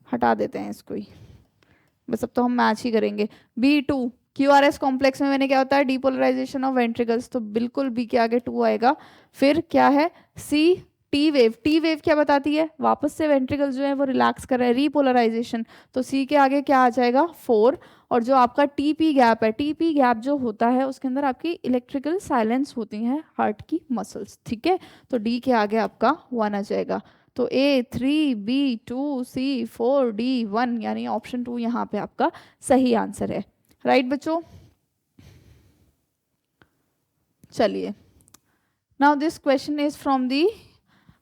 हटा देते हैं इसको ही, बस अब तो हम मैच ही करेंगे। B2, QRS कॉम्प्लेक्स में मैंने क्या होता है, डीपोलराइजेशन ऑफ वेंट्रिकल्स, तो बिल्कुल B के आगे 2 आएगा। फिर क्या है, C, T वेव क्या बताती है, वापस से वेंट्रिकल्स जो है वो रिलैक्स कर रहे हैं, रीपोलराइजेशन, तो C के आगे क्या आ जाएगा 4। और जो आपका TP गैप है, TP गैप जो होता है उसके अंदर आपकी इलेक्ट्रिकल साइलेंस होती हैं हार्ट की मसल्स, ठीक है, तो D के आगे आपका 1 आ जाएगा। तो A3, B2, C4, D1, यानी ऑप्शन 2 यहाँ पे आपका सही आंसर है। राइट बच्चों, चलिए, now this question is from the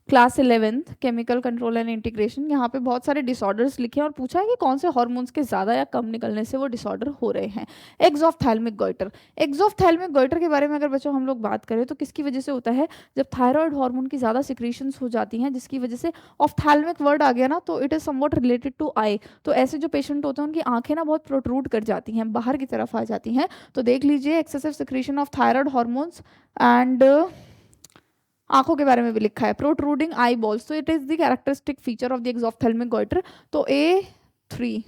class 11th chemical control and integration. यहाँ पे बहुत सारे डिसऑर्डर्स लिखे हैं और पूछा है कि कौन से हार्मोन्स के ज़्यादा या कम निकलने से वो डिसऑर्डर हो रहे हैं। एक्सोफ्थैल्मिक गोइटर, एक्सोफ्थैल्मिक गोइटर के बारे में अगर बच्चों हम लोग बात करें तो किसकी वजह से होता है, जब थायराइड हार्मोन की ज़्यादा सिक्रीशंस हो जाती हैं जिसकी वजह से, ऑफ्थैल्मिक वर्ड आ गया ना, तो it is somewhat related to eye, तो ऐसे जो पेशेंट होते हैं उनकी आंखें ना बहुत प्रोट्रूड कर जाती हैं, बाहर की तरफ आ जाती हैं, तो देख लीजिए excessive secretion of thyroid hormones and आंखों के बारे में भी लिखा है, प्रोट्रूडिंग आई बॉल्स, तो it is the characteristic feature of the exophthalmic goitre. तो A3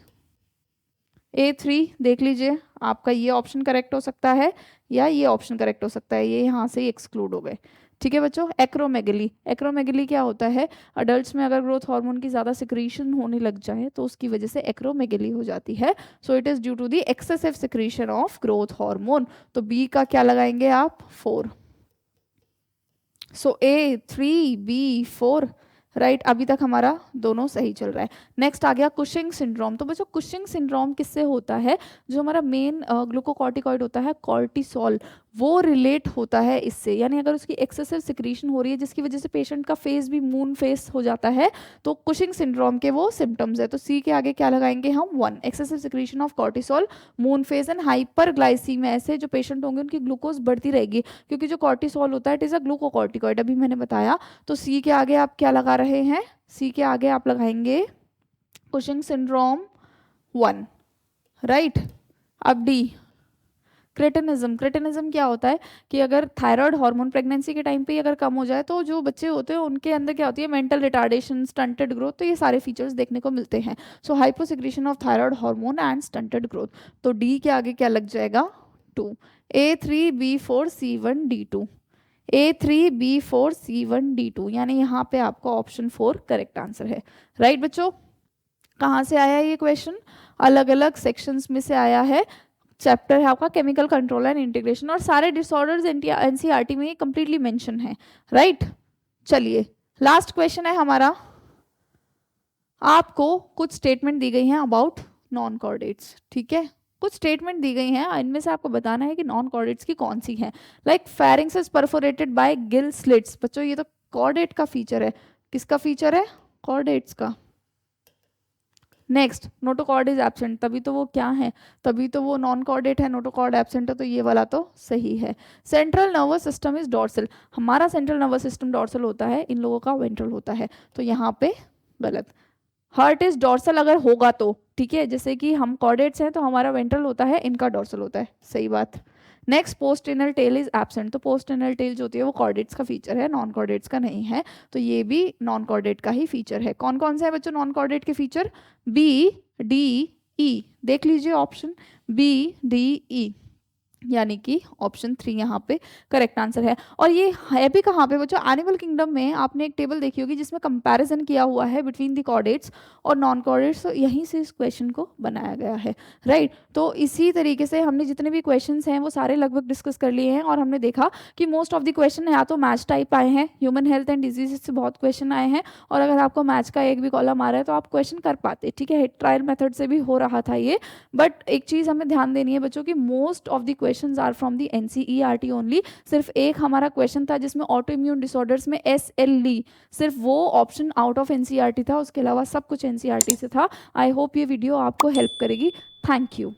देख लीजिए, आपका ये ऑप्शन करेक्ट हो सकता है या ये ऑप्शन करेक्ट हो सकता है, ये यहाँ से ही एक्सक्लूड हो गए। ठीक है बच्चों, एक्रोमेगली, एक्रोमेगली क्या होता है, अडल्ट्स में अगर ग्रोथ हार्मोन की ज़्यादा सिक्रीशन होने लग जाए तो उसकी वजह से एक्रोमेगली हो जाती है, so it is due to the excessive secretion of growth hormone. तो B का क्या लगाएंगे आप, 4। सो A3B4, राइट, अभी तक हमारा दोनों सही चल रहा है। नेक्स्ट आ गया कुशिंग सिंड्रोम। तो बच्चों कुशिंग सिंड्रोम किससे होता है, जो हमारा मेन ग्लूकोकॉर्टिकॉइड होता है कॉर्टिसोल, वो रिलेट होता है इससे, यानी अगर उसकी एक्सेसिव सिक्रीशन हो रही है जिसकी वजह से पेशेंट का फेस भी मून फेस हो जाता है, तो कुशिंग सिंड्रोम के वो सिम्टम्स है। तो C के आगे क्या लगाएंगे हम, 1, excessive secretion of cortisol, moon face and hyperglycaemia, ऐसे जो पेशेंट होंगे उनकी ग्लूकोज बढ़ती रहेगी, क्योंकि जो कॉर्टिसोल होता है इट इज़ अ ग्लूकोकॉर्टिकॉइड, अभी मैंने बताया। तो C के आगे आप क्या लगा रहे हैं, C के आगे आप लगाएंगे कुशिंग सिंड्रोम 1, राइट। अब D, क्रेटिनिज्म, क्रेटिनिज्म क्या होता है कि अगर थायराइड हार्मोन प्रेगनेंसी के टाइम पे अगर कम हो जाए तो जो बच्चे होते हैं उनके अंदर क्या होती है, मेंटल रिटार्डेशन, स्टंटेड ग्रोथ, तो ये सारे फीचर्स देखने को मिलते हैं। So hyposecretion of thyroid hormone and stunted growth, तो डी के आगे क्या लग जाएगा, 2। A3B4C1D2, A3B4C1D2, यानी यहाँ पे आपका ऑप्शन 4 करेक्ट आंसर है। राइट बच्चों, कहाँ से आया ये क्वेश्चन, अलग अलग सेक्शंस में से आया है, चैप्टर है आपका केमिकल कंट्रोल एंड इंटीग्रेशन, और सारे डिसऑर्डर्स एनसीईआरटी में कंप्लीटली मेंशन है। राइट, चलिए लास्ट क्वेश्चन है हमारा, आपको कुछ स्टेटमेंट दी गई हैं अबाउट नॉन कॉर्डेट्स, ठीक है, कुछ स्टेटमेंट दी गई हैं, इनमें से आपको बताना है कि नॉन कॉर्डेट्स की कौन सी हैं। Like pharynx is perforated bye gill slits, बच्चों ये तो कॉर्डेट का फीचर है, किसका फीचर है, कॉर्डेट्स का। नेक्स्ट नोटोकॉर्ड इज एब्सेंट, तभी तो वो क्या है, तभी तो वो नॉन कॉर्डेट है, नोटोकॉर्ड एब्सेंट है, तो ये वाला तो सही है। Central nervous system is dorsal, हमारा सेंट्रल नर्वस सिस्टम डॉर्सल होता है, इन लोगों का वेंट्रल होता है, तो यहाँ पे गलत। हार्ट इज डॉर्सल अगर होगा तो ठीक है, जैसे कि हम कॉर्डेट्स हैं तो हमारा वेंट्रल होता है, इनका डॉर्सल होता है, सही बात। नेक्स्ट पोस्टेनल टेल इज एब्सेंट, तो पोस्टेनल टेल जो होती है वो कॉर्डेट्स का फीचर है, नॉन कॉर्डेट्स का नहीं है, तो ये भी नॉन कॉर्डेट का ही फीचर है। कौन कौन से है बच्चों नॉन कॉर्डेट के फीचर? बी डी ई, देख लीजिए ऑप्शन बी डी ई, यानी कि ऑप्शन 3 यहाँ पे करेक्ट आंसर है। और ये है भी कहाँ पे बच्चों? एनिमल किंगडम में आपने एक टेबल देखी होगी जिसमें कंपैरिजन किया हुआ है बिटवीन द कॉर्डेट्स और नॉन कॉर्डेट्स, तो यहीं से इस क्वेश्चन को बनाया गया है, राइट। तो इसी तरीके से हमने जितने भी क्वेश्चंस हैं वो सारे लगभग डिस्कस कर लिए हैं, और हमने देखा कि मोस्ट ऑफ द क्वेश्चन या तो मैच टाइप आए हैं, ह्यूमन हेल्थ एंड डिजीज से बहुत क्वेश्चन आए हैं, और अगर आपको मैच का एक भी कॉलम आ रहा है तो आप क्वेश्चन कर पाते, ठीक है, ट्रायल मेथड से भी हो रहा था ये। बट एक चीज़ हमें ध्यान देनी है बच्चों की, most of the questions are from the NCERT only. सिर्फ एक हमारा क्वेश्चन था जिसमें ऑटो इम्यून डिसऑर्डर्स में SL ली, सिर्फ वो ऑप्शन आउट ऑफ एनसीईआरटी था, उसके अलावा सब कुछ एनसीईआरटी से था। आई होप ये वीडियो आपको हेल्प करेगी। Thank you.